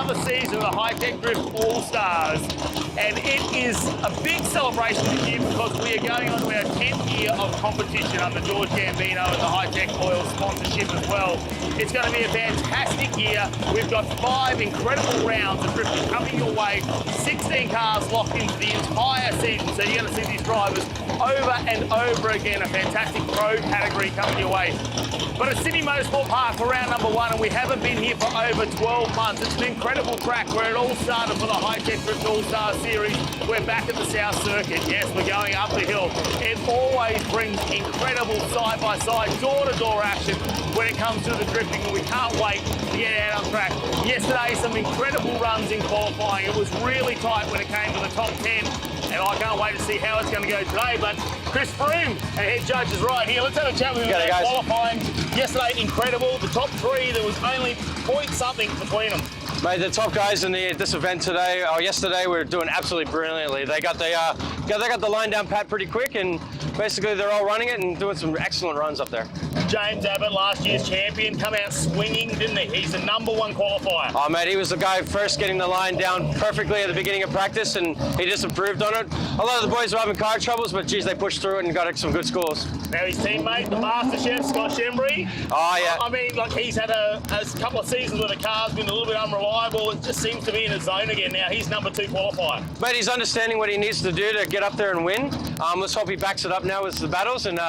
another season of the Hi-Tec Drift All-Stars, and it is a big celebration this year because we are going on to our 10th year of competition under George Gambino and the Hi-Tec Oil sponsorship as well. It's going to be a fantastic year. We've got 5 incredible rounds of drifting coming your way, 16 cars locked into the entire season, so you're going to see these drivers over and over again. A fantastic pro category coming your way. But at Sydney Motorsport Park for round number 1, and we haven't been here for over 12 months. It's an incredible track where it all started for the Hi-Tec Drift All-Star Series. We're back at the South Circuit. Yes, we're going up the hill. It always brings incredible side-by-side, door-to-door action when it comes to the drifting, and we can't wait to get out on track. Yesterday, some incredible runs in qualifying. It was really tight when it came to the top 10, and I can't wait to see how it's going to go today. But Chris Froome, our head judge, is right here. Let's have a chat with him about qualifying. Yesterday, incredible. The top 3, there was only point-something between them. Mate, the top guys in this event today, or yesterday, were doing absolutely brilliantly. They got the line down pat pretty quick, and basically they're all running it and doing some excellent runs up there. James Abbott, last year's champion, come out swinging, didn't he? He's the #1 qualifier. Oh, mate, he was the guy first getting the line down perfectly at the beginning of practice, and he just improved on it. A lot of the boys were having car troubles, but geez, they pushed through it and got some good scores. Now his teammate, the Master Chef, Scott Shambry. Oh, yeah. I mean, like, he's had a couple of seasons where the car's been a little bit unreliable. It just seems to be in his zone again now. He's #2 qualifier. Mate, he's understanding what he needs to do to get up there and win. Let's hope he backs it up now with the battles and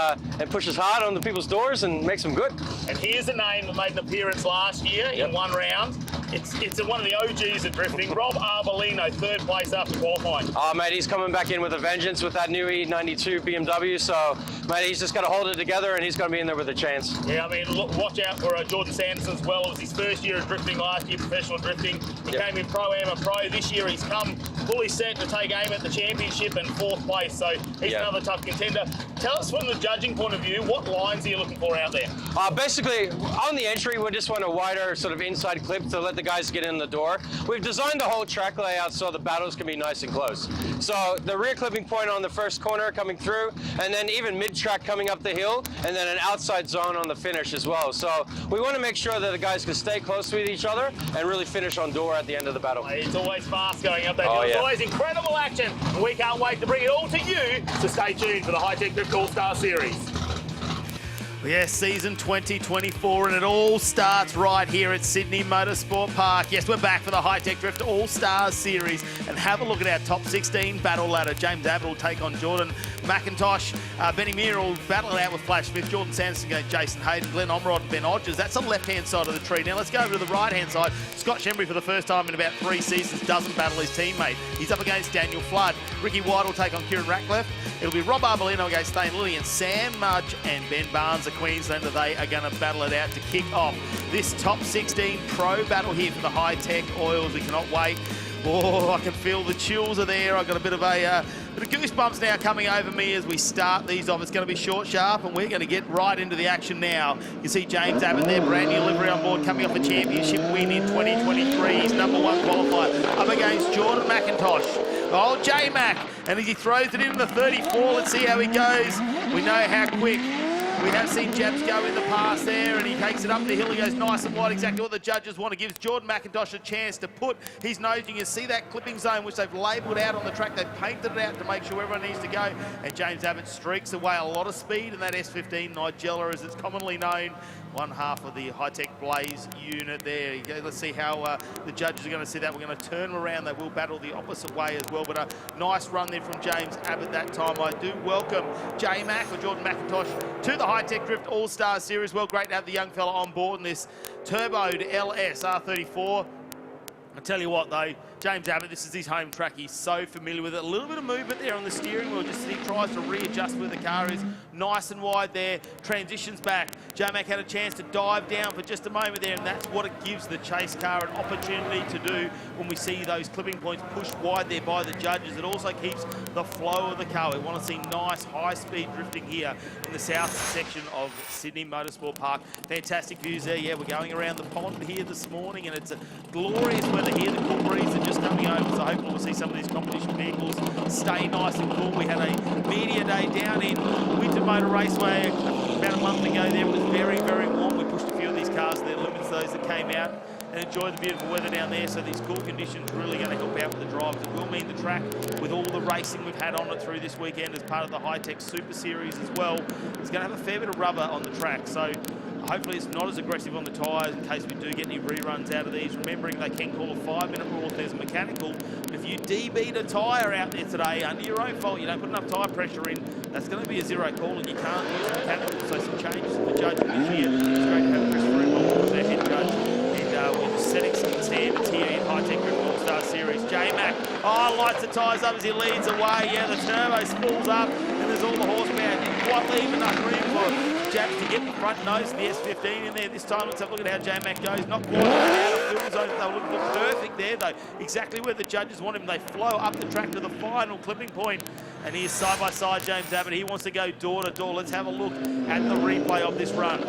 pushes hard on the people's doors and makes them good. And here's a name that made an appearance last year in one round. It's one of the OGs of drifting. Rob Arbolino, 3rd place after qualifying. Oh, mate, he's coming back in with a vengeance with that new E92 BMW. So, mate, he's just got to hold it together, and he's going to be in there with a chance. Yeah, I mean, look, watch out for Jordan Sanderson as well. It was his first year of drifting last year, professional drifting. He came in Pro-Am and Pro. This year he's come fully set to take aim at the championship and 4th place. So he's another tough contender. Tell us from the judging point of view, what lines are you looking for out there? Basically, on the entry, we just want a wider sort of inside clip to let the guys get in the door. We've designed the whole track layout so the battles can be nice and close. So the rear clipping point on the first corner coming through, and then even mid-track coming up the hill, and then an outside zone on the finish as well. So we want to make sure that the guys can stay close with each other and really finish on door at the end of the battle. It's always fast going up that hill. It's always incredible action, and we can't wait to bring it all to you. So stay tuned for the Hi-Tec Drift All-Star Series. Yes, season 2024, and it all starts right here at Sydney Motorsport Park. Yes, we're back for the Hi-Tec Drift All-Stars Series, and have a look at our top 16 battle ladder. James Abbott will take on Jordan McIntosh. Benny Meir will battle it out with Flash Smith. Jordan Sanderson against Jason Hayden. Glenn Omerod and Ben Hodgers. That's the left-hand side of the tree. Now let's go over to the right-hand side. Scott Shambry, for the first time in about 3 seasons, doesn't battle his teammate. He's up against Daniel Flood. Ricky White will take on Kieran Rackliff. It'll be Rob Arbolino against Thane Lilly, and Sam Mudge and Ben Barnes, the Queenslander. They are going to battle it out to kick off this top 16 pro battle here for the Hi-Tec Oils. We cannot wait. Oh, I can feel the chills are there. I've got a bit of goosebumps now coming over me as we start these off. It's going to be short, sharp, and we're going to get right into the action now. You see James Abbott there, brand new livery on board, coming off a championship win in 2023. He's #1 qualifier up against Jordan McIntosh. Oh, J-Mac, and as he throws it into the 34, let's see how he goes. We know how quick. We have seen Jabs go in the past there, and he takes it up the hill. He goes nice and wide, exactly what the judges want. It gives Jordan McIntosh a chance to put his nose. You can see that clipping zone, which they've labelled out on the track. They've painted it out to make sure everyone needs to go. And James Abbott streaks away a lot of speed in that S15 Nigella, as it's commonly known. One half of the Hi-Tec Blaze unit there. Let's see how the judges are going to see that. We're going to turn them around. They will battle the opposite way as well. But a nice run there from James Abbott that time. I do welcome J-Mac or Jordan McIntosh to the Hi-Tec Drift All-Star Series. Well, great to have the young fella on board in this turboed LS R34. I tell you what though, James Abbott, this is his home track. He's so familiar with it. A little bit of movement there on the steering wheel, just as he tries to readjust where the car is. Nice and wide there, transitions back. J-Mac had a chance to dive down for just a moment there, and that's what it gives the chase car an opportunity to do when we see those clipping points pushed wide there by the judges. It also keeps the flow of the car. We want to see nice high-speed drifting here in the south section of Sydney Motorsport Park. Fantastic views there. Yeah, we're going around the pond here this morning, and it's a glorious weather here. The cool breeze are just coming over, so hopefully we'll see some of these competition vehicles stay nice and cool. We had a media day down in Winter Motor Raceway about a month ago there. It was very, very warm. We pushed a few of these cars to their limits, those that came out. and enjoy the beautiful weather down there. So these cool conditions are really going to help out with the drivers. It will mean the track, with all the racing we've had on it through this weekend as part of the Hi-Tec Super Series as well, is going to have a fair bit of rubber on the track. So hopefully it's not as aggressive on the tyres in case we do get any reruns out of these. Remembering they can call a 5-minute rule if there's a mechanical. But if you DB'd a tyre out there today under your own fault, you don't put enough tyre pressure in, that's going to be a 0 call and you can't use a mechanical. So some changes in the judgment this year. It's great to have Chris Freeman as their head judge. And we're just setting some standards here in Hi-Tec All-Star Series. J-Mac, lights the tyres up as he leads away. Yeah, the turbo spools up and there's all the horsepower. Didn't quite leave enough room for Jack to get the front nose of the S15 in there this time. Let's have a look at how J-Mac goes. Not quite out of field zone. They look perfect there though. Exactly where the judges want him. They flow up the track to the final clipping point. And here's side by side James Abbott. He wants to go door to door. Let's have a look at the replay of this run.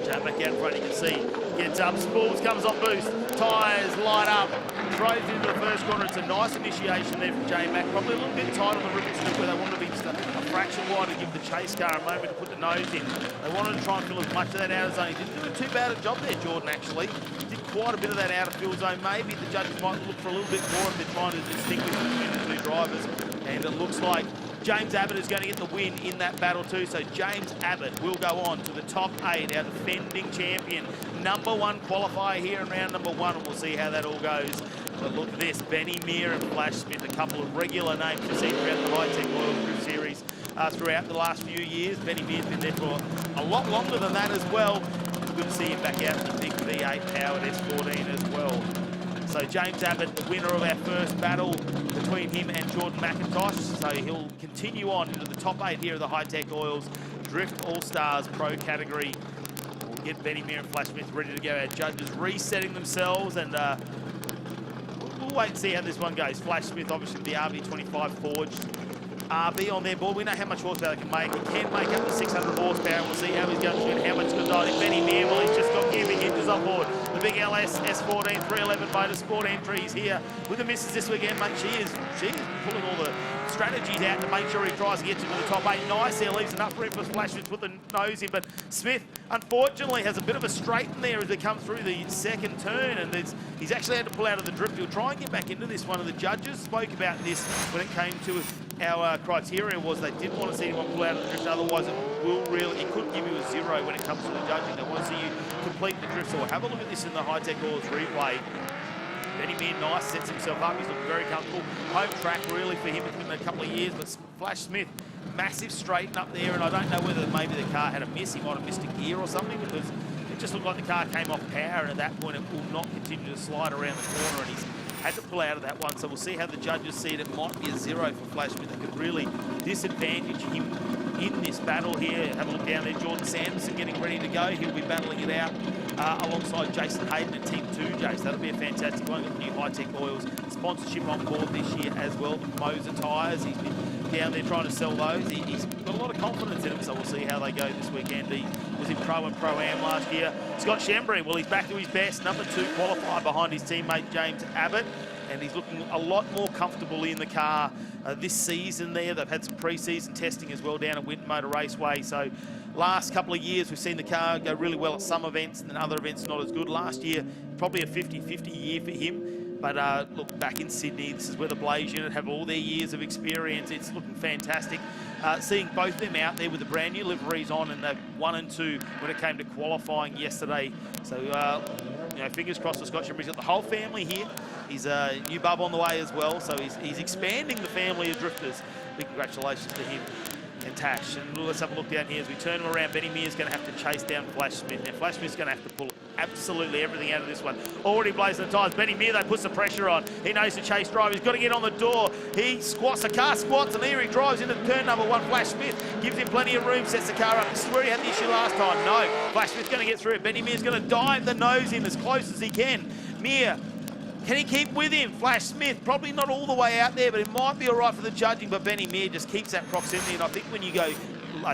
J-Mac out in front, you can see. Gets up, spools, comes on boost. Tyres light up. Throws into the first corner. It's a nice initiation there from J-Mac. Probably a little bit tight on the ribbon strip where they wanted to be just a fraction wide to give the chase car a moment to put the nose in. They wanted to try and fill as much of that out of zone. He didn't do too bad a job there, Jordan, actually. Did quite a bit of that out of field zone. Maybe the judges might look for a little bit more if they're trying to distinguish between the two drivers. And it looks like James Abbott is going to get the win in that battle too. So James Abbott will go on to the top 8, our defending champion. #1 qualifier here in round number 1, and we'll see how that all goes. But look at this, Benny Meir and Flash Smith, a couple of regular names we've seen throughout the Hi-Tec Oil Group Series throughout the last few years. Benny Meir's been there for a lot longer than that as well. Good to see him back out in the big V8 powered S14 as well. So James Abbott, the winner of our first battle between him and Jordan McIntosh. So he'll continue on into the top 8 here of the Hi-Tec Oils Drift All-Stars Pro category. We'll get Benny Meir and Flash Smith ready to go. Our judges resetting themselves, and we'll wait and see how this one goes. Flash Smith, obviously the RB25 forged RB on their board. We know how much horsepower they can make. He can make up to 600 horsepower. We'll see how he's going to do and how much good died in Benny Meir. Well, he's just got gear big hinges on board. The big LS S14 311 Motorsport entries here with the misses this weekend, mate. She is pulling all the strategies out to make sure he tries to get to the top 8. Nice there, leaves enough room for Flash Smith to put the nose in, but Smith unfortunately has a bit of a straighten there as they come through the second turn, and he's actually had to pull out of the drift. He'll try and get back into this. One of the judges spoke about this when it came to our criteria was they didn't want to see anyone pull out of the drift, otherwise it could give you a 0 when it comes to the judging. They want to see you complete the drift. So we'll have a look at this in the Hi-Tec Oils replay. Benny Meir, nice, sets himself up. He's looking very comfortable. Home track really for him. It's been a couple of years, but Flash Smith, massive straighten up there, and I don't know whether maybe the car had a miss. He might have missed a gear or something, because it just looked like the car came off power, and at that point it will not continue to slide around the corner, and he's had to pull out of that one. So we'll see how the judges see it. It might be a 0 for Flash Smith. It could really disadvantage him in this battle here. Have a look down there. Jordan Sanderson getting ready to go. He'll be battling it out alongside Jason Hayden and Team 2, Jace. That'll be a fantastic one. Got the new Hi-Tec Oils sponsorship on board this year as well. Moser tyres. He's been down there trying to sell those. He's got a lot of confidence in him, so we'll see how they go this weekend. He was in Pro and Pro-Am last year. Scott Shambry, well, he's back to his best. #2 qualifier behind his teammate James Abbott, and he's looking a lot more comfortable in the car this season there. They've had some pre-season testing as well down at Winton Motor Raceway. So last couple of years, we've seen the car go really well at some events, and then other events not as good. Last year, probably a 50-50 year for him. But look, back in Sydney, this is where the Blaze unit have all their years of experience. It's looking fantastic. Seeing both of them out there with the brand new liveries on, and they've 1 and 2 when it came to qualifying yesterday. So, you know, fingers crossed for Scott Shambry. He's got the whole family here. He's a new bub on the way as well, so he's expanding the family of drifters. Big congratulations to him and Tash. And let's have a look down here as we turn him around. Benny Meir's going to have to chase down Flash Smith. Now, Flash Smith's going to have to pull absolutely everything out of this one. Already blazing the tyres. Benny Meir, though, puts the pressure on. He knows the chase drive. He's got to get on the door. He squats, the car squats, and here he drives into turn #1. Flash Smith gives him plenty of room, sets the car up. This is where he had the issue last time. No, Flash Smith's going to get through it. Benny Meir's going to dive the nose in as close as he can. Meir, can he keep with him? Flash Smith, probably not all the way out there, but it might be all right for the judging, but Benny Meir just keeps that proximity, and I think when you go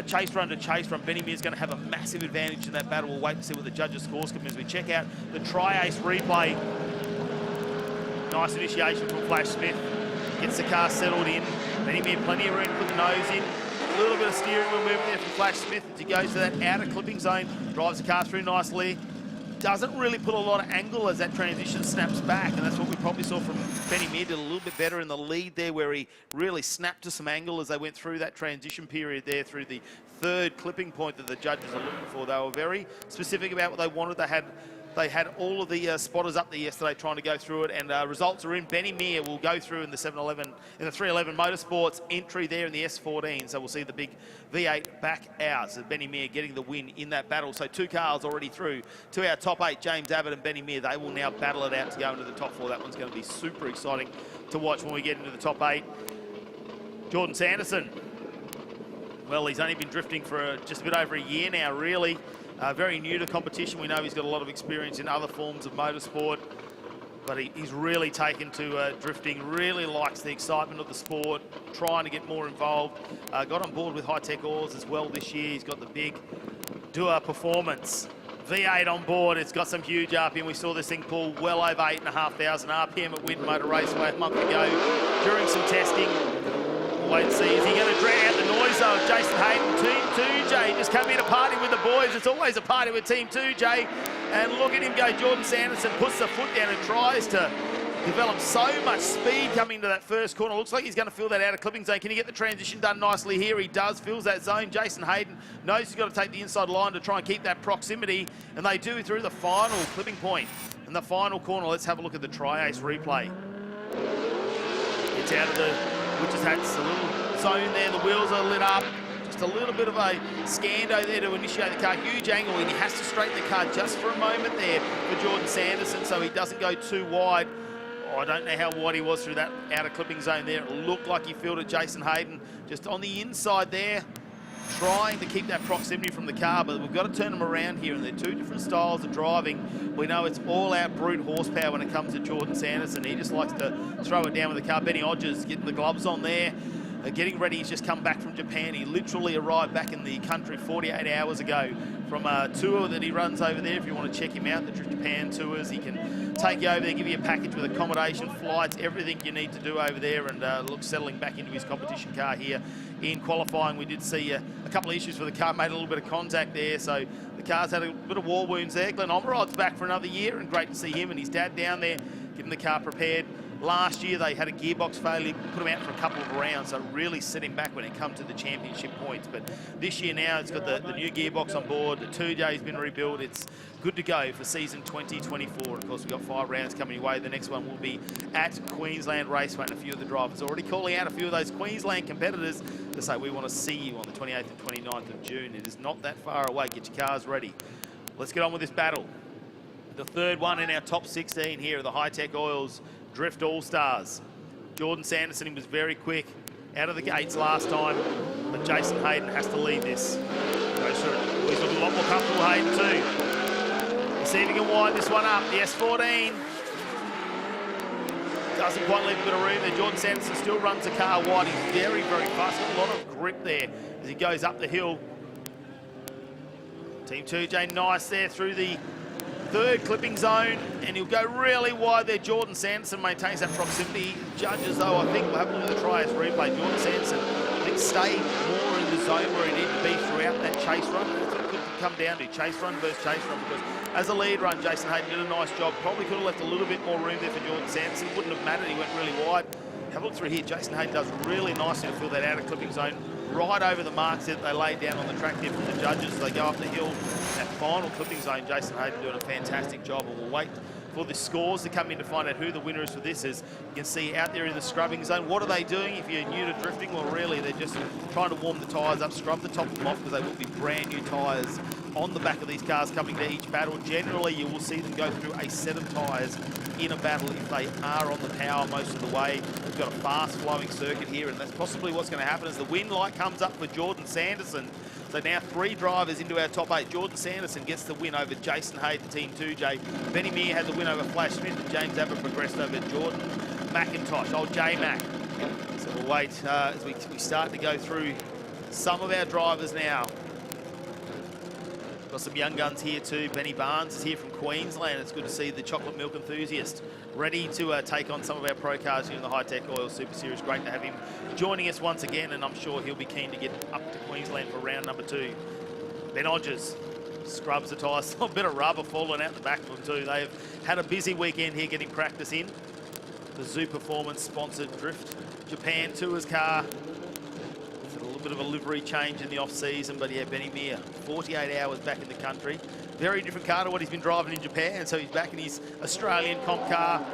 chase run to chase run, Benny Meir's going to have a massive advantage in that battle. We'll wait to see what the judges' scores come as we check out the Tri-Ace replay. Nice initiation from Flash Smith. Gets the car settled in. Benny Meir, plenty of room to put the nose in. A little bit of steering wheel movement there from Flash Smith as he goes to that outer clipping zone. Drives the car through nicely. doesn't really put a lot of angle as that transition snaps back, and that's what we probably saw from Benny Meir. Did a little bit better in the lead there, where he really snapped to some angle as they went through that transition period there through the third clipping point that the judges are looking for. They were very specific about what they wanted. They had all of the spotters up there yesterday trying to go through it, and results are in. Benny Meir will go through in the 711, in the 311 Motorsports entry there in the S14. So we'll see the big V8 back out. So Benny Meir getting the win in that battle. So 2 cars already through to our top 8, James Abbott and Benny Meir. They will now battle it out to go into the top 4. That one's going to be super exciting to watch when we get into the top 8. Jordan Sanderson. Well, he's only been drifting for just a bit over a year now, really. Very new to competition. We know he's got a lot of experience in other forms of motorsport, but he's really taken to drifting, really likes the excitement of the sport, trying to get more involved. Got on board with Hi-Tec oars as well this year. He's got the big Dua Performance V8 on board. It's got some huge RPM. We saw this thing pull well over 8,500 RPM at Wind Motor Raceway a month ago during some testing. We'll wait and see. Is he going to drown out the noise of Jason Hayden? Team 2J just come here to party with the boys. It's always a party with Team 2J. And look at him go. Jordan Sanderson puts the foot down and tries to develop so much speed coming into that first corner. Looks like he's going to fill that outer clipping zone. Can he get the transition done nicely here? He does. Fills that zone. Jason Hayden knows he's got to take the inside line to try and keep that proximity. And they do through the final clipping point. In the final corner, let's have a look at the Tri-Ace replay. It's out of the Witch's Hat's a little zone there. The wheels are lit up. Just a little bit of a scando there to initiate the car. Huge angle, and he has to straighten the car just for a moment there for Jordan Sanderson so he doesn't go too wide. Oh, I don't know how wide he was through that outer clipping zone there. It looked like he fielded Jason Hayden just on the inside there, trying to keep that proximity from the car, but we've got to turn them around here, and they're 2 different styles of driving. We know it's all-out brute horsepower when it comes to Jordan Sanderson. He just likes to throw it down with the car. Benny Hodgers getting the gloves on there, getting ready. He's just come back from Japan. He literally arrived back in the country 48 hours ago from a tour that he runs over there. If you want to check him out, the Drift Japan tours, he can take you over there, give you a package with accommodation, flights, everything you need to do over there, and look, settling back into his competition car here. In qualifying, we did see a couple of issues for the car, made a little bit of contact there, so the car's had a bit of war wounds there. Glenn Omerod's back for another year, and great to see him and his dad down there getting the car prepared. Last year they had a gearbox failure, put him out for a couple of rounds, so really set him back when it comes to the championship points. But this year now it's got the new gearbox on board, the 2J's been rebuilt, it's good to go for season 2024. Of course, we've got 5 rounds coming your way. The next one will be at Queensland Raceway, and a few of the drivers already calling out a few of those Queensland competitors to say, we want to see you on the 28th and 29th of June. It is not that far away. Get your cars ready. Let's get on with this battle. The third one in our top 16 here are the Hi-Tec Oils Drift All-Stars. Jordan Sanderson, he was very quick out of the gates last time, but Jason Hayden has to lead this. Goes through it. He's looking a lot more comfortable, Hayden, too. Let's see if he can wind this one up. The S14 doesn't quite leave a bit of room there. Jordan Sanderson still runs the car wide. He's very, very fast. Got a lot of grip there as he goes up the hill. Team 2J nice there through the third clipping zone, and he'll go really wide there. Jordan Sanderson maintains that proximity. Judges, though, I think we'll have a look at the Tri-Ace replay. Jordan Sanderson, I think, stayed more in the zone where he needed to be throughout that chase run. That's what it could come down to, chase run versus chase run, because as a lead run, Jason Hayden did a nice job. Probably could have left a little bit more room there for Jordan Sanderson. Wouldn't have mattered. He went really wide. Have a look through here. Jason Hayden does really nicely to fill that outer clipping zone right over the marks that they laid down on the track here from the judges as they go up the hill. That final clipping zone, Jason Hayden doing a fantastic job, and we'll wait for the scores to come in to find out who the winner is for this. Is you can see out there in the scrubbing zone. What are they doing if you're new to drifting? Well, really, they're just trying to warm the tyres up, scrub the top of them off, because they will be brand new tyres on the back of these cars coming to each battle. Generally, you will see them go through a set of tyres in a battle if they are on the power most of the way. We've got a fast flowing circuit here, and that's possibly what's going to happen as the win light comes up for Jordan Sanderson. So now 3 drivers into our top 8. Jordan Sanderson gets the win over Jason Hayden, Team 2J. Benny Meir had the win over Flash Smith, and James Abbott progressed over Jordan McIntosh, old J-Mac. So we'll wait as we start to go through some of our drivers now. Got some young guns here too. Benny Barnes is here from Queensland. It's good to see the chocolate milk enthusiast ready to take on some of our pro cars here in the Hi-Tec Oil Super Series. Great to have him joining us once again, and I'm sure he'll be keen to get up to Queensland for round number 2. Ben Hodgers Scrubs the tyres. A bit of rubber falling out the back of them too. They've had a busy weekend here getting practice in. The Zoo Performance sponsored Drift Japan Tours car. It's a little bit of a livery change in the off-season, but yeah, Benny Meir, 48 hours back in the country. Very different car to what he's been driving in Japan, so he's back in his Australian comp car.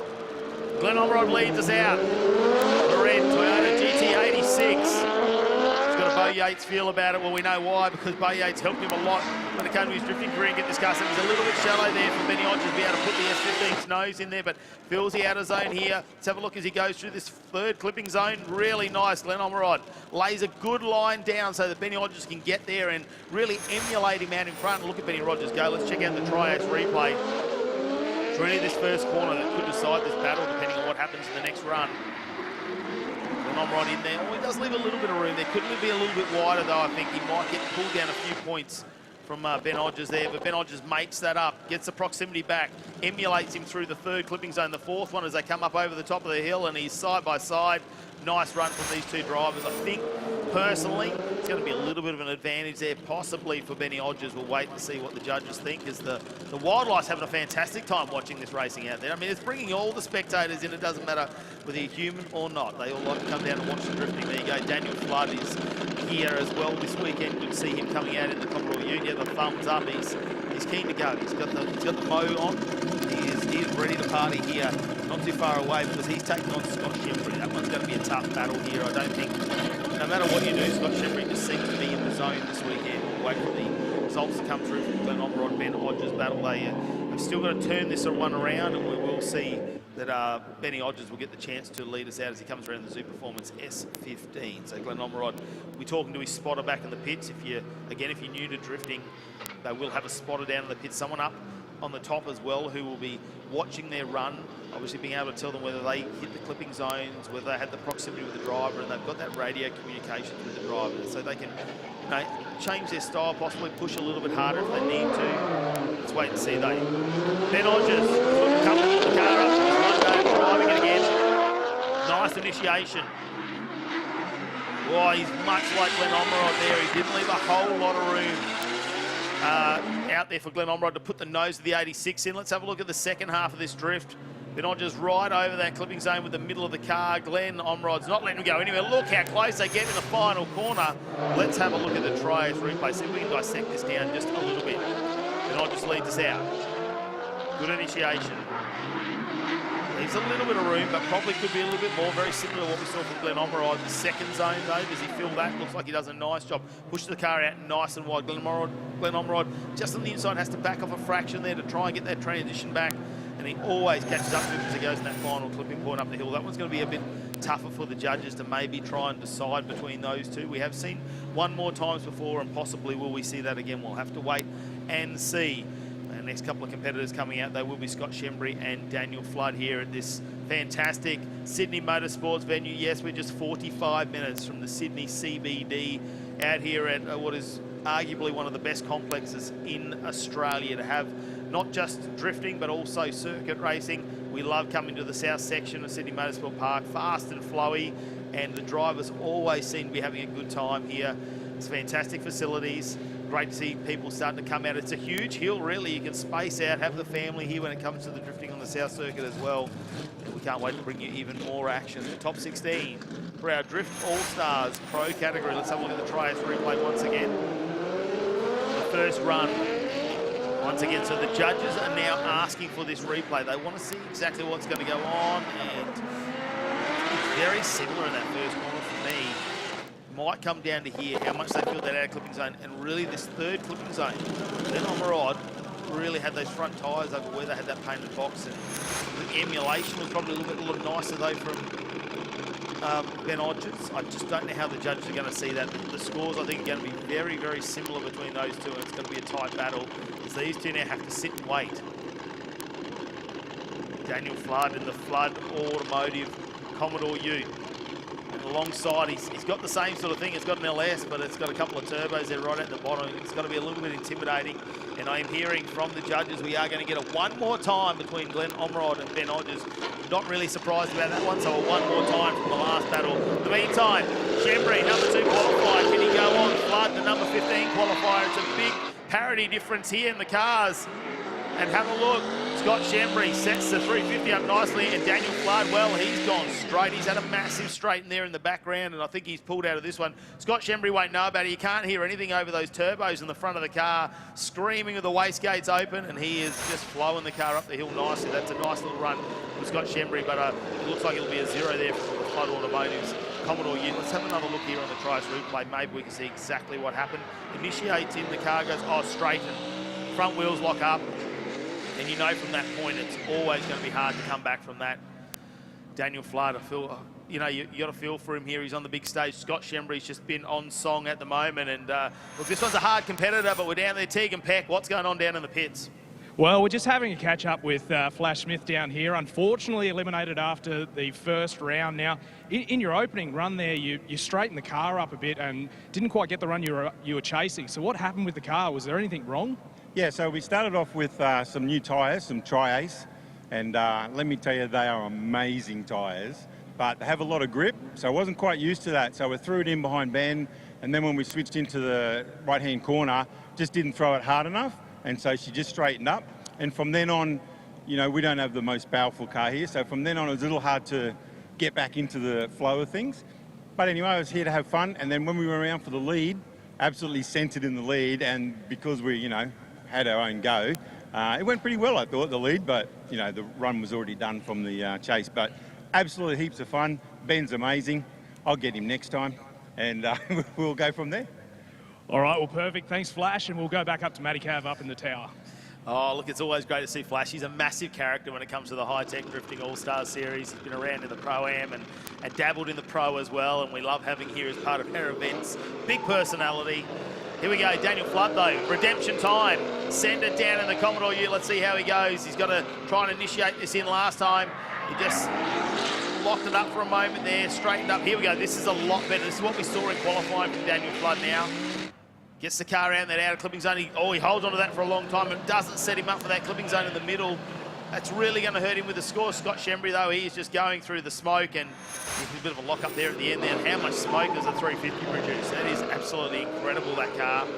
Glenn Omerod leads us out. The red Toyota GT86. He's got a Bo Yates feel about it. Well, we know why, because Bo Yates helped him a lot when it came to his drifting career and get this car. So he's a little bit shallow there for Benny Hodgers to be able to put the S15's nose in there, but feels the outer zone here. Let's have a look as he goes through this third clipping zone. Really nice. Glenn Omerod lays a good line down so that Benny Hodgers can get there and really emulate him out in front. Look at Benny Hodgers go. Let's check out the Triax replay. It's really this first corner that could decide this battle depending on what happens in the next run. Omerod in there. Oh, he does leave a little bit of room there. Couldn't it be a little bit wider though? I think he might get pulled down a few points from Ben Hodgers there, but Ben Hodgers makes that up, gets the proximity back, emulates him through the third clipping zone, the fourth one as they come up over the top of the hill, and he's side by side. Nice run from these two drivers. I think, personally, it's going to be a little bit of an advantage there, possibly for Benny Hodgers. We'll wait and see what the judges think, as the wildlife's having a fantastic time watching this racing out there. I mean, it's bringing all the spectators in. It doesn't matter whether you're human or not. They all like to come down and watch the drifting. There you go. Daniel Flood is here as well this weekend. Good to see him coming out in the Commodore Ute. Yeah, the thumbs up. He's keen to go. He's got the Mo on. He is ready to party here. Not too far away, because he's taking on Scott Shambry. That one's going to be a tough battle here. I don't think, no matter what you do, Scott Shambry just seems to be in the zone this weekend. We'll wait for the results to come through from Glenn Omerod, Ben Hodgers battle. They've still got to turn this one around, and we will see that Benny Hodgers will get the chance to lead us out as he comes around the Zoo Performance S15. So Glenn Omerod, we're talking to his spotter back in the pits. If you're new to drifting, they will have a spotter down in the pits, someone up on the top as well, who will be watching their run, obviously being able to tell them whether they hit the clipping zones, whether they had the proximity with the driver, and they've got that radio communication with the driver, so they can change their style, possibly push a little bit harder if they need to. Let's wait and see though. Ben Hodgers coming the car up, he's driving it again. Nice initiation. Oh, he's much like Glenn Omerod there. He didn't leave a whole lot of room out there for Glenn Omerod to put the nose of the 86 in. Let's have a look at the second half of this drift. Ben Hodgers right over that clipping zone with the middle of the car. Glenn Omerod's not letting him go anywhere. Look how close they get in the final corner. Let's have a look at the Triax replay. See if we can dissect this down just a little bit. Ben Hodgers leads us out. Good initiation. Leaves a little bit of room, but probably could be a little bit more. Very similar to what we saw from Glenn Omerod. The second zone, though, does he fill that? Looks like he does a nice job. Pushes the car out nice and wide. Glenn Omerod, just on the inside, has to back off a fraction there to try and get that transition back. And he always catches up to him as he goes in that final clipping point up the hill. That one's going to be a bit tougher for the judges to maybe try and decide between those two. We have seen one more times before, and possibly will we see that again. We'll have to wait and see. The next couple of competitors coming out, they will be Scott Shambry and Daniel Flood here at this fantastic Sydney Motorsports venue. Yes, we're just 45 minutes from the Sydney CBD out here at what is arguably one of the best complexes in Australia to have not just drifting but also circuit racing. We love coming to the south section of Sydney Motorsport Park, fast and flowy, and the drivers always seem to be having a good time here. It's fantastic facilities. Great to see people starting to come out. It's a huge hill, really. You can space out, have the family here when it comes to the drifting on the South Circuit as well. And we can't wait to bring you even more action. The top 16 for our Drift All-Stars Pro category. Let's have a look at the Triax replay once again. The first run. Once again, so the judges are now asking for this replay. They want to see exactly what's going to go on, and it's very similar in that first corner for me. Might come down to here, how much they feel that outer clipping zone, and really this third clipping zone. Then Omerod really had those front tyres over where they had that painted box, and the emulation was probably a little bit nicer though from Ben Hodgers. I just don't know how the judges are going to see that. The scores, I think, are going to be very, very similar between those two, and it's going to be a tight battle. So these two now have to sit and wait. Daniel Flood in the Flood Automotive Commodore Ute. And alongside, he's got the same sort of thing. It's got an LS, but it's got a couple of turbos there right at the bottom. It's got to be a little bit intimidating. And I am hearing from the judges we are going to get a one more time between Glenn Omerod and Ben Hodgers. Not really surprised about that one, so a one more time from the last battle. In the meantime, Shambry, number 2 qualifier. Can he go on? Flood, the number 15 qualifier. It's a big parity difference here in the cars. And have a look, Scott Shambry sets the 350 up nicely, and Daniel Flood, well, he's gone straight. He's had a massive straight in there in the background, and I think he's pulled out of this one. Scott Shambry won't know about it. You can't hear anything over those turbos in the front of the car, screaming with the wastegates open, and he is just flowing the car up the hill nicely. That's a nice little run from Scott Shambry, but it looks like it'll be a 0 there for Flood Automotive's Commodore unit. Let's have another look here on the Trice replay. Maybe we can see exactly what happened. Initiates in, the car goes, straight, and front wheels lock up. And you know from that point, it's always going to be hard to come back from that. Daniel Flood, I feel, you know, you got to feel for him here. He's on the big stage. Scott Shambry's just been on song at the moment. And look, this one's a hard competitor, but we're down there. Teague and Peck, what's going on down in the pits? Well, we're just having a catch-up with Flash Smith down here. Unfortunately, eliminated after the first round. Now, in your opening run there, you straightened the car up a bit and didn't quite get the run you were chasing. So what happened with the car? Was there anything wrong? Yeah, so we started off with some new tyres, some Tri-Ace, and let me tell you, they are amazing tyres, but they have a lot of grip, so I wasn't quite used to that. So we threw it in behind Ben, and then when we switched into the right-hand corner, just didn't throw it hard enough, and so she just straightened up. And from then on, you know, we don't have the most powerful car here, so from then on it was a little hard to get back into the flow of things. But anyway, I was here to have fun, and then when we were around for the lead, absolutely centred in the lead, and because we, you know, had our own go. It went pretty well, I thought, the lead, but, you know, the run was already done from the chase. But absolutely heaps of fun. Ben's amazing. I'll get him next time, and we'll go from there. All right, well, perfect. Thanks, Flash, and we'll go back up to Matty Cav up in the tower. Oh, look, it's always great to see Flash. He's a massive character when it comes to the Hi-Tec Drifting All-Stars series. He's been around in the Pro-Am and dabbled in the Pro as well, and we love having him here as part of our events. Big personality. Here we go, Daniel Flood though, redemption time. Send it down in the Commodore unit, let's see how he goes. He's got to try and initiate this in last time. He just locked it up for a moment there, straightened up. Here we go, this is a lot better. This is what we saw in qualifying from Daniel Flood now. Gets the car out in that outer clipping zone. He holds onto that for a long time and doesn't set him up for that clipping zone in the middle. That's really going to hurt him with the score. Scott Shambry, though, he is just going through the smoke, and there's a bit of a lock up there at the end there. And how much smoke does a 350 produce? That is absolutely incredible, that car.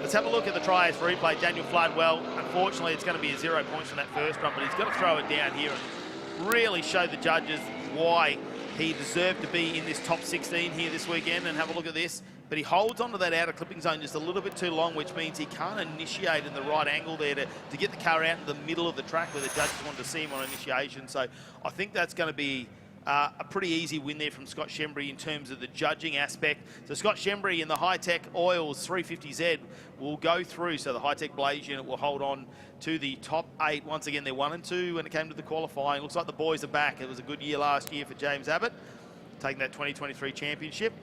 Let's have a look at the Tri-Ace replay. Daniel Flood, well, unfortunately, it's going to be a 0 points from that first run, but he's got to throw it down here and really show the judges why he deserved to be in this top 16 here this weekend. And have a look at this. But he holds onto that outer clipping zone just a little bit too long, which means he can't initiate in the right angle there to get the car out in the middle of the track where the judges want to see him on initiation. So I think that's going to be a pretty easy win there from Scott Shambry in terms of the judging aspect. So Scott Shambry in the Hi-Tec Oils 350Z will go through. So the Hi-Tec Blaze unit will hold on to the top 8. Once again, they're 1 and 2 when it came to the qualifying. Looks like the boys are back. It was a good year last year for James Abbott, taking that 2023 championship.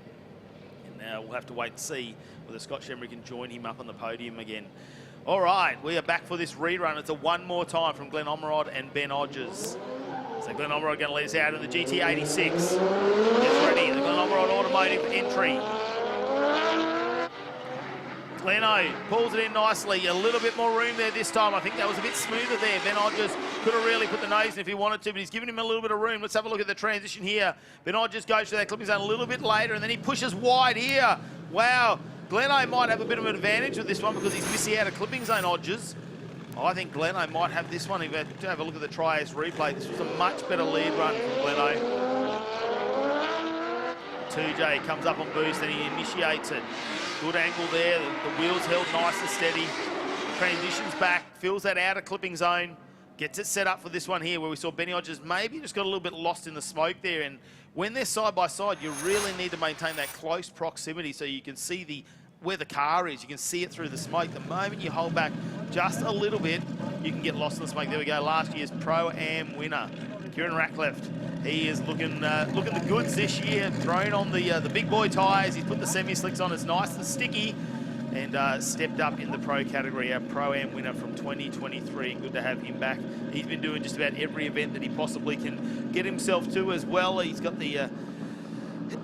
Now we'll have to wait and see whether Scott Shambry can join him up on the podium again. All right, we are back for this rerun. It's a one more time from Glenn Omerod and Ben Hodgers. So Glenn Omerod going to let us out in the GT86. Gets ready, the Glenn Omerod Automotive entry. Gleno pulls it in nicely. A little bit more room there this time. I think that was a bit smoother there. Ben Hodgers could have really put the nose in if he wanted to, but he's given him a little bit of room. Let's have a look at the transition here. Ben Hodgers goes to that clipping zone a little bit later, and then he pushes wide here. Wow. Gleno might have a bit of an advantage with this one because he's missing out a clipping zone, Hodgers. I think Gleno might have this one. If you have a look at the Tri-Ace replay, this was a much better lead run from Gleno. 2J comes up on boost and he initiates it. Good angle there, the wheels held nice and steady. Transitions back, fills that outer clipping zone, gets it set up for this one here where we saw Benny Hodgers maybe just got a little bit lost in the smoke there. And when they're side by side, you really need to maintain that close proximity so you can see where the car is. You can see it through the smoke. The moment you hold back just a little bit, you can get lost in the smoke. There we go, last year's Pro-Am winner, Kieran Rackliff. He is looking the goods this year, thrown on the big boy tyres. He's put the semi-slicks on, it's nice and sticky, and stepped up in the Pro category, our Pro-Am winner from 2023. Good to have him back. He's been doing just about every event that he possibly can get himself to as well. He's got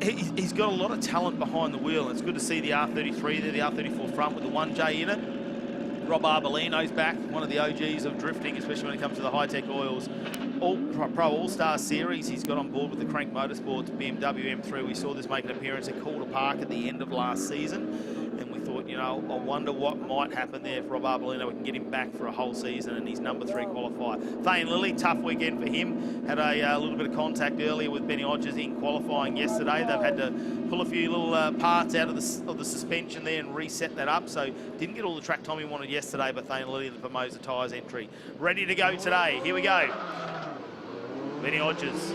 he's got a lot of talent behind the wheel. It's good to see the R33 there, the R34 front with the 1J in it. Rob Arbolino's back, one of the OGs of drifting, especially when it comes to the Hi-Tec Oils. Pro All-Star Series, he's got on board with the Crank Motorsports BMW M3. We saw this make an appearance at Calder Park at the end of last season, and we thought, you know, I wonder what might happen there for Rob Arbolino. We can get him back for a whole season, and he's number 3 qualifier. Thane Lilly, tough weekend for him. Had a little bit of contact earlier with Benny Hodgers in qualifying yesterday. They've had to pull a few little parts out of the suspension there and reset that up, so didn't get all the track time he wanted yesterday, but Thane Lilly, the Formosa Tyres entry, ready to go today. Here we go. Benny Hodgers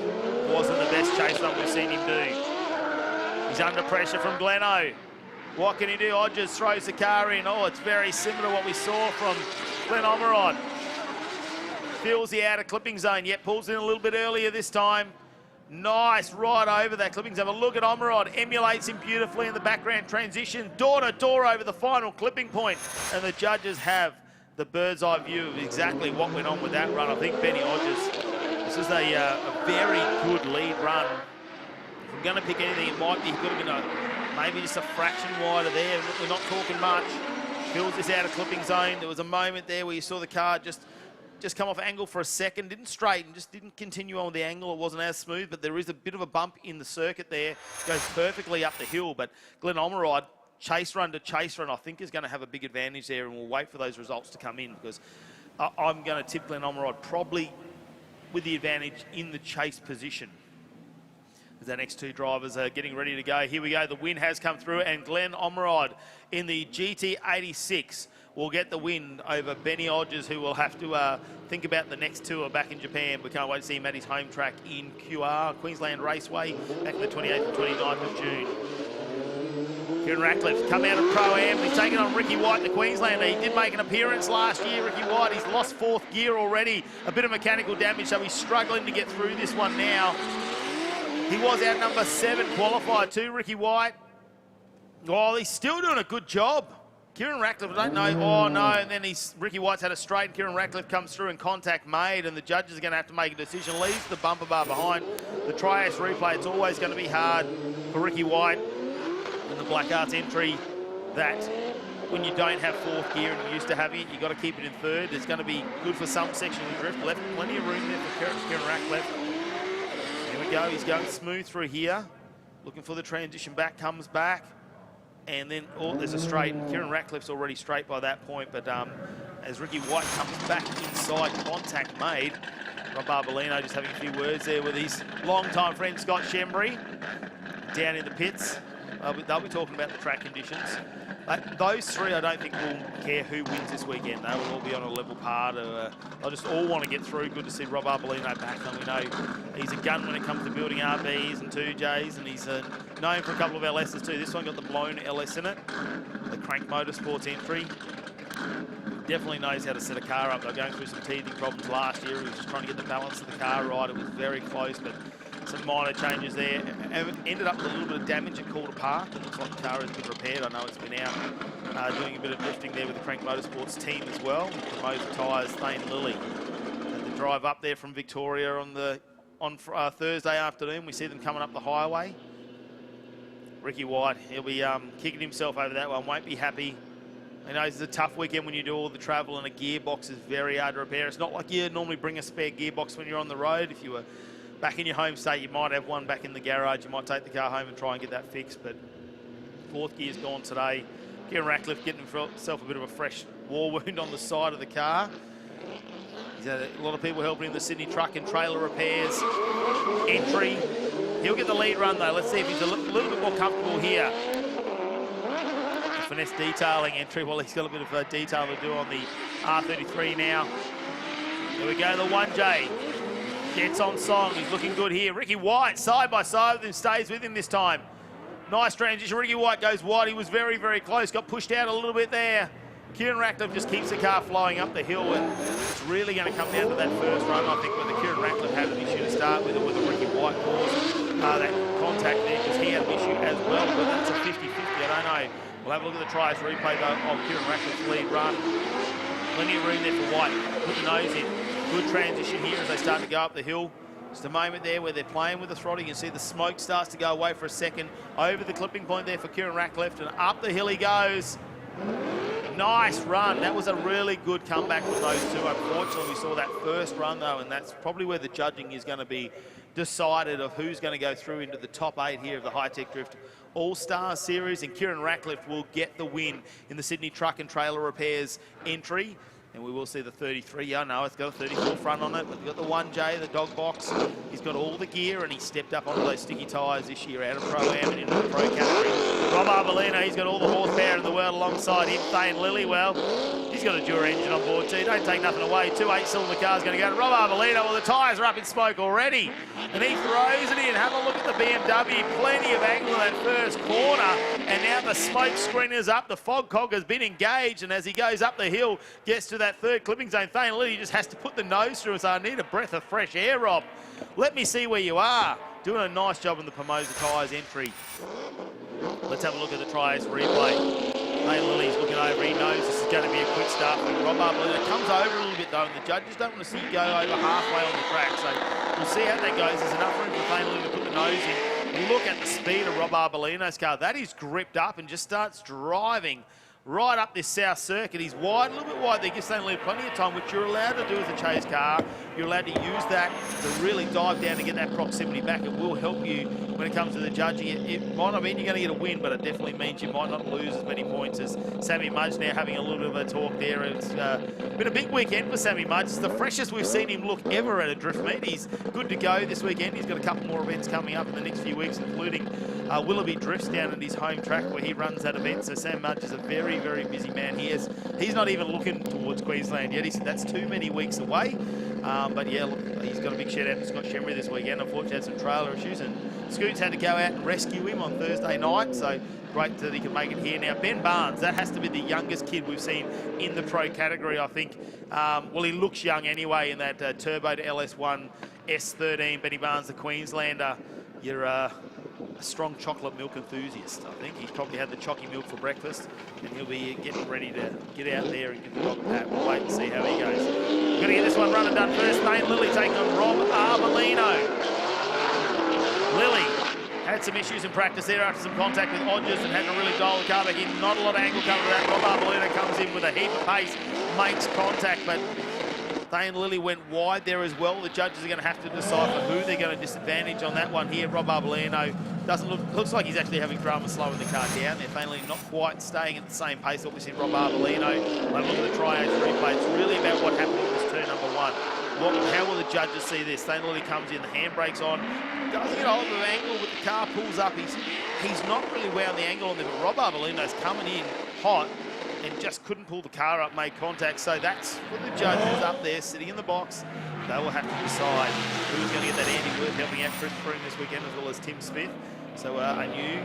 wasn't the best chase run we've seen him do. He's under pressure from Gleno. What can he do? Hodgers throws the car in. Oh, it's very similar to what we saw from Glenn Omerod. Feels the outer clipping zone, yet pulls in a little bit earlier this time. Nice, right over that clipping zone. Have a look at Omerod, emulates him beautifully in the background transition, door to door over the final clipping point, and the judges have the bird's eye view of exactly what went on with that run. I think Benny Hodgers, this is a very good lead run. If I'm going to pick anything, it might be good, maybe just a fraction wider there. We're not talking much. Fills this outer clipping zone. There was a moment there where you saw the car just come off angle for a second, didn't straighten, just didn't continue on with the angle. It wasn't as smooth, but there is a bit of a bump in the circuit there. Goes perfectly up the hill, but Glenn Omerod, chase run to chase run, I think is going to have a big advantage there, and we'll wait for those results to come in, because I'm going to tip Glenn Omerod probably with the advantage in the chase position. As our next 2 drivers are getting ready to go. Here we go, the win has come through, and Glenn Omerod in the GT86 will get the win over Benny Hodgers, who will have to think about the next tour back in Japan. We can't wait to see him at his home track in QR, Queensland Raceway, back on the 28th and 29th of June. Kieran Rackliff come out of Pro-Am. He's taken on Ricky White, the Queenslander. He did make an appearance last year, Ricky White. He's lost 4th gear already. A bit of mechanical damage, so he's struggling to get through this one now. He was our number 7 qualifier too, Ricky White. Oh, he's still doing a good job. Kieran Rackliff, I don't know. Oh, no, and then Ricky White's had a straight, and Kieran Rackliff comes through and contact made, and the judges are going to have to make a decision. Leaves the bumper bar behind. The Tri-Ace replay, it's always going to be hard for Ricky White in the Black Arts entry, that when you don't have 4th gear and you used to have it, you've got to keep it in 3rd. It's going to be good for some section of the drift. Left plenty of room there for Kieran Rackliff. Here we go, he's going smooth through here. Looking for the transition back, comes back. And then, oh, there's a straight. Kieran Rackliff's already straight by that point, but as Ricky White comes back inside, contact made. Rob Arbolino just having a few words there with his long-time friend Scott Shambry down in the pits. They'll be talking about the track conditions. Those 3, I don't think will care who wins this weekend. They will all be on a level par. They'll just all want to get through. Good to see Rob Arbolino back. And we know he's a gun when it comes to building RBs and 2Js, and he's known for a couple of LSs too. This one got the blown LS in it, the Crank Motorsports entry. Definitely knows how to set a car up. They're going through some teething problems last year. He was just trying to get the balance of the car right. It was very close, but some minor changes there. Ended up with a little bit of damage at Calder Park. It looks like the car has been repaired. I know it's been out doing a bit of drifting there with the Crank Motorsports team as well. Promoter Tyres, Thane Lilly. And the drive up there from Victoria on Thursday afternoon. We see them coming up the highway. Ricky White, he'll be kicking himself over that one. Won't be happy. You know, it's a tough weekend when you do all the travel, and a gearbox is very hard to repair. It's not like you normally bring a spare gearbox when you're on the road. If you were back in your home state, you might have one back in the garage. You might take the car home and try and get that fixed, but 4th gear's gone today. Kieran Rackliff getting himself a bit of a fresh war wound on the side of the car. He's had a lot of people helping him, the Sydney truck and trailer repairs entry. He'll get the lead run though. Let's see if he's a little bit more comfortable here. Finesse detailing entry. Well, he's got a bit of detail to do on the R33 now. There we go, the 1J. Gets on song, he's looking good here. Ricky White, side by side with him, stays with him this time. Nice transition, Ricky White goes wide. He was very, very close, got pushed out a little bit there. Kieran Rackliff just keeps the car flowing up the hill, and it's really going to come down to that first run, I think, whether Kieran Rackliff had an issue to start with, or whether Ricky White caused that contact there, because he had an issue as well, but that's a 50-50, I don't know. We'll have a look at the Tri-Ace replay though of Kieran Rackliff's lead run. Plenty of room there for White. Put the nose in. Good transition here as they start to go up the hill. Just a moment there where they're playing with the throttle. You can see the smoke starts to go away for a second. Over the clipping point there for Kieran Rackliff, and up the hill he goes. Nice run. That was a really good comeback from those two. Unfortunately, we saw that first run though, and that's probably where the judging is going to be decided of who's going to go through into the top 8 here of the Hi-Tec Drift All-Stars Series, and Kieran Rackliff will get the win in the Sydney Truck and Trailer Repairs entry. And we will see the 33. Yeah, no, it's got a 34 front on it, but we've got the 1J, the dog box. He's got all the gear, and he stepped up onto those sticky tyres this year out of Pro-Am and into the Pro category. Rob Arbolino, he's got all the horsepower in the world alongside him. Thane Lilly, well, he's got a Dura engine on board too. Don't take nothing away. 2 8-cylinder cars going to go to Rob Arbolino. Well, the tyres are up in smoke already. And he throws it in. Have a look at the BMW. Plenty of angle in that first corner. And now the smoke screener's up. The fog cog has been engaged. And as he goes up the hill, gets to that third clipping zone, Thane Lilly just has to put the nose through and say, I need a breath of fresh air, Rob. Let me see where you are. Doing a nice job in the Pomosa tyres entry. Let's have a look at the Tri-Ace replay. Thane Lilly's looking over. He knows this is going to be a quick start for Rob Arbolino. Comes over a little bit though, and the judges don't want to see you go over halfway on the track. So we'll see how that goes. There's enough room for Thane Lilly to put the nose in. Look at the speed of Rob Arbolino's car. That is gripped up and just starts driving right up this south circuit. He's wide, a little bit wide there, gives Thane Lilly plenty of time, which you're allowed to do as a chase car. You're allowed to use that to really dive down to get that proximity back. It will help you when it comes to the judging. It might not mean you're going to get a win, but it definitely means you might not lose as many points as Sammy Mudge now having a little bit of a talk there. It's been a big weekend for Sammy Mudge. It's the freshest we've seen him look ever at a drift meet. He's good to go this weekend. He's got a couple more events coming up in the next few weeks, including Willoughby Drifts down at his home track where he runs that event. So Sam Mudge is a very, very busy man. He's not even looking towards Queensland yet. He said that's too many weeks away. But yeah, look, he's got a big shout out to Scott Shambry this weekend. Unfortunately, had some trailer issues, and Scoots had to go out and rescue him on Thursday night. So great that he can make it here. Now, Ben Barnes, that has to be the youngest kid we've seen in the pro category, I think. Well, he looks young anyway in that turbo to LS1 S13. Benny Barnes, the Queenslander. You're a strong chocolate milk enthusiast, I think. He's probably had the chalky milk for breakfast, and he'll be getting ready to get out there and give the dog a pat. We'll wait and see how he goes. We're going to get this one run and done first. Thane Lilly taking on Rob Arbolino. Lilly had some issues in practice there after some contact with Hodgers and had to really dial the car back in. Not a lot of angle cover to that. Rob Arbolino comes in with a heap of pace, makes contact, but Thane Lilly went wide there as well. The judges are going to have to decipher who they're going to disadvantage on that one here. Rob Arbolino looks like he's actually having drama slowing the car down there. Thane Lilly not quite staying at the same pace, obviously, Rob Arbolino. When I look at the Tri-Ace replay, it's really about what happened in this turn number 1. How will the judges see this? Thane Lilly comes in, the handbrake's on, doesn't get hold of the angle, but the car pulls up. He's not really wound the angle on there, but Rob Arbolino's coming in hot and just couldn't pull the car up, made contact. So that's for the judges up there sitting in the box. They will have to decide who's going to get that Andy Worth helping out Chris Froome this weekend, as well as Tim Smith. So a new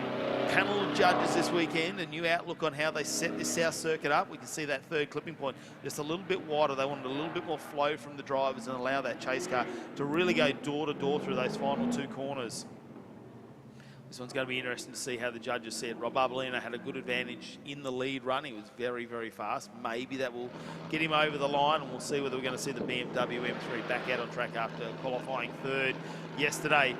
panel of judges this weekend, a new outlook on how they set this south circuit up. We can see that third clipping point just a little bit wider. They wanted a little bit more flow from the drivers and allow that chase car to really go door to door through those final 2 corners. This one's going to be interesting to see how the judges said. Rob Arbolino had a good advantage in the lead run. He was very, very fast. Maybe that will get him over the line, and we'll see whether we're going to see the BMW M3 back out on track after qualifying 3rd yesterday.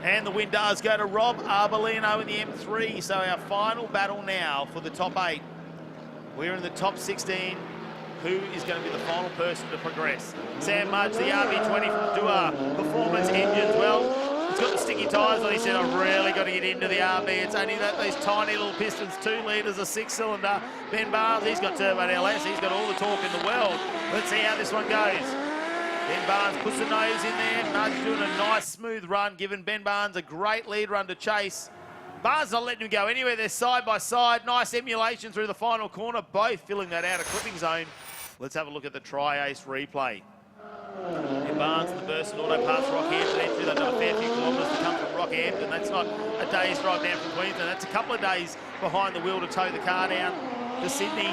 And the win does go to Rob Arbolino in the M3. So our final battle now for the top 8. We're in the top 16. Who is going to be the final person to progress? Sam Mudge, the RB20 from Dua Performance Engines. Well, he's got the sticky tyres on. He said, I've really got to get into the RB. It's only those tiny little pistons, 2 litres, a 6-cylinder. Ben Barnes, he's got turbo LS. He's got all the torque in the world. Let's see how this one goes. Ben Barnes puts the nose in there. Mudge doing a nice smooth run, giving Ben Barnes a great lead run to chase. Barnes not letting him go anywhere. They're side by side. Nice emulation through the final corner, both filling that outer clipping zone. Let's have a look at the Tri-Ace replay. Ben Barnes and the Burson Auto Parts Rockhampton entry. They've done a fair few kilometres to come from Rockhampton. That's not a day's drive down from Queensland. That's a couple of days behind the wheel to tow the car down to Sydney.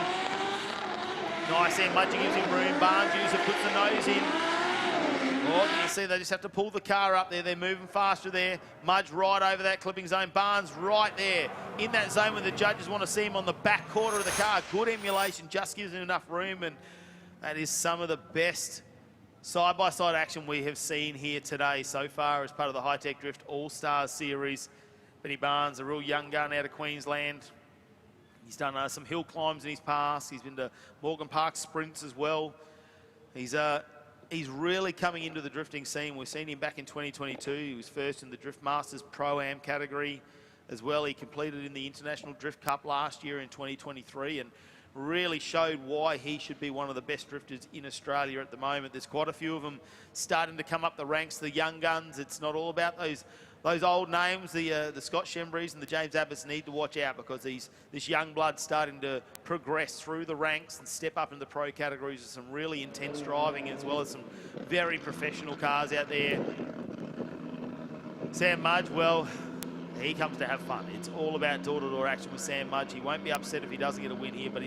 Nice there. Mudge gives him room. Barnes user puts the nose in. Oh, you can see they just have to pull the car up there. They're moving faster there. Mudge right over that clipping zone. Barnes right there in that zone where the judges want to see him on the back quarter of the car. Good emulation, just gives him enough room, and that is some of the best side-by-side action we have seen here today so far as part of the Hi-Tec Drift All-Stars Series. Benny Barnes, a real young gun out of Queensland. He's done some hill climbs in his past. He's been to Morgan Park sprints as well. He's he's really coming into the drifting scene. We've seen him back in 2022. He was first in the Drift Masters Pro-Am category as well. He completed in the International Drift Cup last year in 2023 and really showed why he should be one of the best drifters in Australia at the moment. There's quite a few of them starting to come up the ranks, the young guns. It's not all about those old names. The Scott Shambrys and the James Abbotts need to watch out, because this young blood starting to progress through the ranks and step up into the pro categories with some really intense driving, as well as some very professional cars out there. Sam Mudge, well, he comes to have fun. It's all about door-to-door action with Sam Mudge. He won't be upset if he doesn't get a win here, but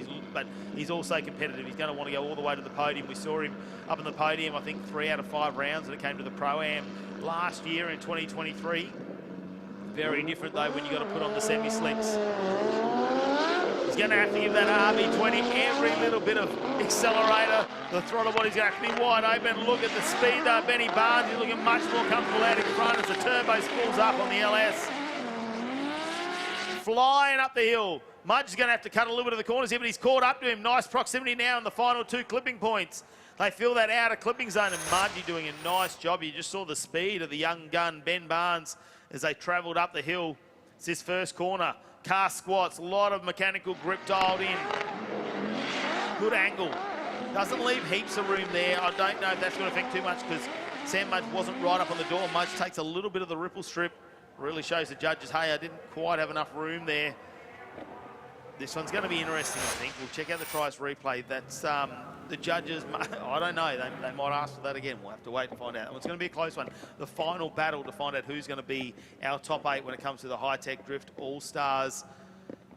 he's also competitive. He's going to want to go all the way to the podium. We saw him up in the podium, I think, 3 out of 5 rounds when it came to the Pro-Am last year in 2023. Very different, though, when you've got to put on the semi-slicks. He's going to have to give that RB20 every little bit of accelerator. The throttle body's going to have to be wide open. Look at the speed, though. Benny Barnes is looking much more comfortable out in front as the turbo spools up on the LS. Flying up the hill. Mudge is going to have to cut a little bit of the corners here, but he's caught up to him. Nice proximity now in the final 2 clipping points. They fill that outer clipping zone, and Mudge doing a nice job. You just saw the speed of the young gun, Ben Barnes, as they travelled up the hill. It's his first corner. Car squats, a lot of mechanical grip dialed in. Good angle. Doesn't leave heaps of room there. I don't know if that's going to affect too much, because Sam Mudge wasn't right up on the door. Mudge takes a little bit of the ripple strip. Really shows the judges, hey, I didn't quite have enough room there. This one's going to be interesting, I think. We'll check out the tries replay. That's the judges, I don't know, they might ask for that again. We'll have to wait and find out. It's going to be a close one. The final battle to find out who's going to be our top 8 when it comes to the Hi-Tec Drift All-Stars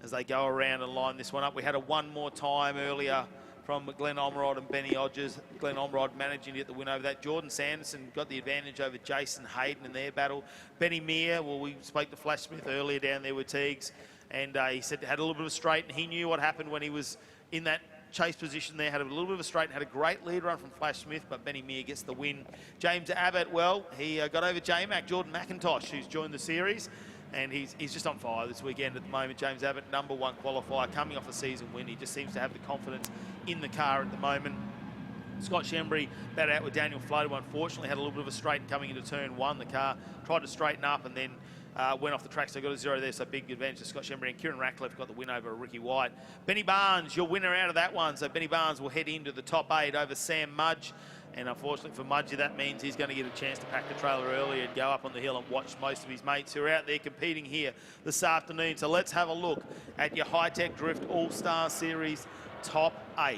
as they go around and line this one up. We had a one more time earlier from Glenn Omerod and Benny Hodgers. Glenn Omerod managing to get the win over that. Jordan Sanderson got the advantage over Jason Hayden in their battle. Benny Meir, well, we spoke to Flash Smith earlier down there with Teagues, and he said had a little bit of a straight, and he knew what happened when he was in that chase position there. Had a little bit of a straight and had a great lead run from Flash Smith, but Benny Meir gets the win. James Abbott, well, he got over J-Mac, Jordan McIntosh, who's joined the series. And he's just on fire this weekend at the moment. James Abbott, #1 qualifier, coming off a season win. He just seems to have the confidence in the car at the moment. Scott Shambry batted out with Daniel Flow, who unfortunately had a little bit of a straighten coming into turn 1. The car tried to straighten up and then went off the track, so got a 0 there, so big advantage to Scott Shambry. And Kieran Rackliff got the win over Ricky White. Benny Barnes, your winner out of that one. So Benny Barnes will head into the top 8 over Sam Mudge. And unfortunately for Mudge, that means he's going to get a chance to pack the trailer early and go up on the hill and watch most of his mates who are out there competing here this afternoon. So let's have a look at your Hi-Tec Drift All-Star Series top 8.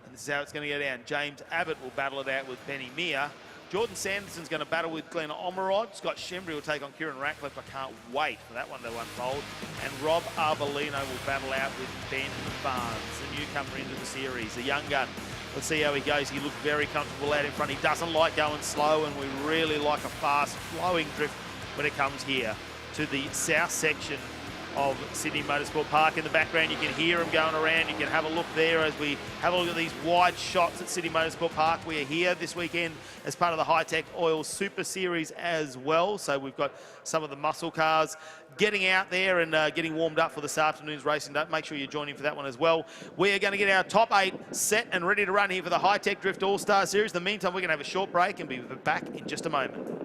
And this is how it's going to go down. James Abbott will battle it out with Benny Meir. Jordan Sanderson's going to battle with Glenn Omerod. Scott Shambry will take on Kieran Rackliff. I can't wait for that one to unfold. And Rob Arbolino will battle out with Ben Barnes, the newcomer into the series, the young gun. Let's see how he goes. He looked very comfortable out in front. He doesn't like going slow, and we really like a fast flowing drift when it comes here to the south section of Sydney Motorsport Park. In the background, you can hear him going around. You can have a look there as we have a look at these wide shots at Sydney Motorsport Park. We are here this weekend as part of the Hi-Tec Oil Super Series as well. So we've got some of the muscle cars getting out there and getting warmed up for this afternoon's racing. Make sure you join in for that one as well. We are going to get our top 8 set and ready to run here for the Hi-Tec Drift All-Star Series. In the meantime, we're going to have a short break and be back in just a moment.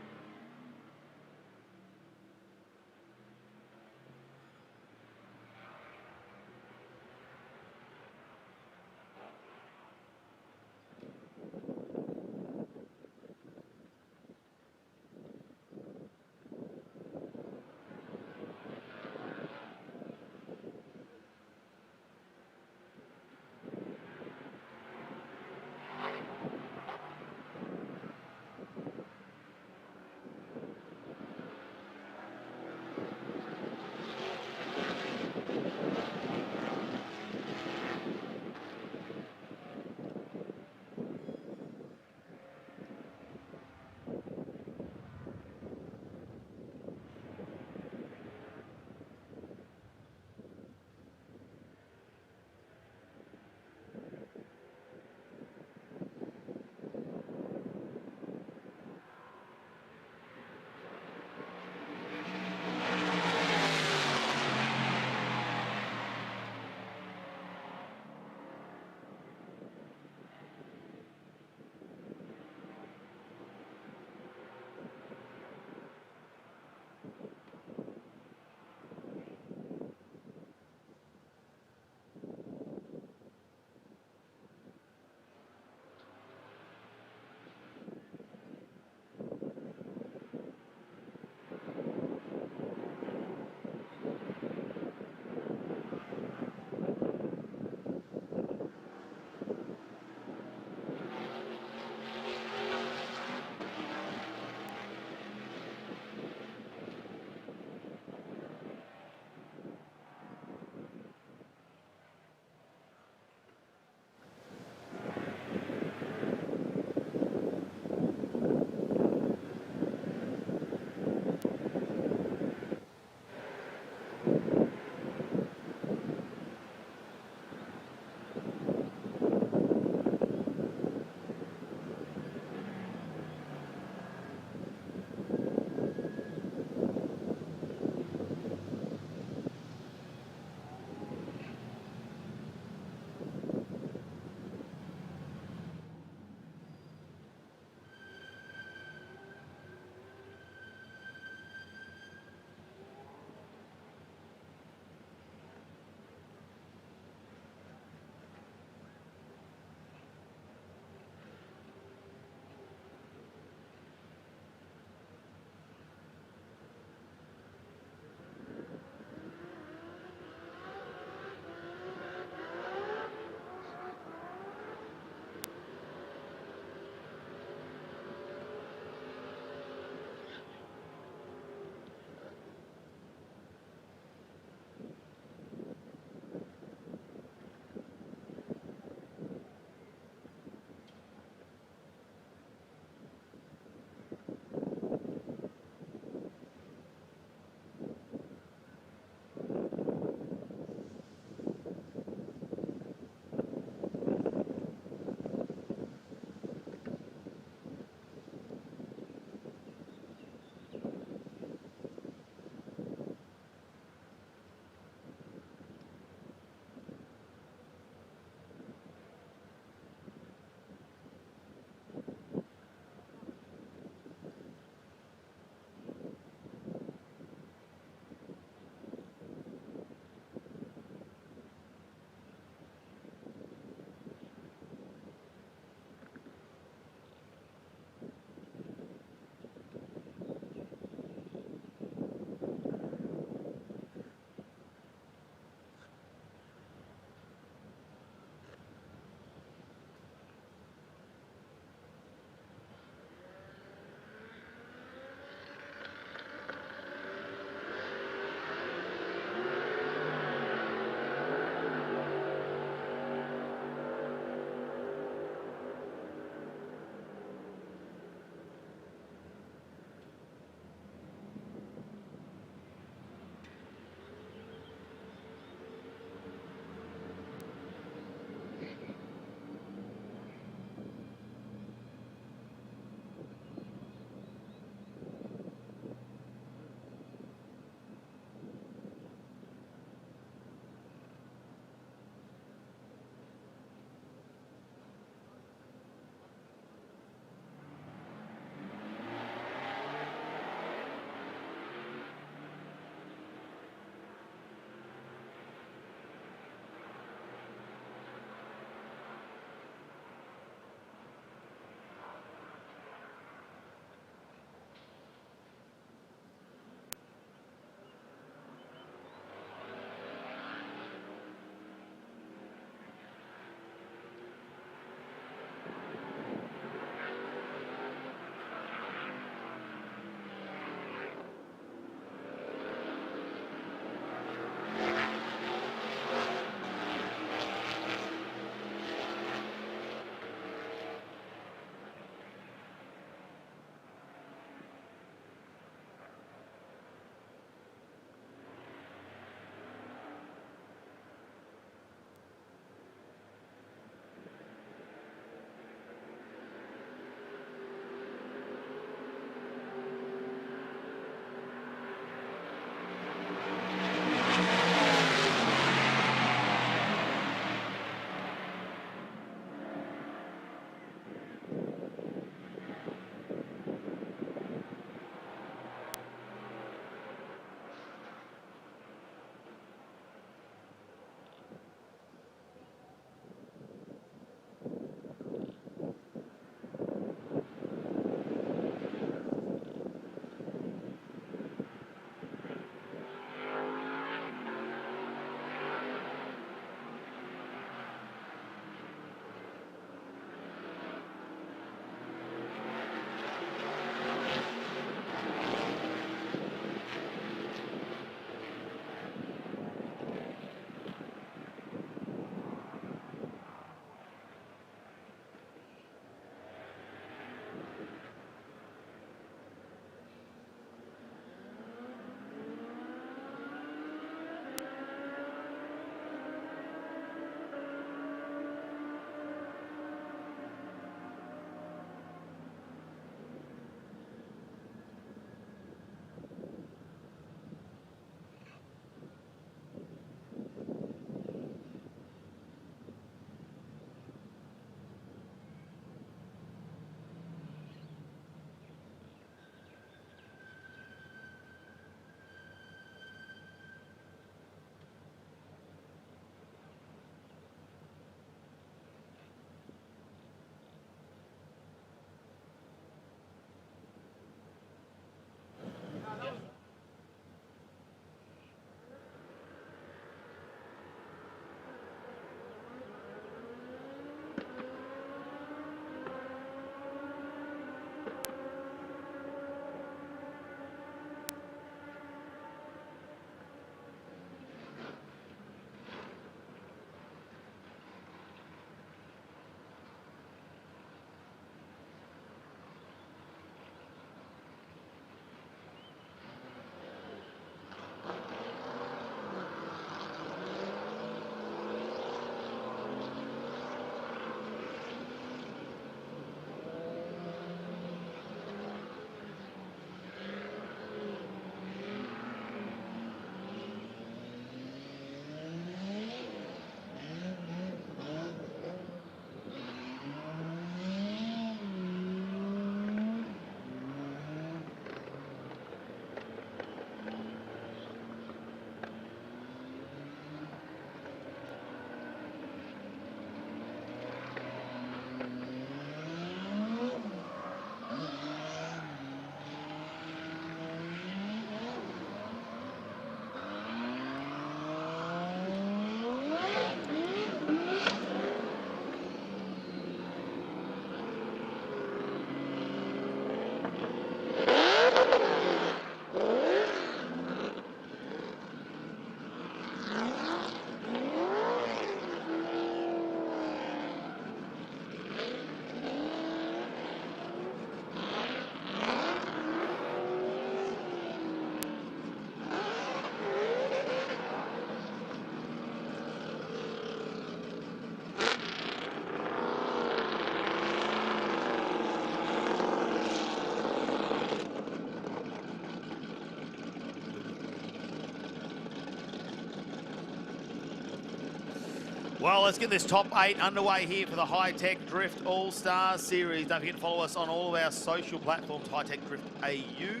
Well, let's get this top 8 underway here for the Hi-Tec Drift All-Stars Series. Don't forget to follow us on all of our social platforms, Hi-Tec Drift AU.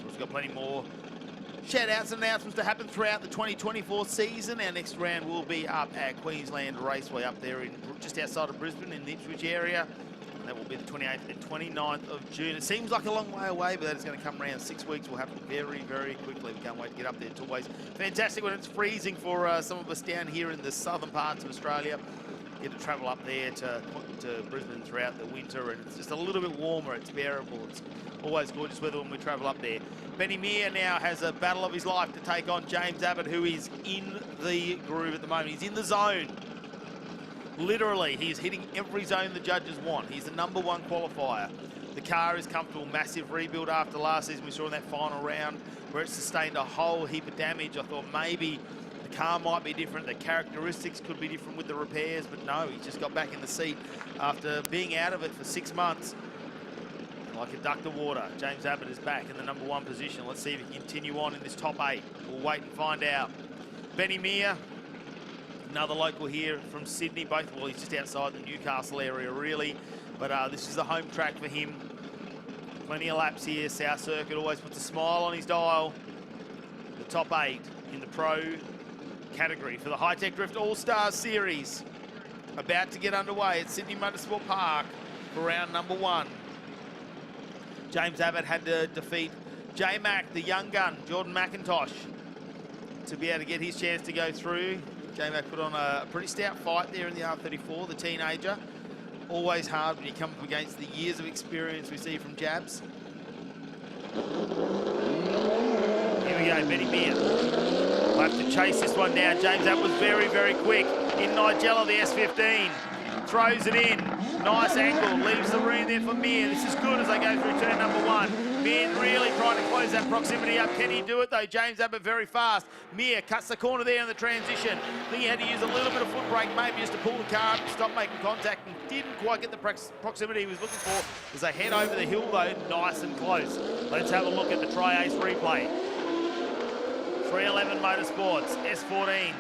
We've got plenty more shout-outs and announcements to happen throughout the 2024 season. Our next round will be up at Queensland Raceway up there in just outside of Brisbane in the Ipswich area. And that will be the 28th and 29th of June. It seems like a long way away, but that is going to come around 6 weeks. Will happen very, very quickly. We can't wait to get up there. It's always fantastic when it's freezing for some of us down here in the southern parts of Australia. Get to travel up there to Brisbane throughout the winter, and it's just a little bit warmer. It's bearable. It's always gorgeous weather when we travel up there. Benny Meir now has a battle of his life to take on James Abbott, who is in the groove at the moment. He's in the zone. Literally, he's hitting every zone the judges want. He's the #1 qualifier. The car is comfortable. Massive rebuild after last season. We saw in that final round where it sustained a whole heap of damage. I thought maybe the car might be different. The characteristics could be different with the repairs, but no, he's just got back in the seat after being out of it for 6 months. Like a duck to water, James Abbott is back in the #1 position. Let's see if he can continue on in this top 8. We'll wait and find out. Benny Meir, another local here from Sydney. Both, well, he's just outside the Newcastle area, really. But this is the home track for him. Plenty of laps here. South Circuit always puts a smile on his dial. The top 8 in the pro category for the Hi-Tec Drift All-Stars Series. About to get underway at Sydney Motorsport Park for round #1. James Abbott had to defeat J-Mac, the young gun, Jordan McIntosh, to be able to get his chance to go through. J-Mac put on a pretty stout fight there in the R34, the teenager. Always hard when you come up against the years of experience we see from Jabs. Here we go, Benny Meir. We'll have to chase this one down. James Abbott was very, very quick. In Nigella, the S15. Throws it in. Nice angle. Leaves the room there for Meir. This is good as they go through turn #1. Meir really trying to close that proximity up. Can he do it though? James Abbott very fast. Meir cuts the corner there in the transition. I think he had to use a little bit of foot brake maybe just to pull the car up and stop making contact, and didn't quite get the proximity he was looking for as they head over the hill though, nice and close. Let's have a look at the Tri-Ace replay. 311 Motorsports, S14.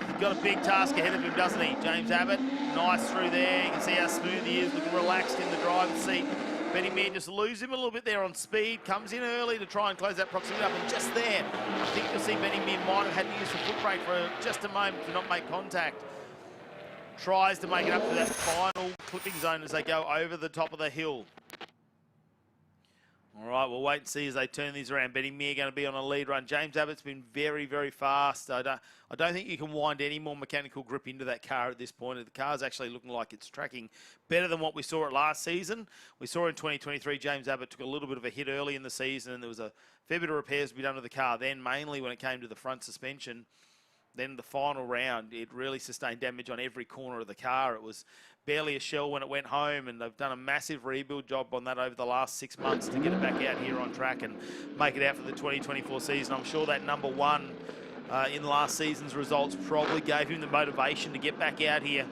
He's got a big task ahead of him, doesn't he? James Abbott, nice through there. You can see how smooth he is, looking relaxed in the driver's seat. Benny Meir just loses him a little bit there on speed, comes in early to try and close that proximity up, and just there, I think you'll see Benny Meir might have had to use the foot brake for just a moment to not make contact. Tries to make it up to that final clipping zone as they go over the top of the hill. All right, we'll wait and see as they turn these around. Benny Meir going to be on a lead run. James Abbott's been very, very fast. I don't think you can wind any more mechanical grip into that car at this point. The car's actually looking like it's tracking better than what we saw it last season. We saw in 2023, James Abbott took a little bit of a hit early in the season, and there was a fair bit of repairs to be done to the car then, mainly when it came to the front suspension. Then the final round, it really sustained damage on every corner of the car. It was barely a shell when it went home, and they've done a massive rebuild job on that over the last 6 months to get it back out here on track and make it out for the 2024 season. I'm sure that #1 in last season's results probably gave him the motivation to get back out here.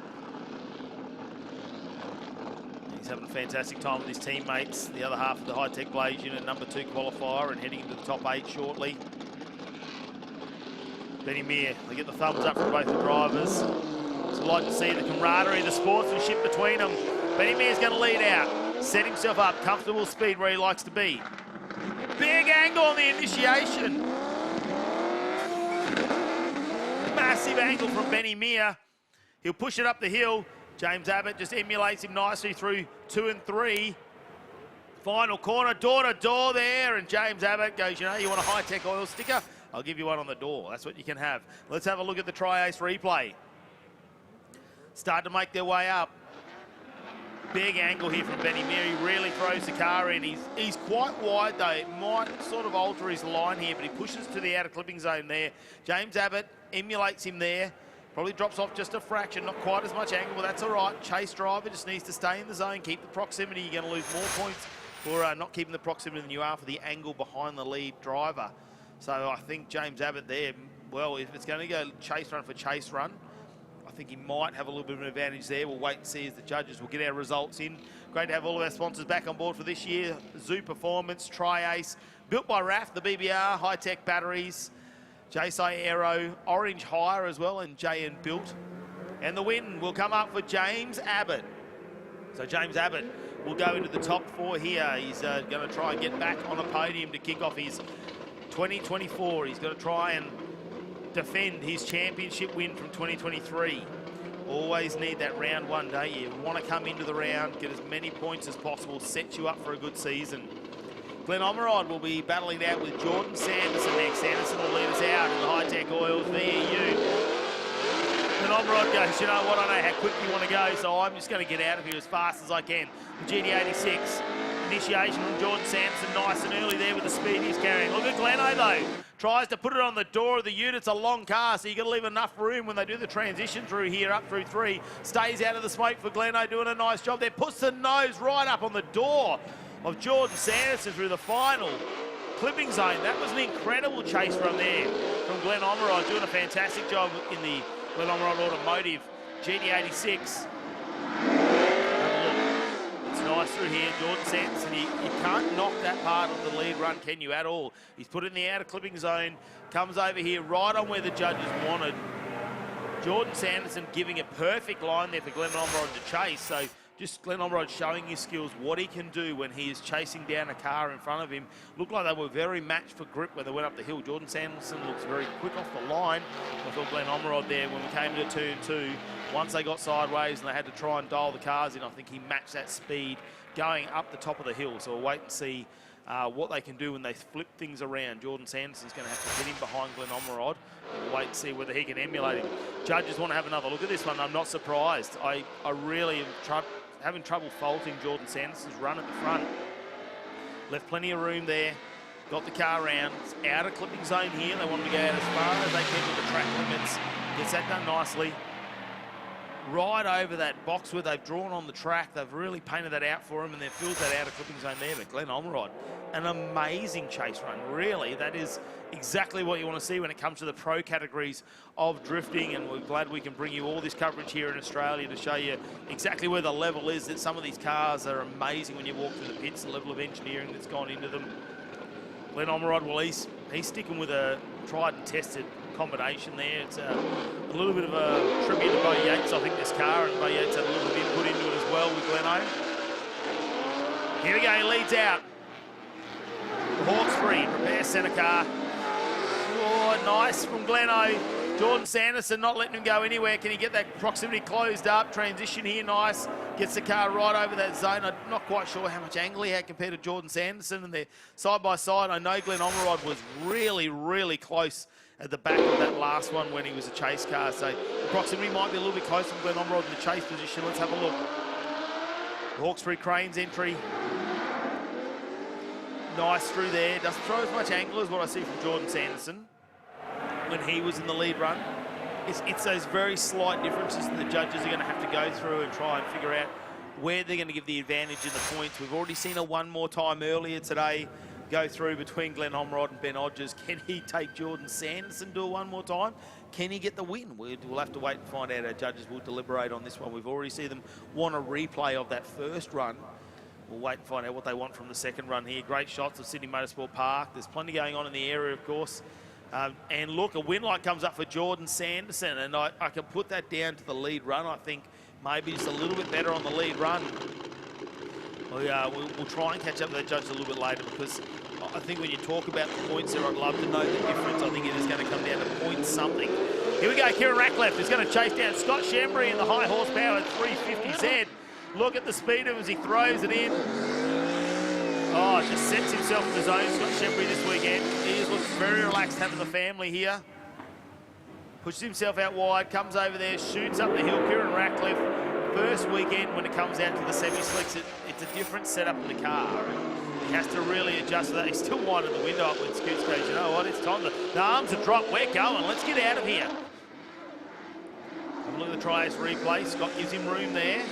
He's having a fantastic time with his teammates, the other half of the Hi-Tec Blaze unit, #2 qualifier, and heading into the top 8 shortly. Benny Meir, they get the thumbs up from both the drivers. So I'd like to see the camaraderie, the sportsmanship between them. Benny Meir's going to lead out, set himself up, comfortable speed where he likes to be. Big angle on the initiation. Massive angle from Benny Meir. He'll push it up the hill. James Abbott just emulates him nicely through 2 and 3. Final corner, door to door there, and James Abbott goes, you know, you want a Hi-Tec oil sticker? I'll give you one on the door. That's what you can have. Let's have a look at the Tri-Ace replay. Start to make their way up. Big angle here from Benny Meir. He really throws the car in. He's quite wide though. It might sort of alter his line here, but he pushes to the outer clipping zone there. James Abbott emulates him there. Probably drops off just a fraction, not quite as much angle, but that's all right. Chase driver just needs to stay in the zone, keep the proximity. You're going to lose more points for not keeping the proximity than you are for the angle behind the lead driver. So I think James Abbott there, well, if it's going to go chase run for chase run, I think he might have a little bit of an advantage there. We'll wait and see as the judges will get our results in. Great to have all of our sponsors back on board for this year. Zoo Performance, Tri-Ace, built by RAF, the BBR, Hi-Tec batteries, JSI Aero, Orange Hire as well, and JN Built. And the win will come up for James Abbott. So James Abbott will go into the top 4 here. He's going to try and get back on a podium to kick off his 2024. He's going to try and defend his championship win from 2023. Always need that round 1 day. You want to come into the round, get as many points as possible, set you up for a good season. Glenn Omerod will be battling it out with Jordan Sanderson next. Sanderson will lead us out in the Hi-Tec Oils VEU. Glenn Omerod goes, you know what, I know how quick you want to go, so I'm just going to get out of here as fast as I can. The GT86, initiation from Jordan Sanderson, nice and early there with the speed he's carrying. Look at Gleno though, tries to put it on the door of the ute. It's a long car, so you've got to leave enough room when they do the transition through here, up through 3. Stays out of the smoke for Gleno, doing a nice job there. Puts the nose right up on the door of Jordan Sanderson through the final clipping zone. That was an incredible chase from there from Glenn Omerod, doing a fantastic job in the Glenn Omerod Automotive GT86. It's nice through here, Jordan Sanderson. You can't knock that part of the lead run, can you, at all? He's put in the outer clipping zone, comes over here right on where the judges wanted. Jordan Sanderson giving a perfect line there for Glenn Omerod to chase. So just Glenn Omerod showing his skills, what he can do when he is chasing down a car in front of him. Looked like they were very matched for grip when they went up the hill. Jordan Sanderson looks very quick off the line. I thought Glenn Omerod there when we came to turn 2, once they got sideways and they had to try and dial the cars in, I think he matched that speed going up the top of the hill. So we'll wait and see what they can do when they flip things around. Jordan Sanderson's going to have to get in behind Glenn Omerod. We'll wait and see whether he can emulate him. Judges want to have another look at this one. I'm not surprised. I really am having trouble faulting Jordan Sanderson's run at the front. Left plenty of room there. Got the car around. It's out of clipping zone here. They wanted to go out as far as they can with the track limits. Gets that done nicely. Right over that box where they've drawn on the track. They've really painted that out for him and they've filled that out of clipping zone there. But Glenn Omerod, an amazing chase run. Really, that is exactly what you want to see when it comes to the pro categories of drifting, and we're glad we can bring you all this coverage here in Australia to show you exactly where the level is. That some of these cars are amazing when you walk through the pits, the level of engineering that's gone into them. Glenn Omerod, well, he's sticking with a tried and tested combination there. It's a little bit of a tribute to Bo Yates, I think, this car, and Bo Yates had a little bit of input into it as well with Gleno. Here we go, he leads out. Hawkesbury prepares centre car. Oh, nice from Gleno. Jordan Sanderson not letting him go anywhere. Can he get that proximity closed up? Transition here, nice. Gets the car right over that zone. I'm not quite sure how much angle he had compared to Jordan Sanderson, and they're side by side. I know Glenn Omerod was really, really close at the back of that last one when he was a chase car. So the proximity might be a little bit closer from Glenn Omerod in the chase position. Let's have a look. Hawkesbury Cranes entry. Nice through there. Doesn't throw as much angle as what I see from Jordan Sanderson when he was in the lead run. It's those very slight differences that the judges are going to have to go through and try and figure out where they're going to give the advantage in the points. We've already seen a one more time earlier today go through between Glenn Omerod and Ben Hodgers. Can he take Jordan Sanderson, do it one more time? Can he get the win? We'll have to wait and find out. Our judges will deliberate on this one. We've already seen them want a replay of that first run. We'll wait and find out what they want from the second run here. Great shots of Sydney Motorsport Park. There's plenty going on in the area, of course. And look, a win light comes up for Jordan Sanderson, and I can put that down to the lead run. I think maybe just a little bit better on the lead run. We'll try and catch up with the judges a little bit later, because I think when you talk about the points there, I'd love to know the difference. I think it is going to come down to point something. Here we go, Kieran Rackliff is going to chase down Scott Shambry in the high horsepower 350Z. Look at the speed of him as he throws it in. Oh, just sets himself in the zone, Scott Shambry, this weekend. He just looks very relaxed having the family here. Pushes himself out wide, comes over there, shoots up the hill. Kieran Rackliff, first weekend when it comes out to the semi-slicks, it's a different setup in the car. He has to really adjust to that. He's still winding the window up when Scoots goes, you know what, it's time to, the arms are dropped, we're going, let's get out of here. Have a look at the tri-ace replay. Scott gives him room there.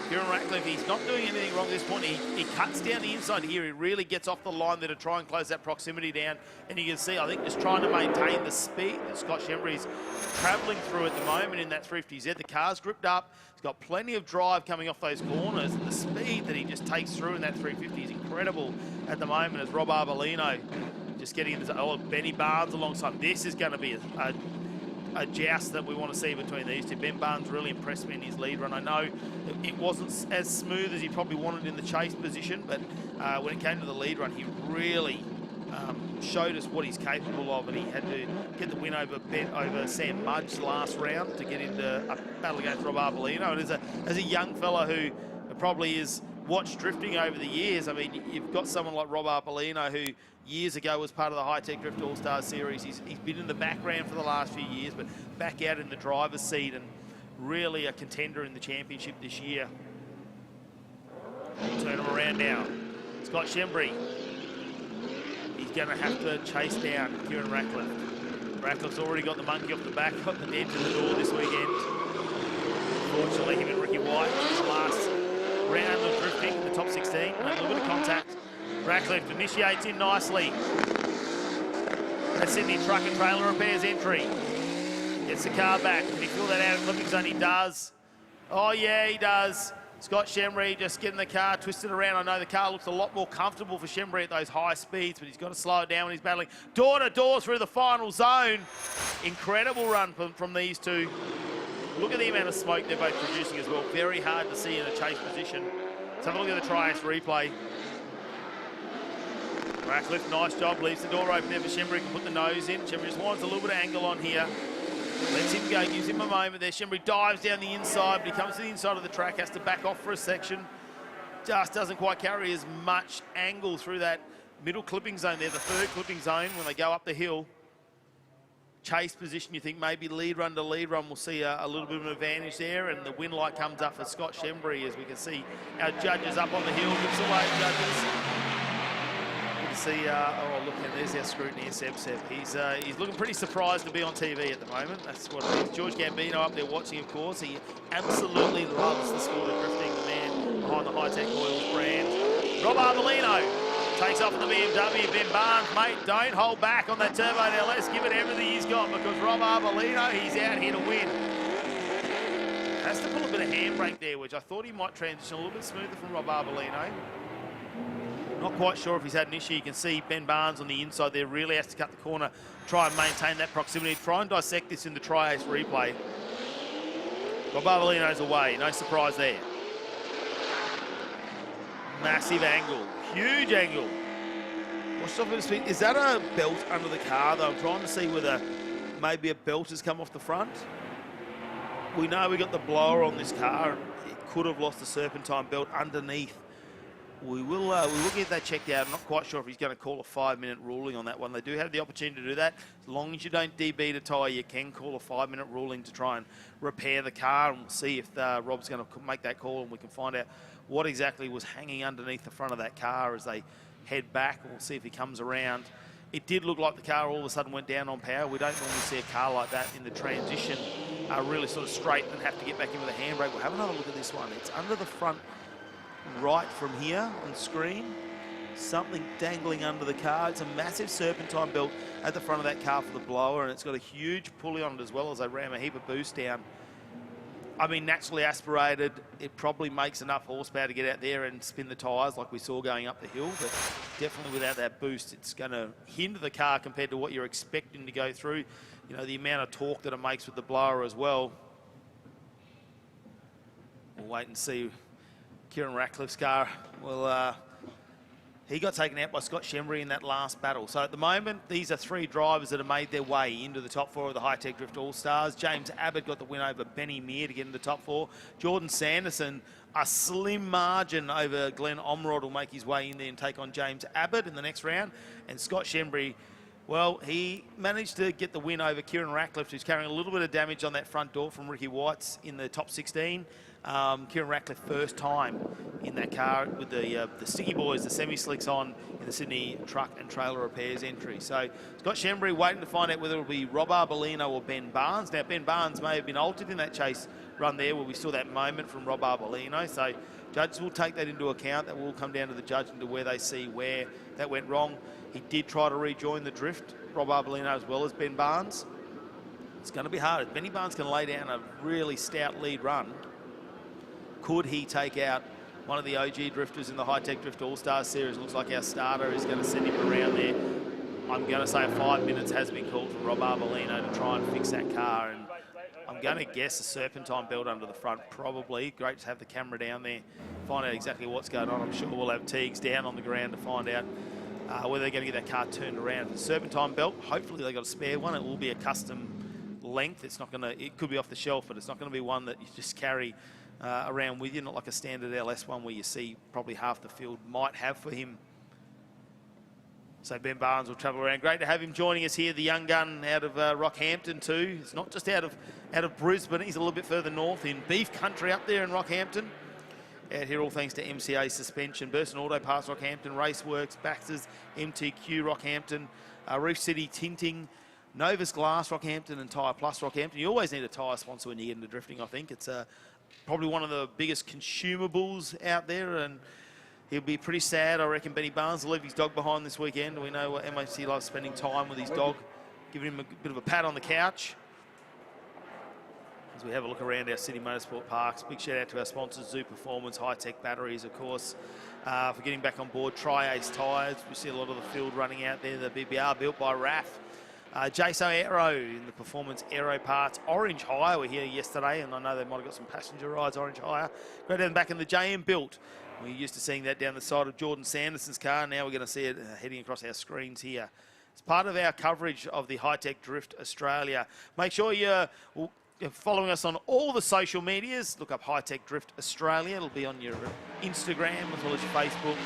Kieran Rackliff, he's not doing anything wrong at this point. He cuts down the inside here. He really gets off the line there to try and close that proximity down. And you can see, I think, just trying to maintain the speed that Scott Shambry's travelling through at the moment in that 350Z. The car's gripped up. He's got plenty of drive coming off those corners. And the speed that he just takes through in that 350 is incredible at the moment as Rob Arbolino just getting into, oh, Benny Barnes alongside. This is going to be a joust that we want to see between these two. Ben Barnes really impressed me in his lead run. I know it wasn't as smooth as he probably wanted in the chase position, but when it came to the lead run, he really showed us what he's capable of, and he had to get the win over Sam Mudge last round to get into a battle against Rob Arbolino. And as a young fella who probably is watched drifting over the years, I mean, you've got someone like Rob Arbolino who years ago was part of the Hi-Tec Drift All-Stars series. He's been in the background for the last few years, but back out in the driver's seat and really a contender in the championship this year. Turn him around now. Scott Shambry. He's going to have to chase down Kieran Rackliff. Rackliff's already got the monkey off the back, got the edge of the door this weekend. Unfortunately, him and Ricky White in the last round of drifting in the top 16. A little bit of contact. Rackliff initiates in nicely. That's Sydney Truck and Trailer Repairs entry. Gets the car back. Can he fill that out of clipping zone? He does. Oh yeah, he does. Scott Shambry just getting the car twisted around. I know the car looks a lot more comfortable for Shambry at those high speeds, but he's got to slow it down when he's battling. Door to door through the final zone. Incredible run from these two. Look at the amount of smoke they're both producing as well. Very hard to see in a chase position. Let's have a look at the Tri-Ace replay. Rackliff, nice job, leaves the door open there for Shambry, can put the nose in. Shambry just wants a little bit of angle on here. Lets him go, gives him a moment there. Shambry dives down the inside, but he comes to the inside of the track, has to back off for a section. Just doesn't quite carry as much angle through that middle clipping zone there, the third clipping zone when they go up the hill. Chase position, you think maybe lead run to lead run, we'll see a little bit of an advantage there, and the win light comes up for Scott Shambry as we can see our judges up on the hill. Looks away, judges. See, oh look, and there's our scrutineer, Seb. He's looking pretty surprised to be on TV at the moment. That's what it is. George Gambino up there watching, of course. He absolutely loves the sport of drifting, the man behind the Hi-Tec Oils brand. Rob Arbolino takes off the BMW. Ben Barnes, mate, don't hold back on that turbo now. Let's give it everything he's got, because Rob Arbolino, he's out here to win. Has to pull a bit of handbrake there, which I thought he might transition a little bit smoother from Rob Arbolino. Not quite sure if he's had an issue. You can see Ben Barnes on the inside there really has to cut the corner, try and maintain that proximity, try and dissect this in the Tri-Ace replay. Rob Arbolino's away, no surprise there. Massive angle, huge angle. Watch off at the speed. Is that a belt under the car though? I'm trying to see whether maybe a belt has come off the front. We know we got the blower on this car. It could have lost the serpentine belt underneath. We will get that checked out. I'm not quite sure if he's going to call a 5-minute ruling on that one. They do have the opportunity to do that. As long as you don't debeat a tyre, you can call a 5-minute ruling to try and repair the car. And we'll see if Rob's going to make that call, and we can find out what exactly was hanging underneath the front of that car as they head back. And we'll see if he comes around. It did look like the car all of a sudden went down on power. We don't normally see a car like that in the transition really sort of straight and have to get back in with a handbrake. We'll have another look at this one. It's under the front right from here on screen. Something dangling under the car. It's a massive serpentine belt at the front of that car for the blower, and it's got a huge pulley on it as well as they ram a heap of boost down. I mean, naturally aspirated, it probably makes enough horsepower to get out there and spin the tyres like we saw going up the hill, but definitely without that boost, it's going to hinder the car compared to what you're expecting to go through. You know, the amount of torque that it makes with the blower as well. We'll wait and see. Kieran Rackliff's car, well, he got taken out by Scott Shambry in that last battle. So at the moment, these are 3 drivers that have made their way into the top 4 of the Hi-Tec Drift All-Stars. James Abbott got the win over Benny Meir to get into the top 4. Jordan Sanderson, a slim margin over Glenn Omerod, will make his way in there and take on James Abbott in the next round. And Scott Shambry, well, he managed to get the win over Kieran Rackliff, who's carrying a little bit of damage on that front door from Ricky White's in the top 16. Kieran Rackliff first time in that car with the Sticky Boys, the semi-slicks on in the Sydney Truck and Trailer Repairs entry. So Scott Shambry waiting to find out whether it'll be Rob Arbolino or Ben Barnes. Now, Ben Barnes may have been altered in that chase run there where we saw that moment from Rob Arbolino. So judges will take that into account. That will come down to the judge and to where they see where that went wrong. He did try to rejoin the drift, Rob Arbolino as well as Ben Barnes. It's going to be hard. If Benny Barnes can lay down a really stout lead run, could he take out one of the OG drifters in the Hi-Tec Drift All-Stars series? Looks like our starter is going to send him around there. I'm going to say 5 minutes has been called for Rob Arbolino to try and fix that car, and I'm going to guess a serpentine belt under the front, probably. Great to have the camera down there, find out exactly what's going on. I'm sure we'll have Teagues down on the ground to find out whether they're going to get that car turned around. The serpentine belt, hopefully they got a spare one. It will be a custom length. It's not going to, it could be off the shelf, but it's not going to be one that you just carry around with you, not like a standard LS one where you see probably half the field might have for him. So Ben Barnes will travel around. Great to have him joining us here, the young gun out of Rockhampton too. It's not just out of Brisbane, he's a little bit further north in beef country up there in Rockhampton. Out here all thanks to MCA Suspension, Burson Auto Parts Rockhampton, Raceworks, Baxter's, MTQ Rockhampton, Reef City Tinting, Novus Glass Rockhampton and Tyre Plus Rockhampton. You always need a tyre sponsor when you get into drifting, I think. It's probably one of the biggest consumables out there, and he'll be pretty sad, I reckon, Benny Barnes will leave his dog behind this weekend. We know MOC loves spending time with his dog, giving him a bit of a pat on the couch. As we have a look around our Sydney Motorsport Parks, big shout out to our sponsors, Zoo Performance, Hi-Tec Batteries, of course, for getting back on board. Tri-Ace tyres, we see a lot of the field running out there. The BBR built by RAF. JSO Aero in the Performance Aero Parts. Orange Hire were here yesterday, and I know they might have got some passenger rides, Orange Hire. Great to have them back in the JM built. We're used to seeing that down the side of Jordan Sanderson's car. Now we're going to see it heading across our screens here. It's part of our coverage of the Hi-Tec Drift Australia. Make sure you're following us on all the social medias. Look up Hi-Tec Drift Australia. It'll be on your Instagram as well as your Facebook.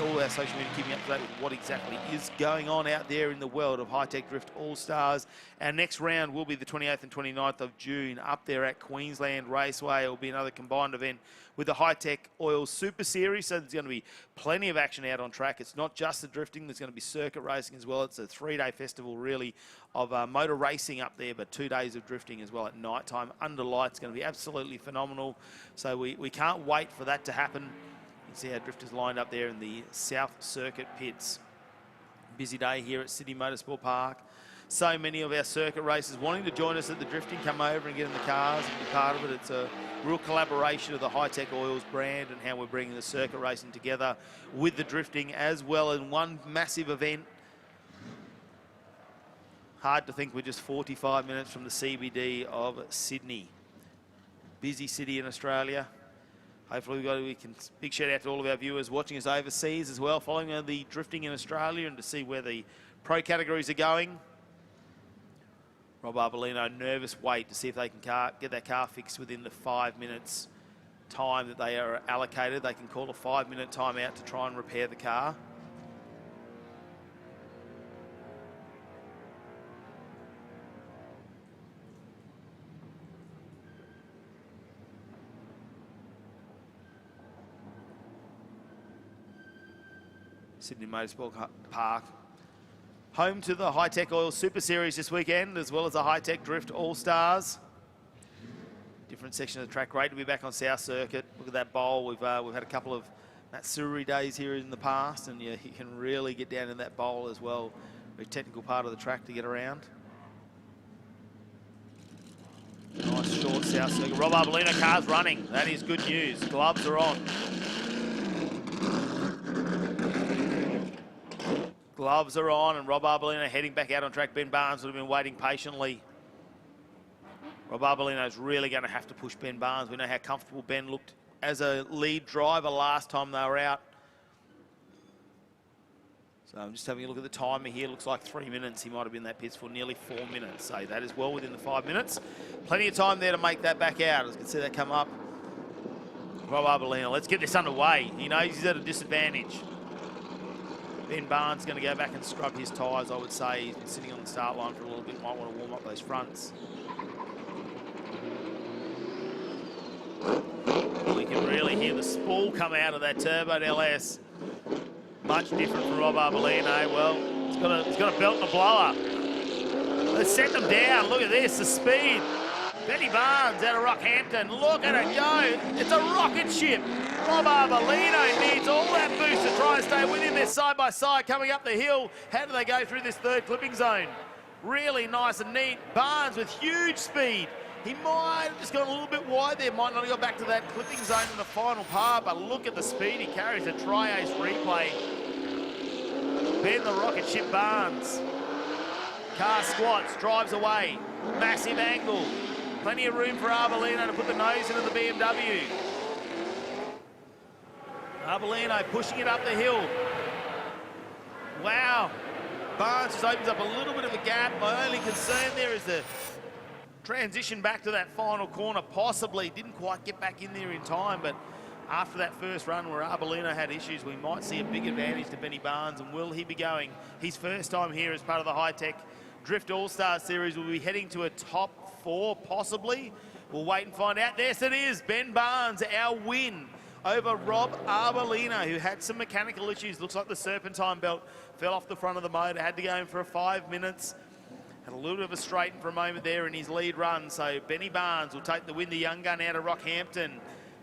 All our social media keeping up to date with what exactly is going on out there in the world of Hi-Tec Drift All-Stars. Our next round will be the 28th and 29th of June up there at Queensland Raceway. It will be another combined event with the Hi-Tec Oil Super Series, so there's going to be plenty of action out on track. It's not just the drifting, there's going to be circuit racing as well. It's a 3-day festival really of motor racing up there, but 2 days of drifting as well at night time under lights. Going to be absolutely phenomenal, so we can't wait for that to happen. You can see our drifters lined up there in the South Circuit pits. Busy day here at Sydney Motorsport Park. So many of our circuit racers wanting to join us at the drifting, come over and get in the cars and be part of it. It's a real collaboration of the Hi-Tec Oils brand and how we're bringing the circuit racing together with the drifting as well in one massive event. Hard to think we're just 45 minutes from the CBD of Sydney. Busy city in Australia. Hopefully we can, big shout out to all of our viewers watching us overseas as well, following the drifting in Australia and to see where the pro categories are going. Rob Arbolino, nervous wait to see if they can get that car fixed within the 5 minutes time that they are allocated. They can call a 5-minute timeout to try and repair the car. Sydney Motorsport Park. Home to the Hi-Tec Oil Super Series this weekend, as well as the Hi-Tec Drift All-Stars. Different section of the track. Great to be back on South Circuit. Look at that bowl. We've had a couple of Matsuri days here in the past, and you can really get down in that bowl as well. Very technical part of the track to get around. Nice short South Circuit. Rob Arbolino car's running. That is good news. Gloves are on. Gloves are on, and Rob Arbolino heading back out on track. Ben Barnes would have been waiting patiently. Rob Arbolino's really going to have to push Ben Barnes. We know how comfortable Ben looked as a lead driver last time they were out. So I'm just having a look at the timer here. Looks like 3 minutes. He might have been in that pits for nearly 4 minutes. So that is well within the 5 minutes. Plenty of time there to make that back out. As you can see that come up. Rob Arbolino, let's get this underway. He knows he's at a disadvantage. Ben Barnes going to go back and scrub his tyres, I would say. He's been sitting on the start line for a little bit. Might want to warm up those fronts. We can really hear the spool come out of that turbo LS. Much different from Rob Arbolino. Well, it's got a belt and a blower. Let's set them down. Look at this, the speed. Benny Barnes out of Rockhampton. Look at it go. It's a rocket ship. Rob Arbolino needs all that boost to try and stay with him. They're side by side coming up the hill. How do they go through this third clipping zone? Really nice and neat. Barnes with huge speed. He might have just gone a little bit wide there. Might not have got back to that clipping zone in the final part, but look at the speed he carries. A Tri-Ace replay. Ben the Rocket Ship Barnes. Car squats, drives away. Massive angle. Plenty of room for Arbolino to put the nose into the BMW. Arbolino pushing it up the hill. Wow. Barnes just opens up a little bit of a gap. My only concern there is the transition back to that final corner. Possibly didn't quite get back in there in time, but after that first run where Arbolino had issues, we might see a big advantage to Benny Barnes. And will he be going his first time here as part of the Hi-Tec Drift All-Stars Series? Will be heading to a top 4, possibly. We'll wait and find out. Yes, it is. Ben Barnes, our win over Rob Arbolino, who had some mechanical issues. Looks like the serpentine belt fell off the front of the motor. Had to go in for 5 minutes. Had a little bit of a straighten for a moment there in his lead run. So Benny Barnes will take the win, the young gun out of Rockhampton.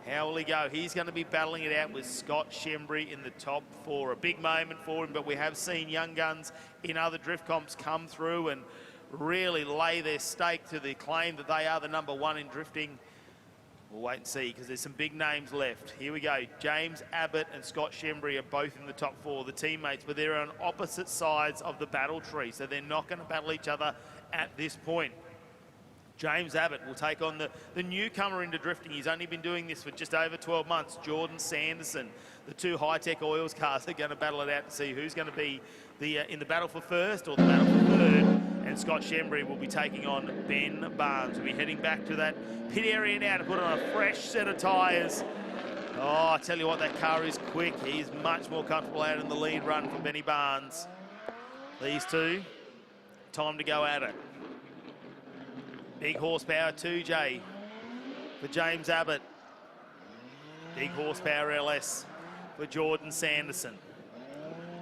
How will he go? He's going to be battling it out with Scott Shambry in the top 4. A big moment for him, but we have seen young guns in other drift comps come through and really lay their stake to the claim that they are the #1 in drifting. We'll wait and see, because there's some big names left. Here we go. James Abbott and Scott Shambry are both in the top 4, the teammates, but they're on opposite sides of the battle tree, so they're not going to battle each other at this point. James Abbott will take on the newcomer into drifting. He's only been doing this for just over 12 months. Jordan Sanderson. The 2 Hi-Tec oils cars are going to battle it out to see who's going to be in the battle for first or the battle for third. And Scott Shambry will be taking on Ben Barnes. We'll be heading back to that pit area now to put on a fresh set of tyres. Oh, I tell you what, that car is quick. He's much more comfortable out in the lead run for Benny Barnes. These two, time to go at it. Big horsepower 2J for James Abbott. Big horsepower LS for Jordan Sanderson.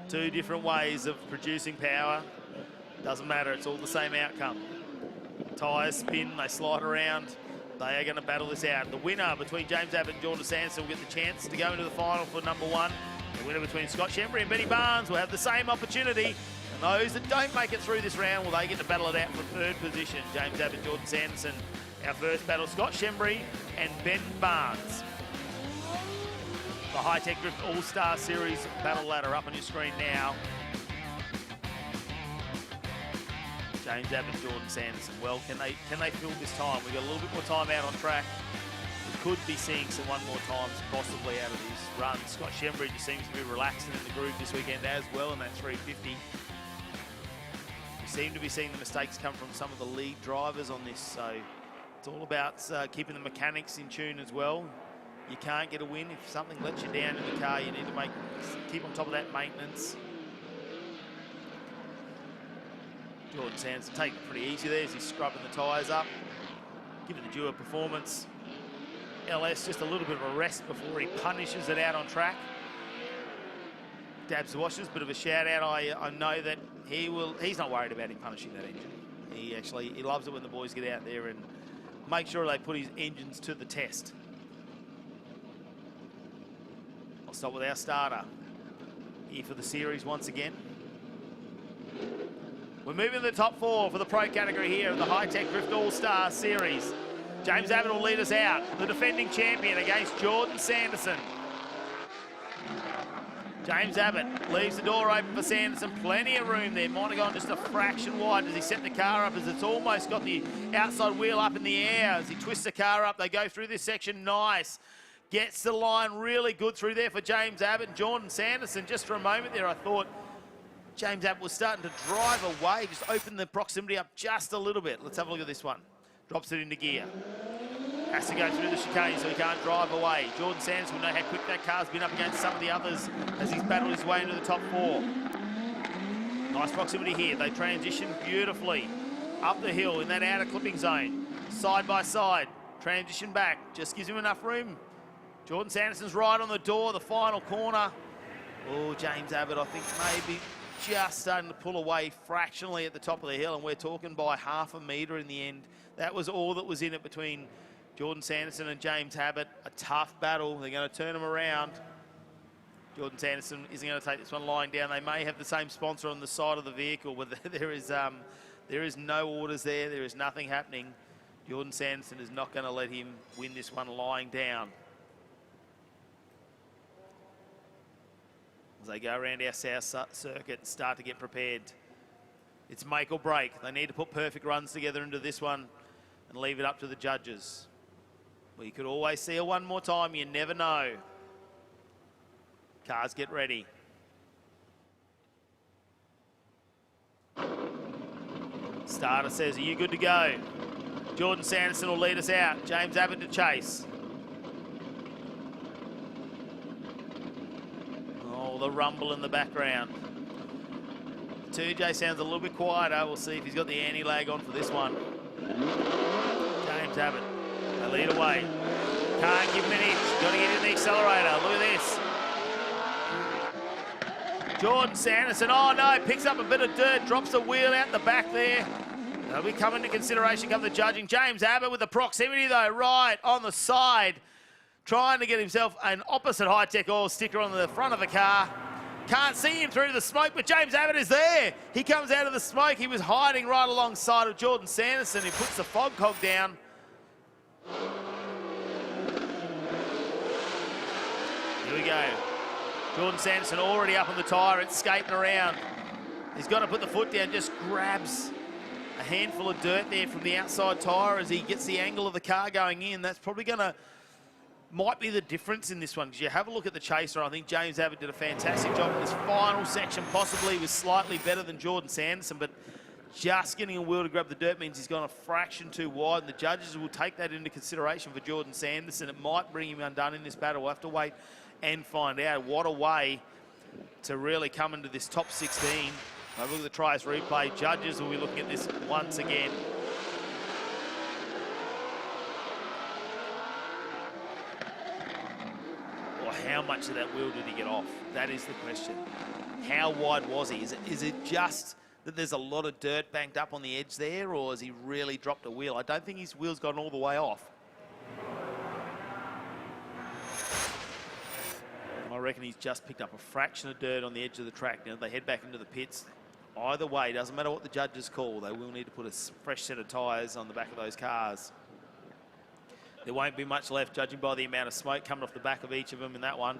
2 different ways of producing power. Doesn't matter, it's all the same outcome. Tyres spin, they slide around. They are going to battle this out. The winner between James Abbott and Jordan Sanderson will get the chance to go into the final for #1. The winner between Scott Shambry and Benny Barnes will have the same opportunity. And those that don't make it through this round, well, they get to battle it out for 3rd position. James Abbott, Jordan Sanderson. Our first battle, Scott Shambry and Ben Barnes. The Hi-Tec Drift All-Star Series battle ladder up on your screen now. James Abbott, Jordan Sanderson. Well, can they fill this time? We've got a little bit more time out on track. We could be seeing some 1 more times possibly out of his run. Scott Shambry just seems to be relaxing in the groove this weekend as well in that 350. We seem to be seeing the mistakes come from some of the lead drivers on this, so it's all about keeping the mechanics in tune as well. You can't get a win if something lets you down in the car. You need to keep on top of that maintenance. Jordan Sanderson taking it pretty easy there as he's scrubbing the tyres up, giving the duo performance. LS just a little bit of a rest before he punishes it out on track. Dabs the washers, bit of a shout out. I know that he's not worried about him punishing that engine. He loves it when the boys get out there and make sure they put his engines to the test. I'll start with our starter here for the series once again. We're moving to the top 4 for the pro category here of the Hi-Tec Drift All-Star Series. James Abbott will lead us out, the defending champion against Jordan Sanderson. James Abbott leaves the door open for Sanderson. Plenty of room there. Might have gone just a fraction wide as he set the car up, as it's almost got the outside wheel up in the air. As he twists the car up, they go through this section. Nice. Gets the line really good through there for James Abbott. Jordan Sanderson, just for a moment there, I thought James Abbott was starting to drive away, just open the proximity up just a little bit. Let's have a look at this one. Drops it into gear. Has to go through the chicane so he can't drive away. Jordan Sanderson will know how quick that car's been up against some of the others as he's battled his way into the top 4. Nice proximity here. They transition beautifully up the hill in that outer clipping zone. Side by side. Transition back. Just gives him enough room. Jordan Sanderson's right on the door, the final corner. Oh, James Abbott, I think maybe just starting to pull away fractionally at the top of the hill, and we're talking by half a metre in the end. That was all that was in it between Jordan Sanderson and James Abbott. A tough battle. They're going to turn him around. Jordan Sanderson isn't going to take this one lying down. They may have the same sponsor on the side of the vehicle, but there is no orders there. There is nothing happening. Jordan Sanderson is not going to let him win this one lying down. as they go around our south circuit and start to get prepared. It's make or break. They need to put perfect runs together into this one and leave it up to the judges. Well, you could always see her one more time. You never know. Cars get ready. Starter says, are you good to go? Jordan Sanderson will lead us out. James Abbott to chase. Oh, the rumble in the background. 2J sounds a little bit quieter. We'll see if he's got the anti-lag on for this one. James Abbott, they lead away. Can't give him an inch. Got to get in the accelerator. Look at this. Jordan Sanderson, oh no, picks up a bit of dirt, drops the wheel out the back there. They'll be coming into consideration, come the judging. James Abbott with the proximity though, right on the side, trying to get himself an opposite Hi-Tec oil sticker on the front of the car. Can't see him through the smoke, but James Abbott is there. He comes out of the smoke. He was hiding right alongside of Jordan Sanderson, who puts the fog cog down. Here we go. Jordan Sanderson already up on the tyre. It's skating around. He's got to put the foot down, just grabs a handful of dirt there from the outside tyre as he gets the angle of the car going in. That's probably going to, might be the difference in this one, because you have a look at the chaser. I think James Abbott did a fantastic job in this final section. Possibly he was slightly better than Jordan Sanderson, but just getting a wheel to grab the dirt means he's gone a fraction too wide, and the judges will take that into consideration for Jordan Sanderson. It might bring him undone in this battle. We'll have to wait and find out. What a way to really come into this top 16. Look at the tries replay. Judges will be looking at this once again. Well, how much of that wheel did he get off? That is the question. How wide was he? Is it just that there's a lot of dirt banked up on the edge there, or has he really dropped a wheel? I don't think his wheel's gone all the way off. I reckon he's just picked up a fraction of dirt on the edge of the track. Now they head back into the pits. Either way, doesn't matter what the judges call, they will need to put a fresh set of tyres on the back of those cars. There won't be much left, judging by the amount of smoke coming off the back of each of them in that one.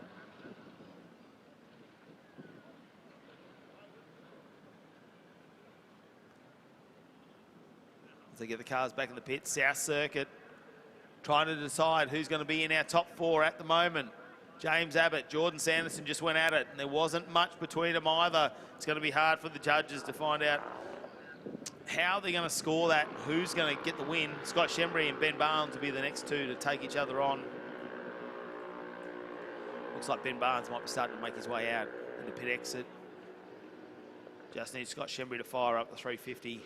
As they get the cars back in the pit, South Circuit trying to decide who's going to be in our top 4 at the moment. James Abbott, Jordan Sanderson just went at it, and there wasn't much between them either. It's going to be hard for the judges to find out how they're going to score that, who's going to get the win. Scott Shambry and Ben Barnes will be the next two to take each other on. Looks like Ben Barnes might be starting to make his way out in the pit exit. Just needs Scott Shambry to fire up the 350.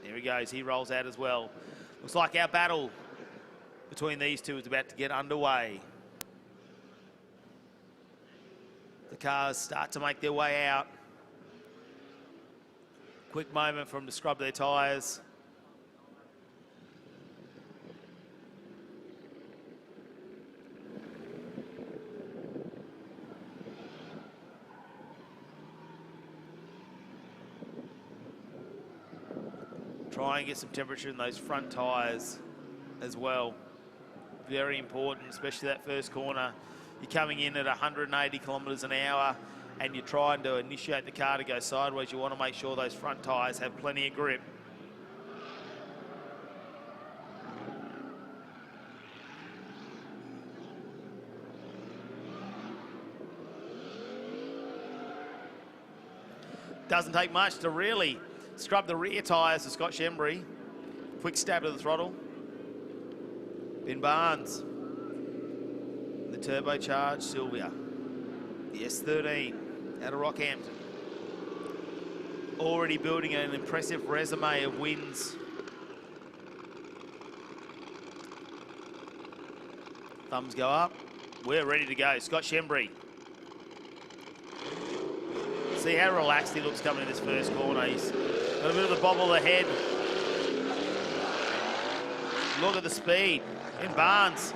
There he goes, he rolls out as well. Looks like our battle between these two is about to get underway. The cars start to make their way out. Quick moment for them to scrub their tyres. Try and get some temperature in those front tyres as well. Very important, especially that first corner. You're coming in at 180 kilometres an hour and you're trying to initiate the car to go sideways. You want to make sure those front tyres have plenty of grip. Doesn't take much to really scrub the rear tyres of Scott Shambry. Quick stab to the throttle. Ben Barnes. The turbocharged Sylvia. The S13 out of Rockhampton. Already building an impressive resume of wins. Thumbs go up. We're ready to go. Scott Shambry. See how relaxed he looks coming in this first corner. He's got a bit of the bobble of the head. Look at the speed. In Barnes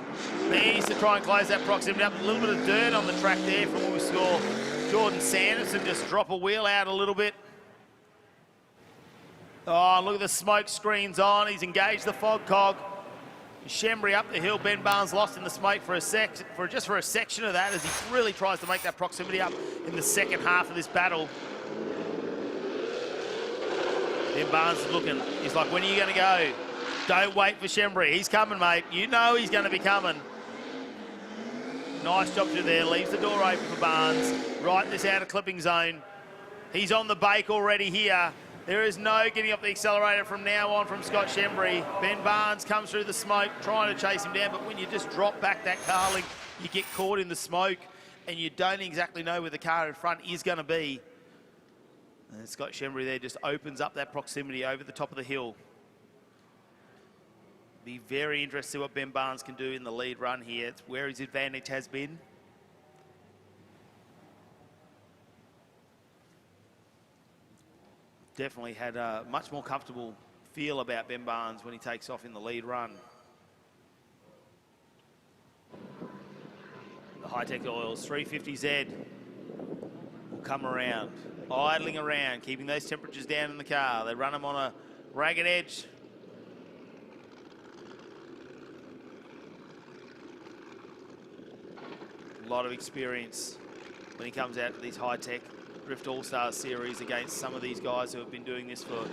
needs to try and close that proximity up. A little bit of dirt on the track there from what we saw. Jordan Sanderson just drop a wheel out a little bit. Oh, look at the smoke screens on. He's engaged the fog cog. Shambry up the hill. Ben Barnes lost in the smoke for a section of that as he really tries to make that proximity up in the second half of this battle. Ben Barnes is looking. He's like, when are you going to go? Don't wait for Shambry. He's coming, mate. You know he's going to be coming. Nice job through there. Leaves the door open for Barnes. Right in this outer clipping zone. He's on the bake already here. There is no getting up the accelerator from now on from Scott Shambry. Ben Barnes comes through the smoke, trying to chase him down, but when you just drop back that car link, you get caught in the smoke, and you don't exactly know where the car in front is going to be. And Scott Shambry there just opens up that proximity over the top of the hill. Be very interested to see what Ben Barnes can do in the lead run here. It's where his advantage has been. Definitely had a much more comfortable feel about Ben Barnes when he takes off in the lead run. The Hi-Tec oils, 350Z will come around, idling around, keeping those temperatures down in the car. They run them on a ragged edge. A lot of experience when he comes out to these Hi-Tec Drift All-Stars series against some of these guys who have been doing this for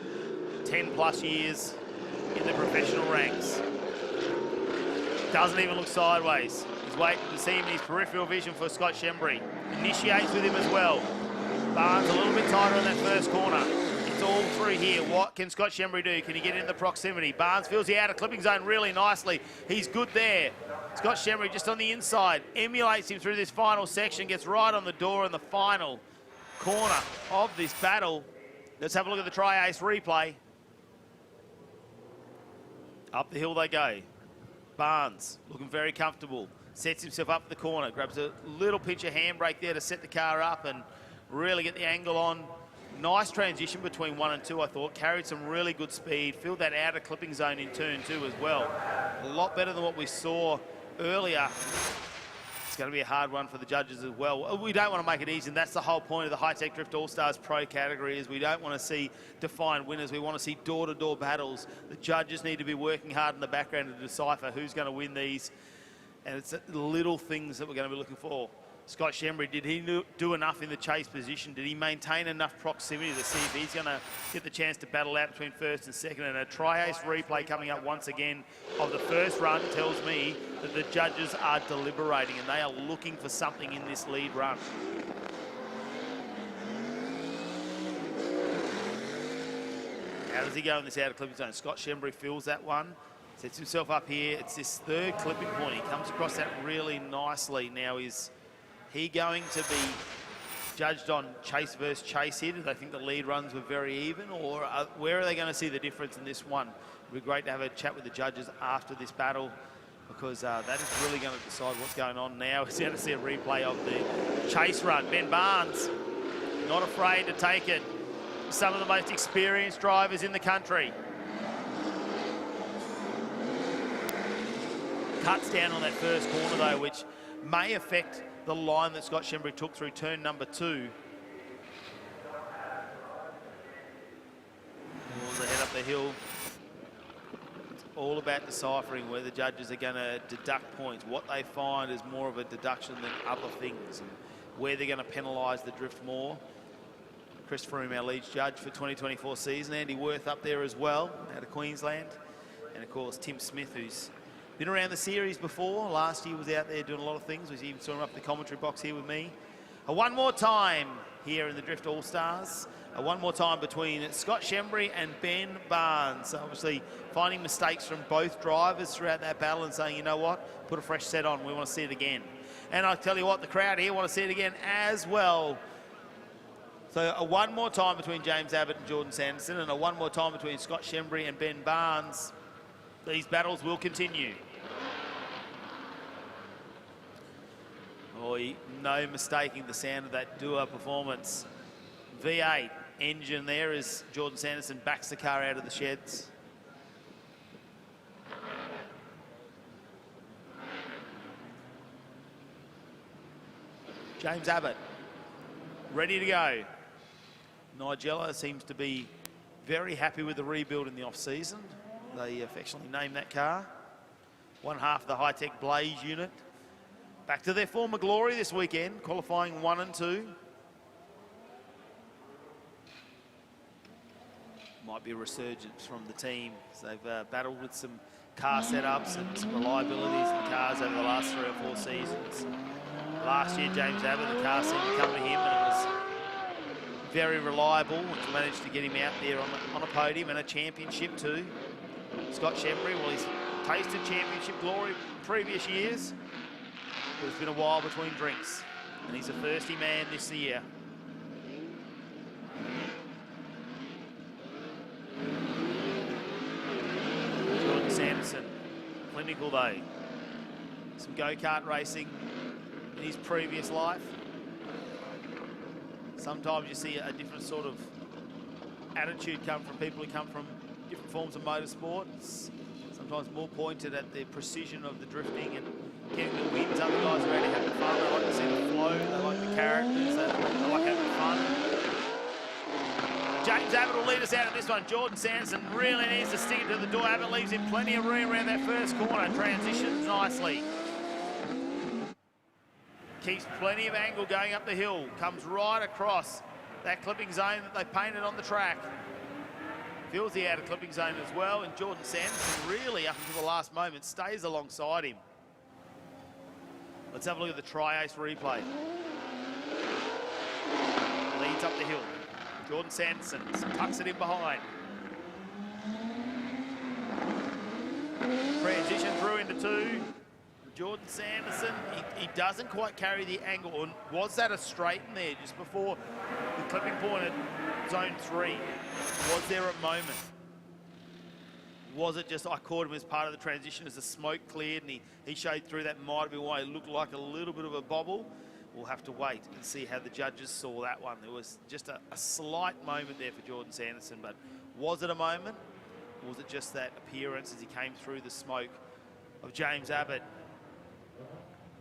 10 plus years in the professional ranks. Doesn't even look sideways. He's waiting to see him in his peripheral vision for Scott Shambry. Initiates with him as well. Barnes a little bit tighter on that first corner. It's all through here. What can Scott Shambry do? Can he get in the proximity? Barnes fills the outer clipping zone really nicely. He's good there. Scott Shambry just on the inside. Emulates him through this final section. Gets right on the door in the final corner of this battle. Let's have a look at the Tri-Ace replay. Up the hill they go. Barnes looking very comfortable. Sets himself up the corner. Grabs a little pinch of handbrake there to set the car up and really get the angle on. Nice transition between 1 and 2, I thought. Carried some really good speed. Filled that outer clipping zone in turn 2 as well. A lot better than what we saw earlier. It's going to be a hard one for the judges as well. We don't want to make it easy, and that's the whole point of the Hi-Tec Drift All-Stars Pro category, is we don't want to see defined winners. We want to see door-to-door battles. The judges need to be working hard in the background to decipher who's going to win these, and it's the little things that we're going to be looking for. Scott Shambry, did he do enough in the chase position? Did he maintain enough proximity to see if he's going to get the chance to battle out between first and second? And a Tri-Ace replay coming up once again of the first run tells me that the judges are deliberating and they are looking for something in this lead run. How does he go in this outer clipping zone? Scott Shambry fills that one, sets himself up here. It's this third clipping point. He comes across that really nicely. Now is he going to be judged on chase versus chase here? Do they think the lead runs were very even, or where are they going to see the difference in this one? It'd be great to have a chat with the judges after this battle, because that is really going to decide what's going on now. We're going to see a replay of the chase run. Ben Barnes, not afraid to take it. Some of the most experienced drivers in the country. Cuts down on that first corner though, which may affect the line that Scott Shambry took through turn number 2. Pulls the head up the hill. It's all about deciphering where the judges are going to deduct points. What they find is more of a deduction than other things, and where they're going to penalise the drift more. Chris Froome, our lead judge for 2024 season. Andy Worth up there as well, out of Queensland. And of course, Tim Smith, who's been around the series before. Last year was out there doing a lot of things. We even saw him up the commentary box here with me. One more time here in the Drift All-Stars. One more time between Scott Shambry and Ben Barnes. So obviously finding mistakes from both drivers throughout that battle and saying, you know what, put a fresh set on. We want to see it again. And I tell you what, the crowd here want to see it again as well. So a one more time between James Abbott and Jordan Sanderson, and a one more time between Scott Shambry and Ben Barnes. These battles will continue. Oh, no mistaking the sound of that duo performance. V8 engine there as Jordan Sanderson backs the car out of the sheds. James Abbott, ready to go. Nigella seems to be very happy with the rebuild in the off-season. They affectionately named that car. one half of the Hi-Tec Blaze unit. Back to their former glory this weekend, qualifying 1 and 2. Might be a resurgence from the team. So they've battled with some car setups and some reliabilities in the cars over the last 3 or 4 seasons. Last year, James Abbott, the car seemed to come to him, and it was very reliable, which managed to get him out there on a podium and a championship too. Scott Shambry, well, he's tasted championship glory previous years, but it's been a while between drinks, and he's a thirsty man this year. Jordan Sanderson, clinical though. Some go-kart racing in his previous life. Sometimes you see a different sort of attitude come from people who come from different forms of motorsport. It's sometimes more pointed at the precision of the drifting and getting the wins. Other guys are really having fun. They like to see the flow. They like the characters. They like having fun. James Abbott will lead us out of this one. Jordan Sanderson really needs to stick it to the door. Abbott leaves him plenty of room around that first corner. Transitions nicely. Keeps plenty of angle going up the hill. Comes right across that clipping zone that they painted on the track. Feels the outer clipping zone as well. And Jordan Sanderson really, up until the last moment, stays alongside him. Let's have a look at the Tri-Ace replay. Leads up the hill. Jordan Sanderson tucks it in behind. Transition through into 2. Jordan Sanderson, he doesn't quite carry the angle. And was that a straighten there just before the clipping point at zone 3? Was there a moment? Was it just I caught him as part of the transition as the smoke cleared and he showed through? That might have been why it looked like a little bit of a bobble. We'll have to wait and see how the judges saw that one. There was just a slight moment there for Jordan Sanderson, but was it a moment? Or was it just that appearance as he came through the smoke of James Abbott?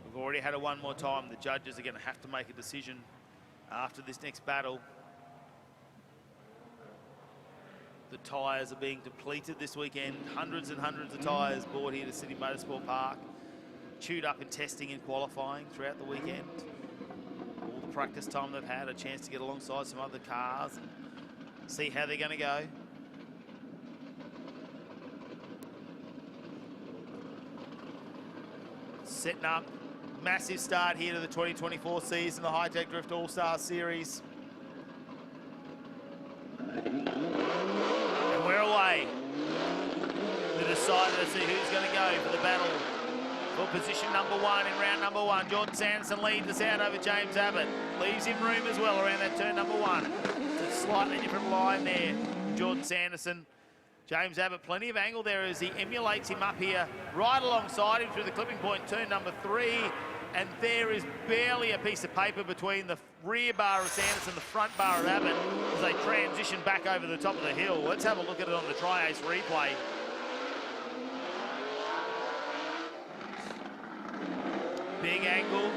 We've already had it one more time. The judges are going to have to make a decision after this next battle. The tyres are being depleted this weekend. Hundreds and hundreds of tyres brought here to Sydney Motorsport Park. Chewed up in testing and qualifying throughout the weekend. All the practice time they've had, a chance to get alongside some other cars and see how they're going to go. Setting up. Massive start here to the 2024 season, the Hi-Tec Drift All-Stars Series. And we're away. The decider to see who's going to go for the battle for position number 1 in round number 1. Jordan Sanderson leads us out over James Abbott. Leaves him room as well around that turn number 1. It's a slightly different line there. Jordan Sanderson. James Abbott, plenty of angle there as he emulates him up here, right alongside him through the clipping point, turn number 3. And there is barely a piece of paper between the rear bar of Sanderson and the front bar of Abbott as they transition back over the top of the hill. Let's have a look at it on the Tri-Ace replay. Big angle,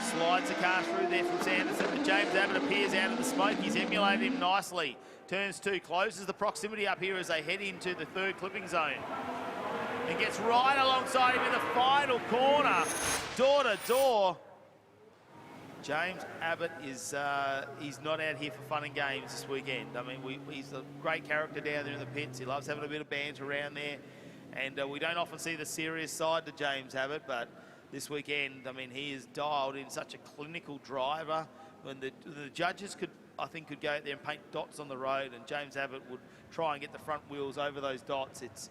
slides the car through there from Sanderson, but James Abbott appears out of the smoke. He's emulated him nicely. Turns 2, closes the proximity up here as they head into the 3rd clipping zone. And gets right alongside him in the final corner, door to door. James Abbott is he's not out here for fun and games this weekend. I mean, he's a great character down there in the pits. He loves having a bit of banter around there. And we don't often see the serious side to James Abbott, but this weekend, I mean, he is dialed in, such a clinical driver. When the judges could go out there and paint dots on the road, and James Abbott would try and get the front wheels over those dots. It's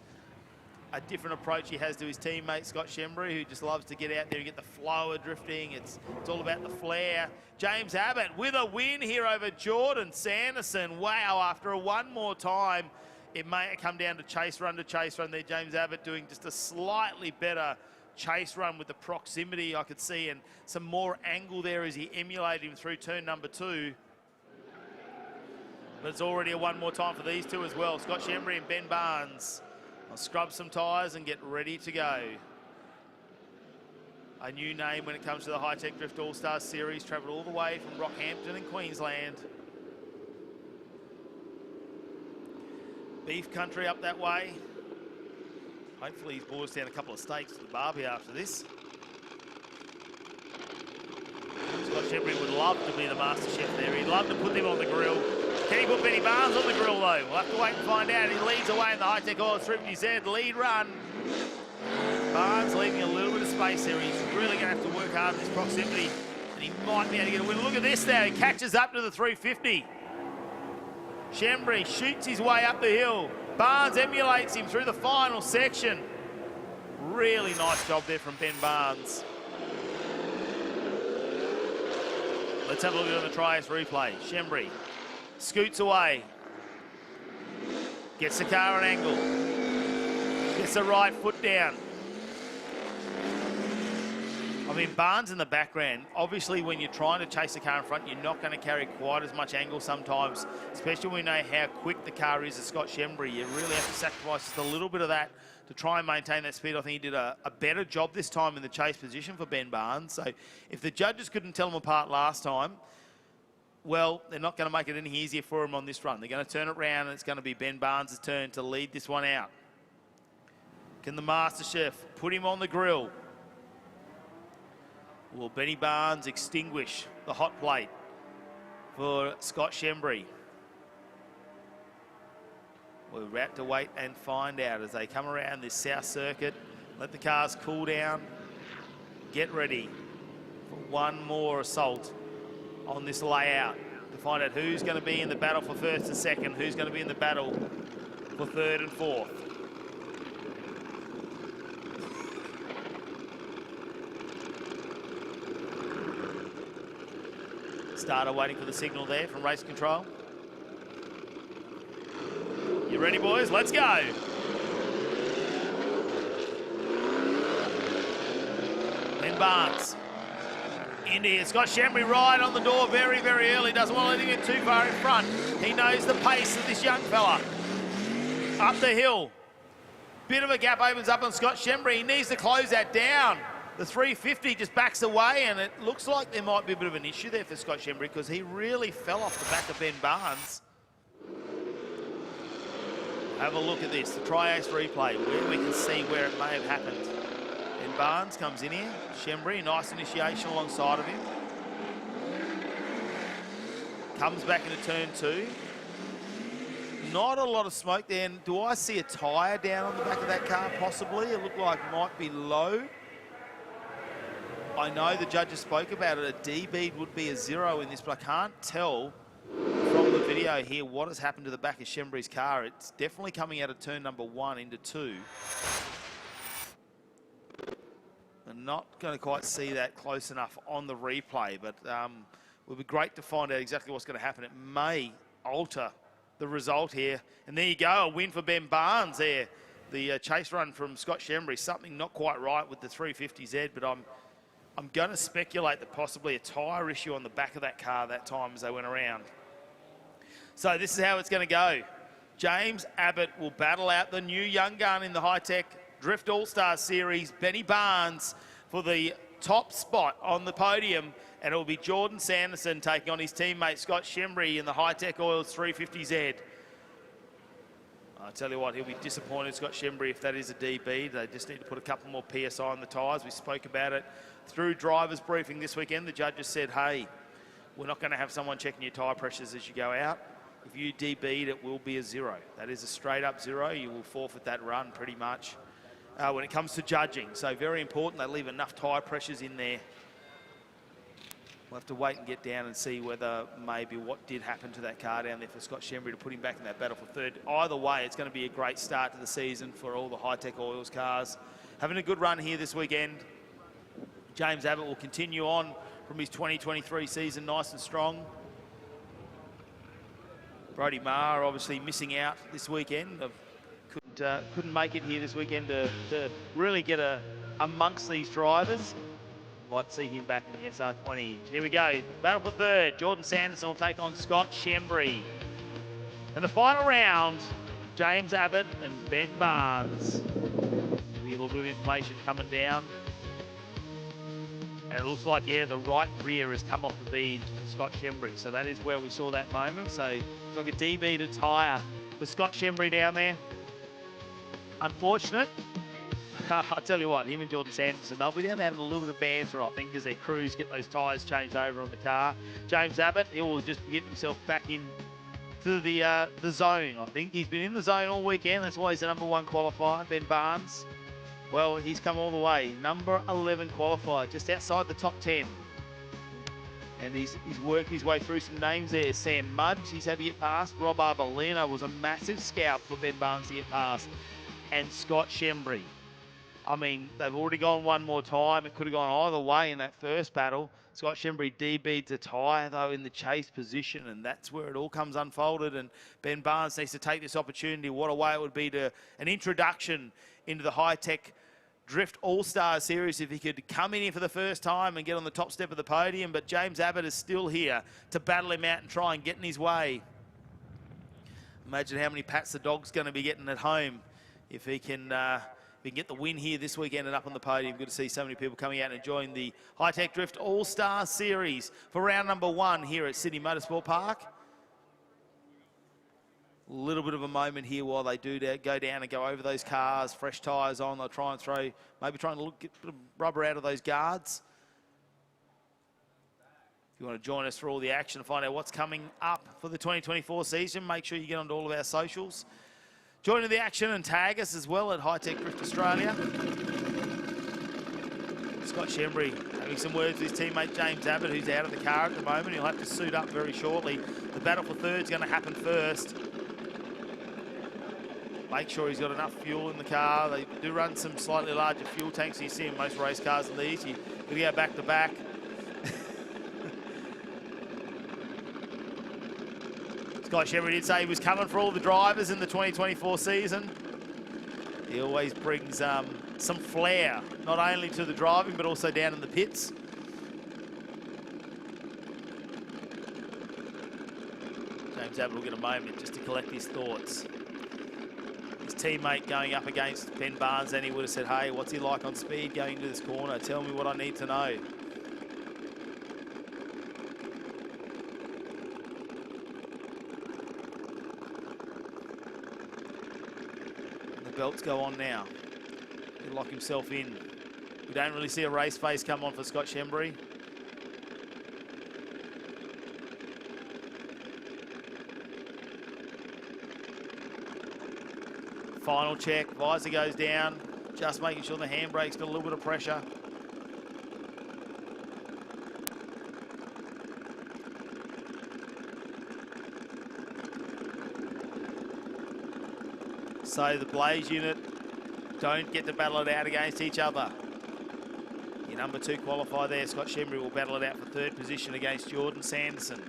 a different approach he has to his teammate, Scott Shambry, who just loves to get out there and get the flow of drifting. It's all about the flair. James Abbott with a win here over Jordan Sanderson. Wow, after one more time, it may come down to chase run there. James Abbott doing just a slightly better chase run with the proximity I could see, and some more angle there as he emulated him through turn number 2. But it's already a one more time for these two as well. Scott Shambry and Ben Barnes. I'll scrub some tyres and get ready to go. A new name when it comes to the Hi-Tec Drift All-Stars Series, travelled all the way from Rockhampton in Queensland. Beef country up that way. Hopefully he's bought us down a couple of steaks to the barbie after this. Scott Shambry would love to be the master chef there. He'd love to put them on the grill. Can he put Benny Barnes on the grill though? We'll have to wait and find out. He leads away in the Hi-Tec Oils 350Z lead run. Barnes leaving a little bit of space there. He's really going to have to work hard in this proximity, and he might be able to get a win. Look at this now. He catches up to the 350. Shambry shoots his way up the hill. Barnes emulates him through the final section. Really nice job there from Ben Barnes. Let's have a look at the Tri-Ace replay. Shambry scoots away. Gets the car an angle. Gets the right foot down. I mean, Barnes in the background, obviously when you're trying to chase the car in front, you're not going to carry quite as much angle sometimes, especially when we know how quick the car is at Scott Shambry. You really have to sacrifice just a little bit of that to try and maintain that speed. I think he did a better job this time in the chase position for Ben Barnes. So if the judges couldn't tell them apart last time, well, they're not going to make it any easier for him on this run. They're going to turn it around, and it's going to be Ben Barnes' turn to lead this one out. Can the master chef put him on the grill? Will Benny Barnes extinguish the hot plate for Scott Shambry? We're about to wait and find out as they come around this south circuit. Let the cars cool down. Get ready for one more assault on this layout to find out who's going to be in the battle for first and second, who's going to be in the battle for third and fourth. Starter waiting for the signal there from race control. You ready, boys? Let's go. Ben Barnes into here. Scott Shambry right on the door very, very early. Doesn't want to let him get too far in front. He knows the pace of this young fella. Up the hill. Bit of a gap opens up on Scott Shambry. He needs to close that down. The 350 just backs away, and it looks like there might be a bit of an issue there for Scott Shambry because he really fell off the back of Ben Barnes. Have a look at this, the Tri-Ace replay, where we can see where it may have happened. Ben Barnes comes in here. Shambry, nice initiation alongside of him. Comes back into turn two. Not a lot of smoke there. And do I see a tyre down on the back of that car, possibly? It looked like it might be low. I know the judges spoke about it. A D bead would be a 0 in this, but I can't tell from the video here what has happened to the back of Shambry's car. It's definitely coming out of turn number 1 into 2. I'm not going to quite see that close enough on the replay, but it would be great to find out exactly what's going to happen. It may alter the result here. And there you go, a win for Ben Barnes there. The chase run from Scott Shambry, something not quite right with the 350Z, but I'm going to speculate that possibly a tyre issue on the back of that car that time as they went around. So this is how it's going to go. James Abbott will battle out the new young gun in the Hi-Tec Drift Allstars series, Benny Barnes, for the top spot on the podium, and it will be Jordan Sanderson taking on his teammate Scott Shambry in the Hi-Tec Oils 350Z. I tell you what, he'll be disappointed, Scott Shambry, if that is a DB. They just need to put a couple more PSI on the tyres. We spoke about it through drivers' briefing this weekend. The judges said, hey, we're not going to have someone checking your tyre pressures as you go out. If you DB'd, it will be a 0. That is a straight up 0. You will forfeit that run pretty much when it comes to judging. So very important they leave enough tyre pressures in there. We'll have to wait and get down and see whether maybe what did happen to that car down there for Scott Shambry to put him back in that battle for third. Either way, it's going to be a great start to the season for all the Hi-Tec Oils cars. Having a good run here this weekend. James Abbott will continue on from his 2023 season nice and strong. Brody Maher obviously missing out this weekend. Couldn't make it here this weekend to really get amongst these drivers. Might see him back in the SR20. Here we go. Battle for third. Jordan Sanderson will take on Scott Shambry. In the final round, James Abbott and Ben Barnes. A little bit of information coming down. And it looks like, yeah, the right rear has come off the bead for Scott Shambry. So that is where we saw that moment. So it's like a DB to tyre with Scott Shambry down there. Unfortunate. I tell you what, him and Jordan Sanderson, they'll be down there having a little bit of banter, I think, as their crews get those tyres changed over on the car. James Abbott, he will just get himself back in to the zone, I think. He's been in the zone all weekend. That's why he's the #1 qualifier. Ben Barnes, well, he's come all the way. Number 11 qualifier, just outside the top 10. And he's worked his way through some names there. Sam Mudge, he's had to get past. Rob Arbolino was a massive scout for Ben Barnes to get past. And Scott Shambry. I mean, they've already gone one more time. It could have gone either way in that first battle. Scott Shambry DB'd a tyre, though, in the chase position, and that's where it all comes unfolded. And Ben Barnes needs to take this opportunity. What a way it would be to an introduction into the Hi-Tec Drift All-Stars series if he could come in here for the first time and get on the top step of the podium. But James Abbott is still here to battle him out and try and get in his way. Imagine how many pats the dog's going to be getting at home if he can get the win here this weekend and up on the podium. Good to see so many people coming out and enjoying the Hi-Tec Drift All-Star Series for round #1 here at Sydney Motorsport Park. A little bit of a moment here while they do go down and go over those cars, fresh tyres on. They'll try and throw, maybe trying to get a bit of rubber out of those guards. If you want to join us for all the action and find out what's coming up for the 2024 season, make sure you get onto all of our socials. Join in the action and tag us as well at Hi-Tec Drift Australia. Scott Shambry having some words with his teammate James Abbott, who's out of the car at the moment. He'll have to suit up very shortly. The battle for third is going to happen first. Make sure he's got enough fuel in the car. They do run some slightly larger fuel tanks. You see in most race cars in these. You got to go back to back. Scott Shambry did say he was coming for all the drivers in the 2024 season. He always brings some flair, not only to the driving, but also down in the pits. James Abbott will get a moment just to collect his thoughts. His teammate going up against Ben Barnes, and he would have said, hey, what's he like on speed going into this corner? Tell me what I need to know. Belts go on now. He'll lock himself in. We don't really see a race face come on for Scott Shambry. Final check, visor goes down, just making sure the handbrake's got a little bit of pressure. So the Blaze unit don't get to battle it out against each other. Your #2 qualifier there, Scott Shambry, will battle it out for third position against Jordan Sanderson.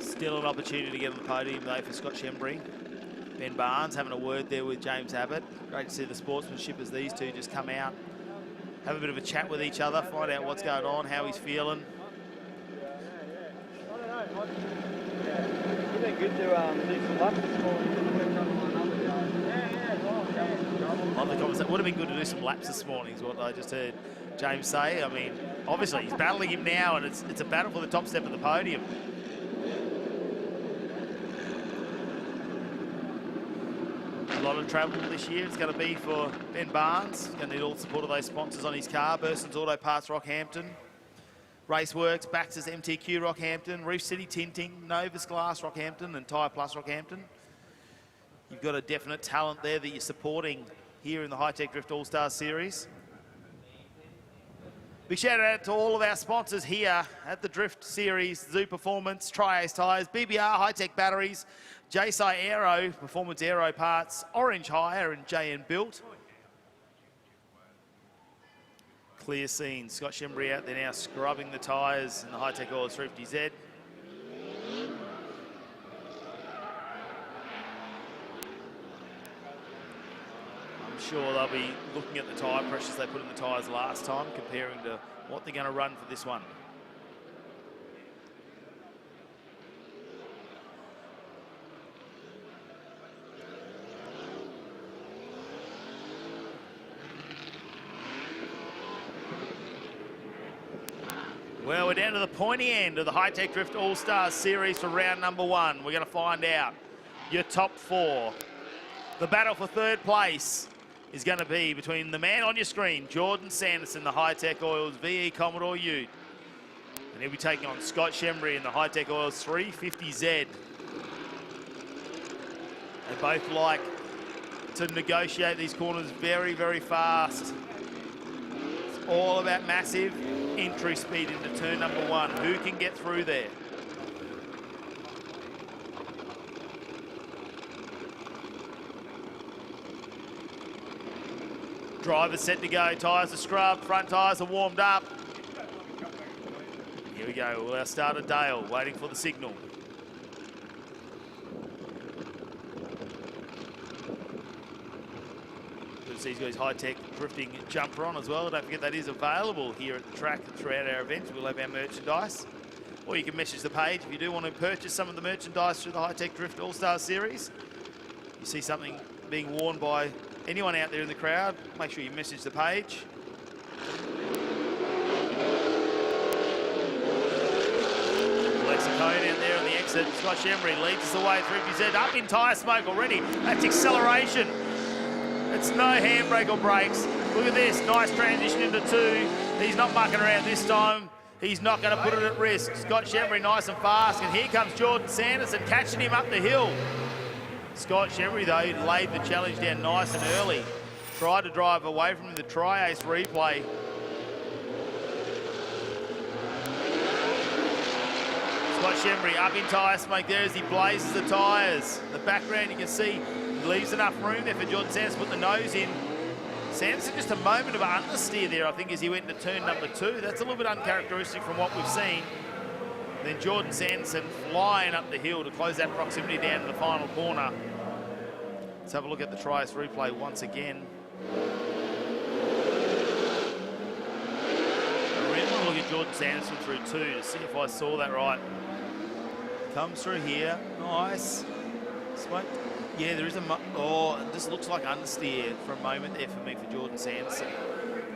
Still an opportunity to get on the podium though for Scott Shambry. Ben Barnes having a word there with James Abbott. Great to see the sportsmanship as these two just come out, have a bit of a chat with each other, find out what's going on, how he's feeling. You've been good to do some laps this morning. Love the conversation. Would have been good to do some laps this morning is what I just heard James say. I mean, obviously he's battling him now, and it's a battle for the top step of the podium. A lot of travel this year it's going to be for Ben Barnes. He's going to need all the support of those sponsors on his car. Burson's Auto Parts Rockhampton, Raceworks, Baxter's MTQ Rockhampton, Reef City Tinting, Novus Glass Rockhampton, and Tyre Plus Rockhampton. You've got a definite talent there that you're supporting here in the Hi-Tec Drift All-Star Series. Big shout out to all of our sponsors here at the Drift Series: Zoo Performance, Tri-Ace Tyres, BBR Hi-Tec Batteries, JSI Aero, Performance Aero Parts, Orange Hire, and JN Built. Clear scene. Scott Shambry out there now scrubbing the tyres in the Hi-Tec Oils 350Z. I'm sure they'll be looking at the tyre pressures they put in the tyres last time, comparing to what they're going to run for this one. Well, we're down to the pointy end of the Hi-Tec Drift All-Stars series for round number 1. We're going to find out your top 4. The battle for third place is going to be between the man on your screen, Jordan Sanderson, the Hi-Tec Oils VE Commodore Ute. And he'll be taking on Scott Shambry in the Hi-Tec Oils 350Z. They both like to negotiate these corners very, very fast. It's all about massive entry speed into turn number 1. Who can get through there? Driver's set to go, tyres are scrubbed, front tyres are warmed up. Here we go, well, our starter Dale waiting for the signal. He's got his Hi-Tec drifting jumper on as well. Don't forget that is available here at the track throughout our events. We'll have our merchandise. Or you can message the page if you do want to purchase some of the merchandise through the Hi-Tec Drift All-Stars series. You see something being worn by anyone out there in the crowd, make sure you message the page. Lexicone out there on the exit. Scott Shambry leads us away through PZ. Up in tyre smoke already. That's acceleration. It's no handbrake or brakes. Look at this, nice transition into 2. He's not mucking around this time. He's not going to put it at risk. Scott Shambry nice and fast, and here comes Jordan Sanderson catching him up the hill. Scott Shambry, though, laid the challenge down nice and early. Tried to drive away from the tri-ace replay. Scott Shambry up in tyre smoke there as he blazes the tyres. The background you can see leaves enough room there for Jordan Sanderson to put the nose in. Sanderson just a moment of understeer there, I think, as he went into turn number 2. That's a little bit uncharacteristic from what we've seen. Then Jordan Sanderson flying up the hill to close that proximity down to the final corner. Let's have a look at the tri-ace replay once again. I really want to look at Jordan Sanderson through 2 to see if I saw that right. Comes through here, nice. Smoke. Yeah, there is a, it just looks like understeer for a moment there for me for Jordan Sanderson.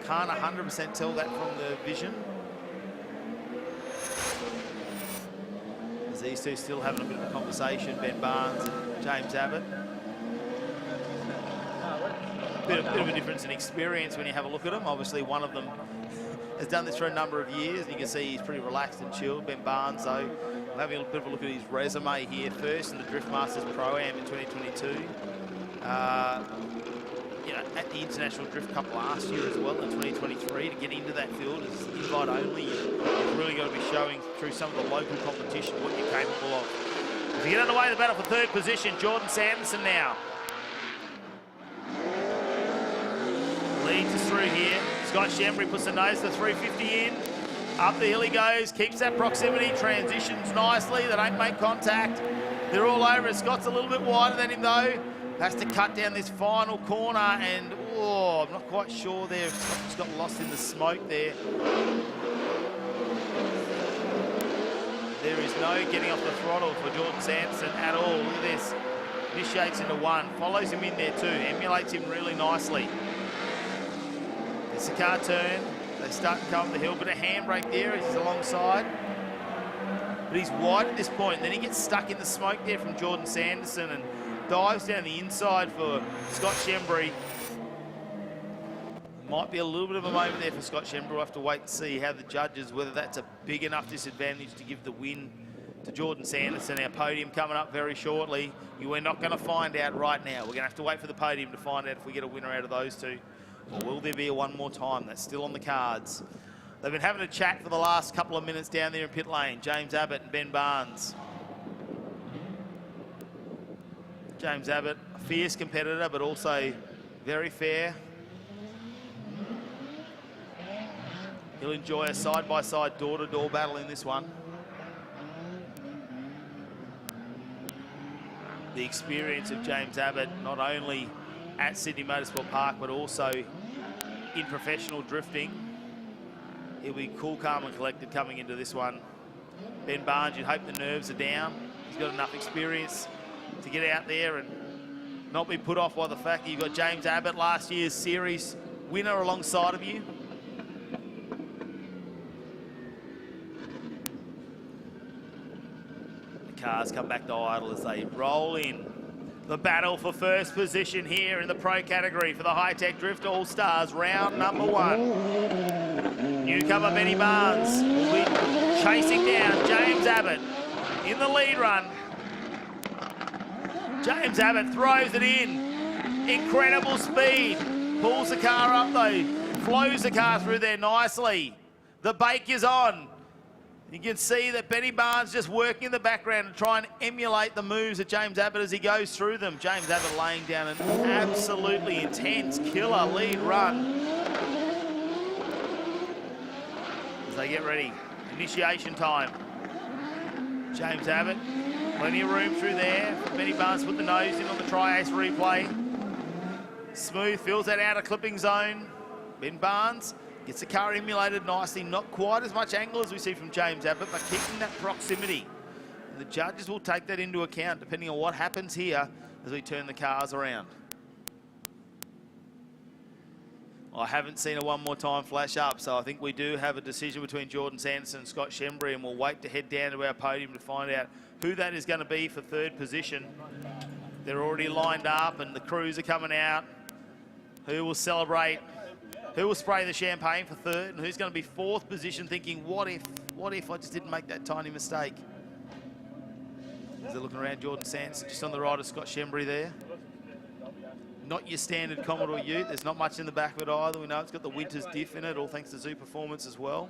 Can't 100% tell that from the vision. As these two still having a bit of a conversation, Ben Barnes and James Abbott. Bit of a difference in experience when you have a look at them. Obviously, one of them has done this for a number of years, and you can see he's pretty relaxed and chilled. Ben Barnes, though, we'll have a bit of a look at his resume here first in the Drift Masters Pro-Am in 2022. You know, at the International Drift Cup last year as well in 2023. To get into that field as invite only, you've really got to be showing through some of the local competition what you're capable of. To get underway, the battle for third position, Jordan Sanderson now. Leads us through here. Scott Shambry puts the nose to 350 in. Up the hill he goes, keeps that proximity, transitions nicely. They don't make contact. They're all over it. Scott's a little bit wider than him though. Has to cut down this final corner and, I'm not quite sure there. He's got lost in the smoke there. There is no getting off the throttle for Jordan Sanderson at all. Look at this. Initiates into 1, follows him in there too, emulates him really nicely. It's a car turn. They start to come up the hill, bit of handbrake there as he's alongside. But he's wide at this point. Then he gets stuck in the smoke there from Jordan Sanderson and dives down the inside for Scott Shambry. Might be a little bit of a moment there for Scott Shambry. We'll have to wait and see how the judges, whether that's a big enough disadvantage to give the win to Jordan Sanderson. Our podium coming up very shortly. We're not going to find out right now. We're going to have to wait for the podium to find out if we get a winner out of those two. Or will there be a one more time? That's still on the cards. They've been having a chat for the last couple of minutes down there in pit lane. James Abbott and Ben Barnes. James Abbott, a fierce competitor, but also very fair. He'll enjoy a side-by-side, door-to-door battle in this one. The experience of James Abbott, not only at Sydney Motorsport Park, but also in professional drifting. He'll be cool, calm and collected coming into this one. Ben Barnes, you'd hope the nerves are down. He's got enough experience to get out there and not be put off by the fact that you've got James Abbott, last year's series winner, alongside of you. cars come back to idle as they roll in. The battle for first position here in the pro category for the Hi-Tec Drift All-Stars, round number 1. Newcomer Benny Barnes will be chasing down James Abbott in the lead run. James Abbott throws it in. Incredible speed. Pulls the car up though. Flows the car through there nicely. The bake is on. You can see that Benny Barnes just working in the background to try and emulate the moves of James Abbott as he goes through them. James Abbott laying down an absolutely intense killer lead run. As they get ready, initiation time. James Abbott, plenty of room through there. Benny Barnes put the nose in on the tri-ace replay. Smooth, fills that outer clipping zone. Ben Barnes gets the car emulated nicely, not quite as much angle as we see from James Abbott, but keeping that proximity. And the judges will take that into account depending on what happens here as we turn the cars around. I haven't seen a one more time flash up, so I think we do have a decision between Jordan Sanderson and Scott Shambry, and we'll wait to head down to our podium to find out who that is going to be for third position. They're already lined up and the crews are coming out. Who will celebrate? Who will spray the champagne for third? And who's going to be fourth position thinking, what if I just didn't make that tiny mistake? As they're looking around, Jordan Sanderson just on the right of Scott Shambry there. Not your standard Commodore Ute. There's not much in the back of it either. We know it's got the Winters diff in it, all thanks to Zoo Performance as well.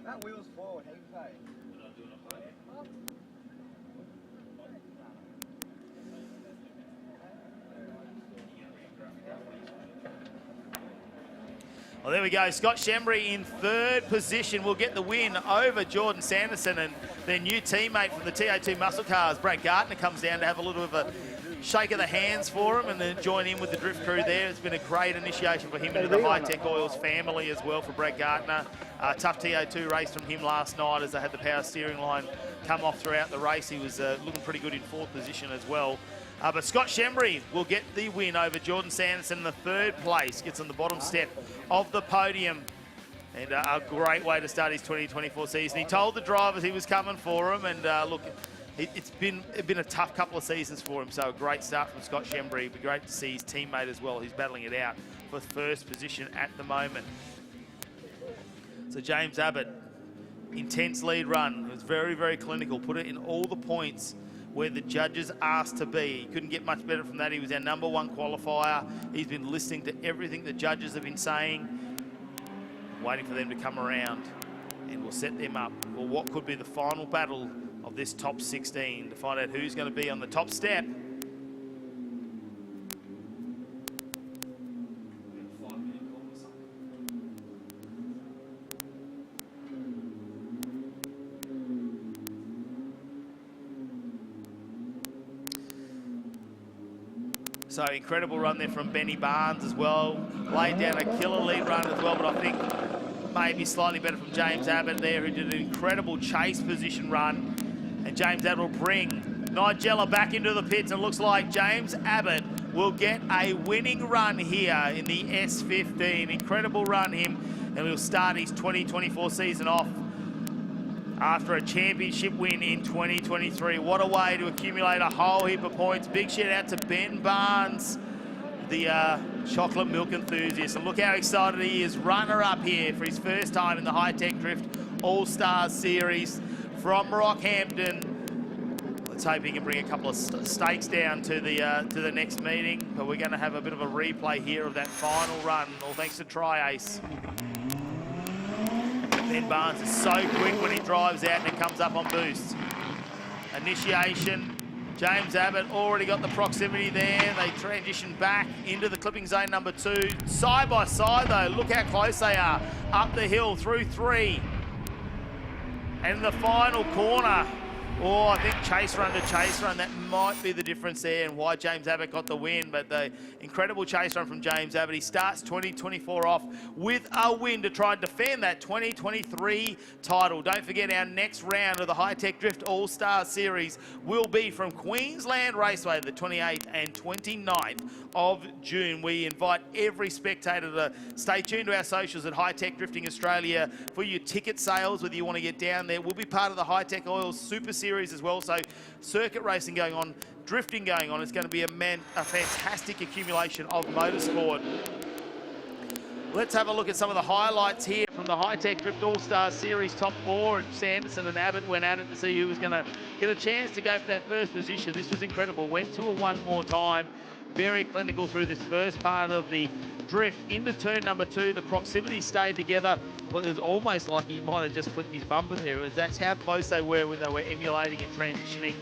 That wheel's forward, Well, there we go. Scott Shambry in third position will get the win over Jordan Sanderson, and their new teammate from the TA2 Muscle Cars, Brad Gardner, comes down to have a little bit of a shake of the hands for him and then join in with the drift crew there. It's been a great initiation for him into the Hi-Tec Oils family as well for Brad Gardner. Tough TA2 race from him last night as they had the power steering line come off throughout the race. He was looking pretty good in fourth position as well. But Scott Shambry will get the win over Jordan Sanderson in the third place. Gets on the bottom step of the podium. And a great way to start his 2024 season. He told the drivers he was coming for him. And look, it's been a tough couple of seasons for him. So a great start from Scott Shambry. It'd be great to see his teammate as well, who's battling it out for first position at the moment. So James Abbott, intense lead run. It was very, very clinical. Put it in all the points where the judges asked to be. He couldn't get much better from that. He was our #1 qualifier. He's been listening to everything the judges have been saying, waiting for them to come around, and we'll set them up for what could be the final battle of this top 16 to find out who's going to be on the top step. So incredible run there from Benny Barnes as well. Laid down a killer lead run as well, but I think maybe slightly better from James Abbott there, who did an incredible chase position run. And James Abbott will bring Nigella back into the pits, and it looks like James Abbott will get a winning run here in the S15. Incredible run him, and he'll start his 2024 season off after a championship win in 2023. What a way to accumulate a whole heap of points. Big shout out to Ben Barnes, the chocolate milk enthusiast. And look how excited he is. Runner-up here for his first time in the Hi-Tec Drift All-Stars Series from Rockhampton. Let's hope he can bring a couple of stakes down to the next meeting. But we're going to have a bit of a replay here of that final run, all thanks to Tri-Ace. Ben Barnes is so quick when he drives out and it comes up on boost. Initiation. James Abbott already got the proximity there. They transition back into the clipping zone #2. Side by side though, look how close they are. Up the hill through 3. And in the final corner, Oh, I think chase run to chase run, that might be the difference there and why James Abbott got the win. But the incredible chase run from James Abbott. He starts 2024 off with a win to try and defend that 2023 title. Don't forget, our next round of the Hi-Tec Drift All-Stars Series will be from Queensland Raceway, the 28th and 29th of June. We invite every spectator to stay tuned to our socials at Hi-Tec Drifting Australia for your ticket sales, whether you want to get down there. We'll be part of the Hi-Tec Oils Super Series as well, so circuit racing going on, drifting going on. It's going to be a fantastic accumulation of motorsport. Let's have a look at some of the highlights here from the Hi-Tec Drift All-Stars Series top four. And Sanderson and Abbott went at it to see who was going to get a chance to go for that first position. This was incredible. Went to a one more time. Very clinical through this first part of the drift. Into turn number two, the proximity stayed together. Well, it was almost like he might have just clipped his bumper there. That's how close they were when they were emulating and transitioning.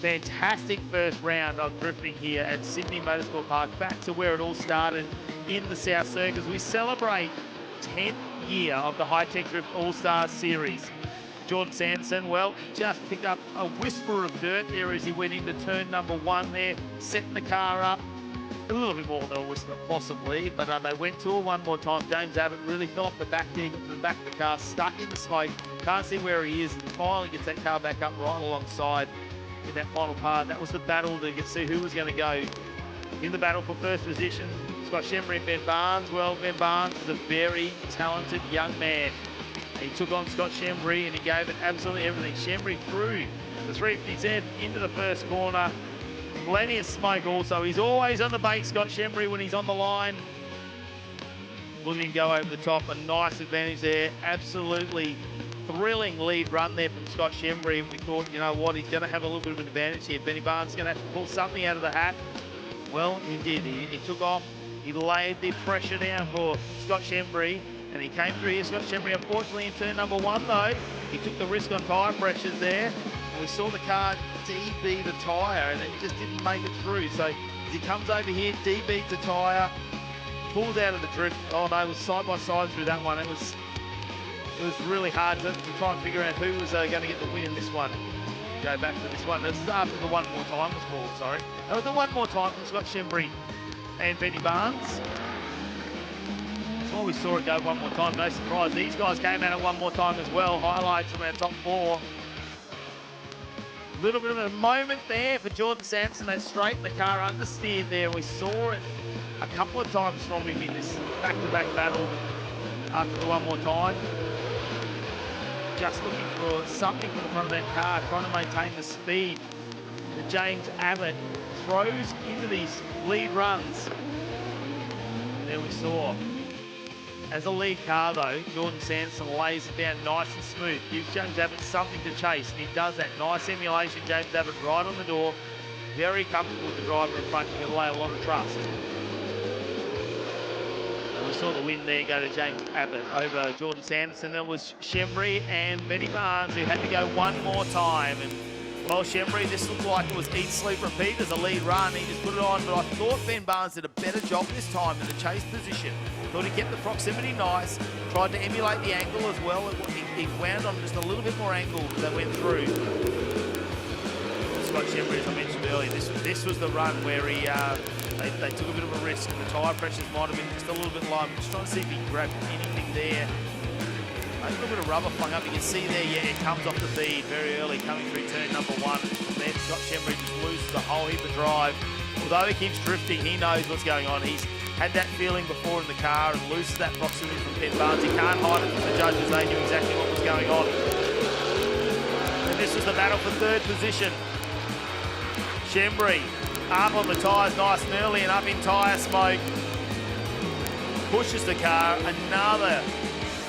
Fantastic first round of drifting here at Sydney Motorsport Park. Back to where it all started in the South Circus. We celebrate 10th year of the Hi-Tec Drift All-Stars Series. Jordan Sanderson, well, just picked up a whisper of dirt there as he went into turn number one there, setting the car up. A little bit more than a whisper, possibly, but they went to it one more time. James Abbott really fell off the back there, got to the back of the car, stuck in the smoke, can't see where he is, and finally gets that car back up right alongside in that final part. That was the battle to see who was going to go in the battle for first position. Scott Shambry and Ben Barnes. Well, Ben Barnes is a very talented young man. He took on Scott Shambry and he gave it absolutely everything. Shambry through the 350Z into the first corner. Plenty of smoke also. He's always on the bait, Scott Shambry, when he's on the line. Look at him go over the top. A nice advantage there. Absolutely thrilling lead run there from Scott Shambry. And we thought, you know what, he's going to have a little bit of an advantage here. Benny Barnes is going to have to pull something out of the hat. Well, he did. He took off. He laid the pressure down for Scott Shambry. And he came through here. Scott Shambry, unfortunately, in turn number one, though, he took the risk on tyre pressures there. And we saw the car DB the tyre, and it just didn't make it through. So as he comes over here, DB'd the tyre, pulls out of the drift. Oh no, it was side by side through that one. It was really hard to try and figure out who was going to get the win in this one. Go back to this one. This is after the one more time was called, sorry. That was the one more time from Scott Shambry and Benny Barnes. That's why we saw it go one more time. No surprise. These guys came out at one more time as well. Highlights from our top four. Little bit of a moment there for Jordan Sanderson. They straightened the car, understeered there. We saw it a couple of times from him in this back-to-back battle after the one more time. Just looking for something from the front of that car, trying to maintain the speed that James Abbott throws into these lead runs. And there we saw. As a lead car, though, Jordan Sanderson lays it down nice and smooth, gives James Abbott something to chase, and he does that. Nice emulation, James Abbott right on the door. Very comfortable with the driver in front. You can lay a lot of trust. And we saw the win there go to James Abbott over Jordan Sanderson. There was Shambry and Benny Barnes who had to go one more time. And well, Shambry, this looked like it was eat, sleep, repeat as a lead run. He just put it on, but I thought Ben Barnes did a better job this time in the chase position. Thought he kept the proximity nice, tried to emulate the angle as well. He wound on just a little bit more angle as they went through. Scott Shambry, as I mentioned earlier, this was the run where he they took a bit of a risk and the tyre pressures might have been just a little bit low. I'm just trying to see if he grabbed anything there. A little bit of rubber flung up. You can see there, yeah, it comes off the feed very early, coming through turn number one. And then Scott Shambry just loses a whole heap of drive. Although he keeps drifting, he knows what's going on. He's had that feeling before in the car and loses that proximity from Ben Barnes. He can't hide it from the judges. They knew exactly what was going on. And this was the battle for third position. Shambry up on the tyres nice and early and up in tyre smoke. Pushes the car. Another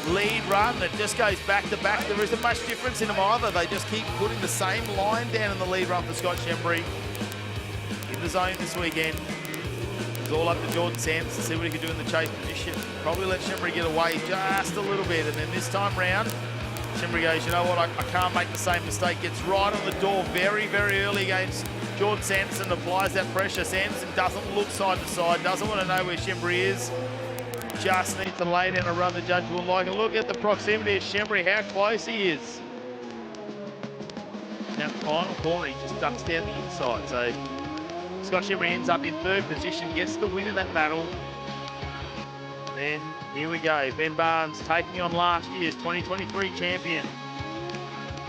lead run that just goes back to back. There isn't much difference in them either. They just keep putting the same line down in the lead run for Scott Shambry. In the zone this weekend. It's all up to Jordan Sanderson to see what he can do in the chase position. Probably let Shambry get away just a little bit. And then this time round, Shambry goes, you know what, I can't make the same mistake. Gets right on the door very, very early against Jordan Sanderson. Applies that pressure. Sanderson doesn't look side to side. Doesn't want to know where Shambry is. Just needs to lay down a run the judge will like. And look at the proximity of Shambry, how close he is. that final corner, he just ducks down the inside. So Scott Shambry ends up in third position, gets the win in that battle. Then here we go, Ben Barnes taking on last year's 2023 champion.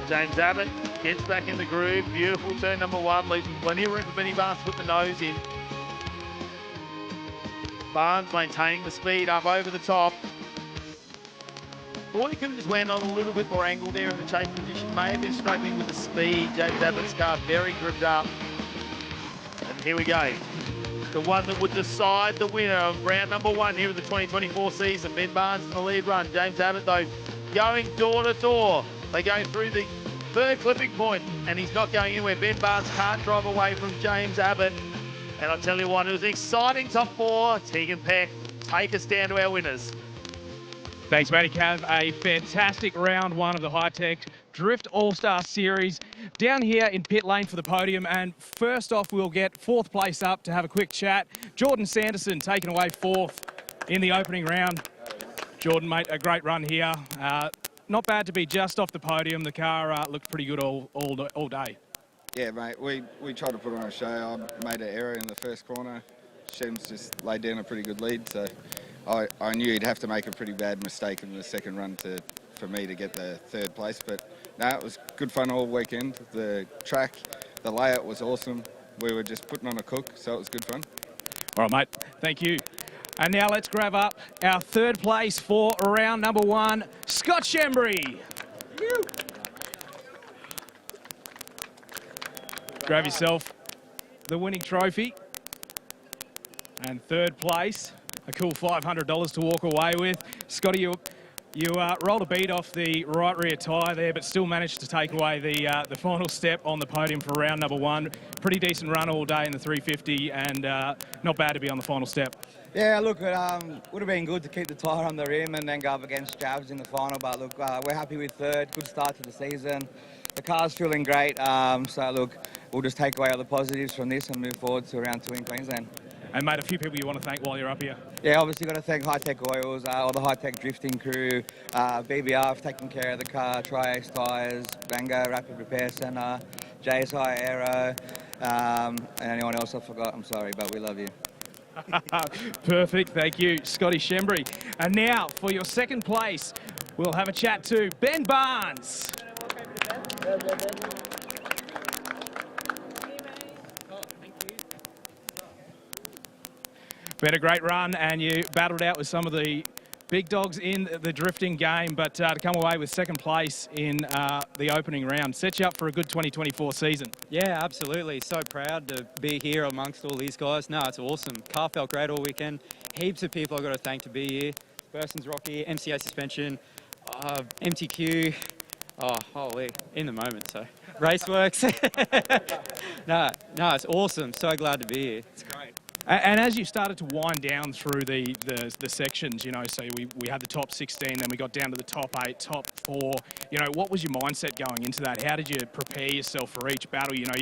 James Abbott gets back in the groove. Beautiful turn number one, leaving plenty of room for Benny Barnes to put the nose in. Barnes maintaining the speed up over the top. Thought he could have just went on a little bit more angle there in the chase position. May have been struggling with the speed. James Abbott's car very gripped up. And here we go. The one that would decide the winner of round number one here of the 2024 season. Ben Barnes in the lead run. James Abbott, though, going door to door. They go through the third clipping point, and he's not going anywhere. Ben Barnes can't drive away from James Abbott. And I'll tell you what, it was an exciting top four. Tegan Peck, take us down to our winners. Thanks, Matty Cav. A fantastic round one of the Hi-Tec Drift All-Star Series down here in pit lane for the podium. And first off, we'll get fourth place up to have a quick chat. Jordan Sanderson taking away fourth in the opening round. Jordan, mate, a great run here. Not bad to be just off the podium. The car looked pretty good all day. Yeah, mate, we tried to put on a show. I made an error in the first corner. Shems just laid down a pretty good lead, so I knew he'd have to make a pretty bad mistake in the second run for me to get the third place. But no, it was good fun all weekend. The track, the layout was awesome. We were just putting on a cook, so it was good fun. All right, mate, thank you. And now let's grab up our third place for round number one, Scott Shambry. Grab yourself the winning trophy. And third place, a cool $500 to walk away with. Scotty, you rolled a beat off the right rear tyre there, but still managed to take away the final step on the podium for round number one. Pretty decent run all day in the 350, and not bad to be on the final step. Yeah, look, it would have been good to keep the tyre on the rim and then go up against Jabs in the final, but look, we're happy with third. Good start to the season. The car's feeling great, so look, we'll just take away all the positives from this and move forward to round two in Queensland. And mate, a few people you want to thank while you're up here. Yeah, obviously got to thank Hi-Tec Oils, all the Hi-Tec drifting crew, BBR for taking care of the car, Tri-Ace Tyres, Vango Rapid Repair Centre, JSI Aero, and anyone else I forgot, I'm sorry, but we love you. Perfect, thank you, Scotty Shambry. And now, for your second place, we'll have a chat to Ben Barnes. We had a great run, and you battled out with some of the big dogs in the drifting game, but to come away with second place in the opening round sets you up for a good 2024 season. Yeah, absolutely. So proud to be here amongst all these guys. No, it's awesome. Car felt great all weekend. Heaps of people I've got to thank to be here. Burson's Rocky, MCA Suspension, MTQ. Oh, holy, in the moment, so. Raceworks. No, it's awesome. So glad to be here. It's great. And as you started to wind down through the sections, you know, so we had the top 16, then we got down to the top 8, top 4. You know, what was your mindset going into that? How did you prepare yourself for each battle? You know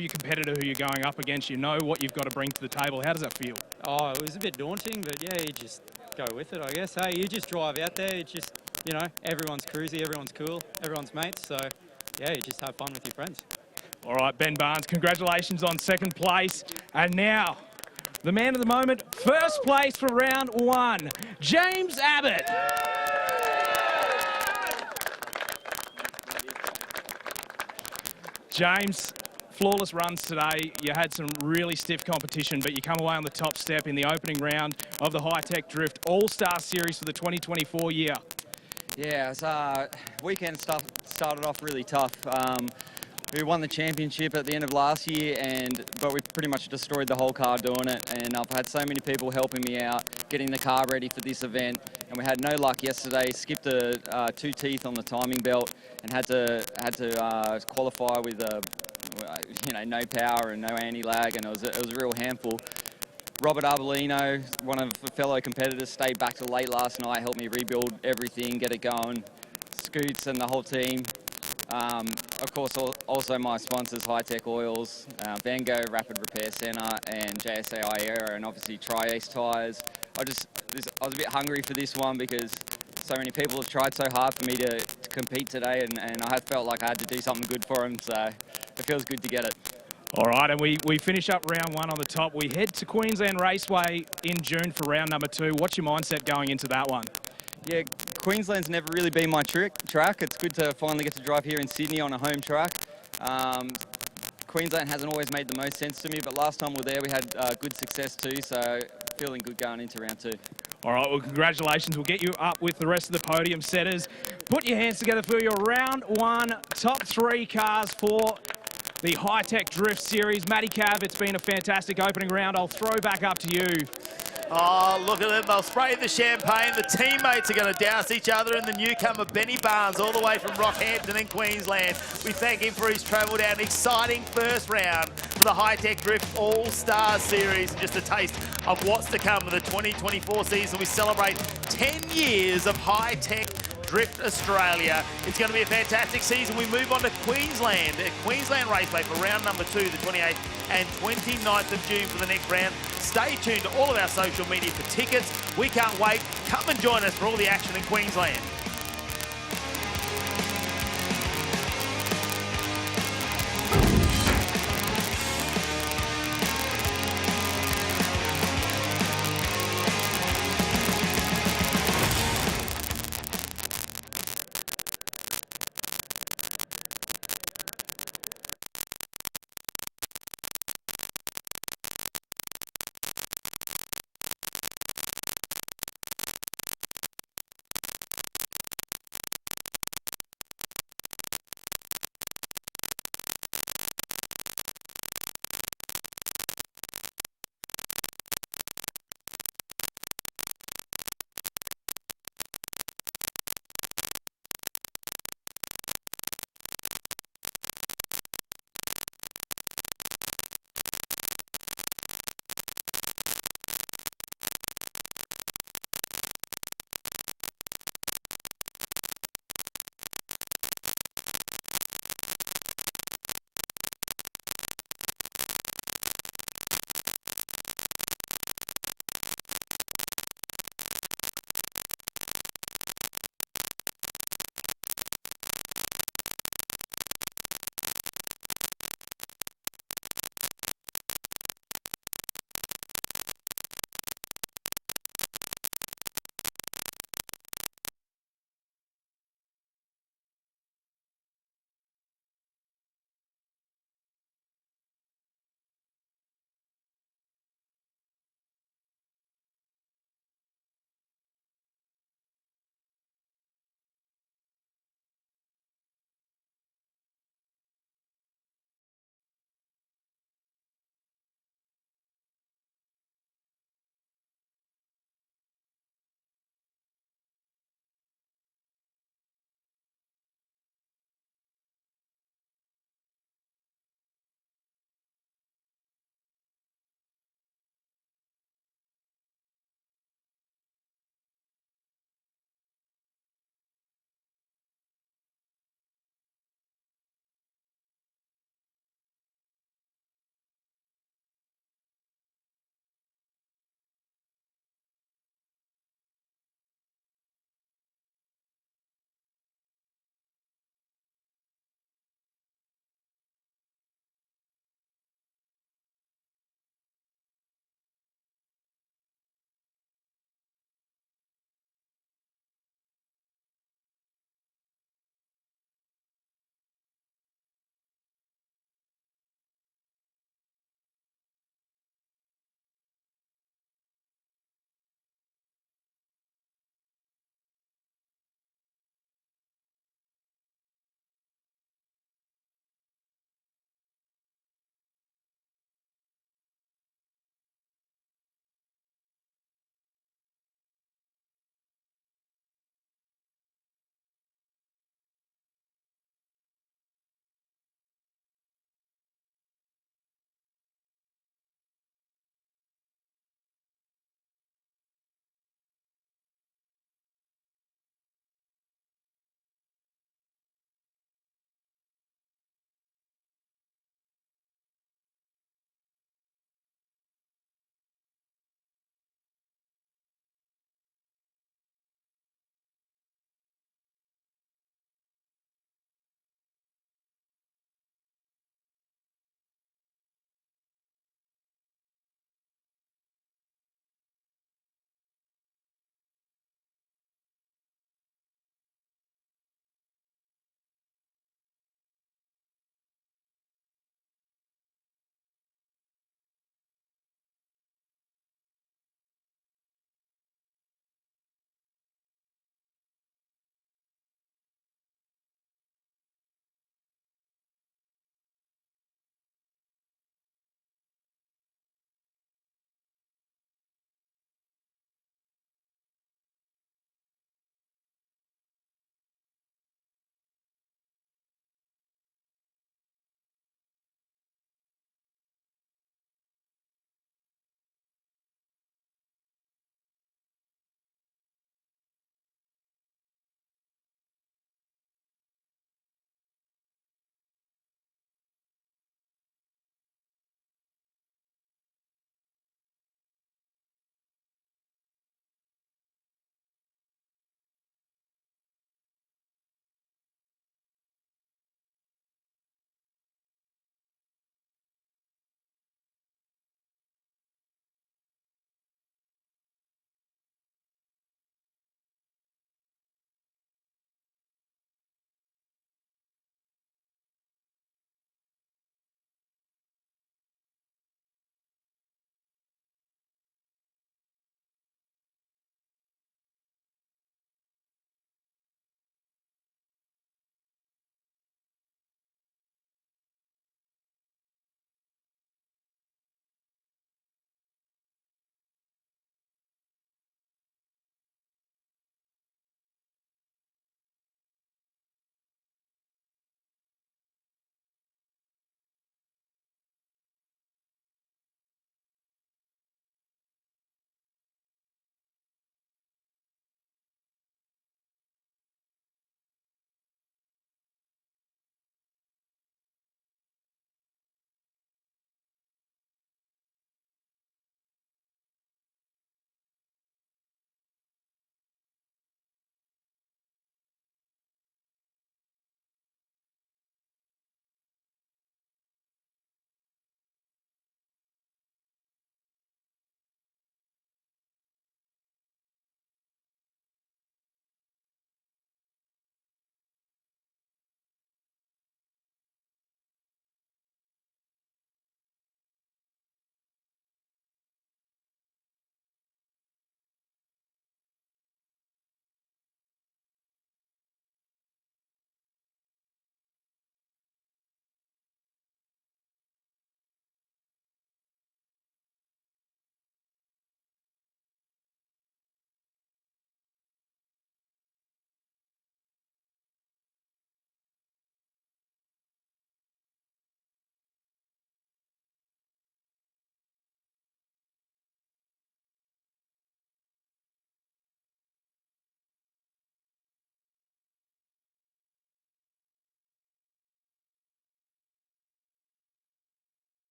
your competitor who you're going up against. You know what you've got to bring to the table. How does that feel? Oh, it was a bit daunting, but yeah, you just go with it, I guess. Hey, you just drive out there. It's just, you know, everyone's cruisy, everyone's cool, everyone's mates. So yeah, you just have fun with your friends. All right, Ben Barnes, congratulations on second place. And now, the man of the moment, first place for round one, James Abbott. James, flawless runs today. You had some really stiff competition, but you come away on the top step in the opening round of the Hi-Tec Drift All-Star Series for the 2024 year. Yeah, so weekend stuff started off really tough. We won the championship at the end of last year, but we pretty much destroyed the whole car doing it. And I've had so many people helping me out, getting the car ready for this event. And we had no luck yesterday. Skipped 2 teeth on the timing belt, and had to qualify with no power and no anti-lag, and it was a real handful. Robert Arbolino, one of the fellow competitors, stayed back till late last night, helped me rebuild everything, get it going. Scoots and the whole team. Of course, also my sponsors, Hi-Tec Oils, Vango Rapid Repair Centre, and JSI Aero, and obviously Tri-Ace Tyres. I was a bit hungry for this one because so many people have tried so hard for me to compete today, and I had felt like I had to do something good for them, so it feels good to get it. All right, and we finish up round 1 on the top. We head to Queensland Raceway in June for round number 2. What's your mindset going into that one? Yeah, Queensland's never really been my track. It's good to finally get to drive here in Sydney on a home track. Queensland hasn't always made the most sense to me, but last time we were there we had good success too, so feeling good going into round 2. All right, well, congratulations. We'll get you up with the rest of the podium setters. Put your hands together for your round 1 top 3 cars for the Hi-Tec Drift Series. Matty Cav, it's been a fantastic opening round. I'll throw back up to you. Oh, look at them. They'll spray the champagne. The teammates are going to douse each other, and the newcomer, Benny Barnes, all the way from Rockhampton in Queensland. We thank him for his travel down. An exciting first round for the Hi-Tec Drift All-Stars Series. Just a taste of what's to come with the 2024 season. We celebrate 10 years of Hi-Tec Drift Australia. It's going to be a fantastic season. We move on to Queensland, at Queensland Raceway for round number 2, the 28th and 29th of June for the next round. Stay tuned to all of our social media for tickets. We can't wait. Come and join us for all the action in Queensland.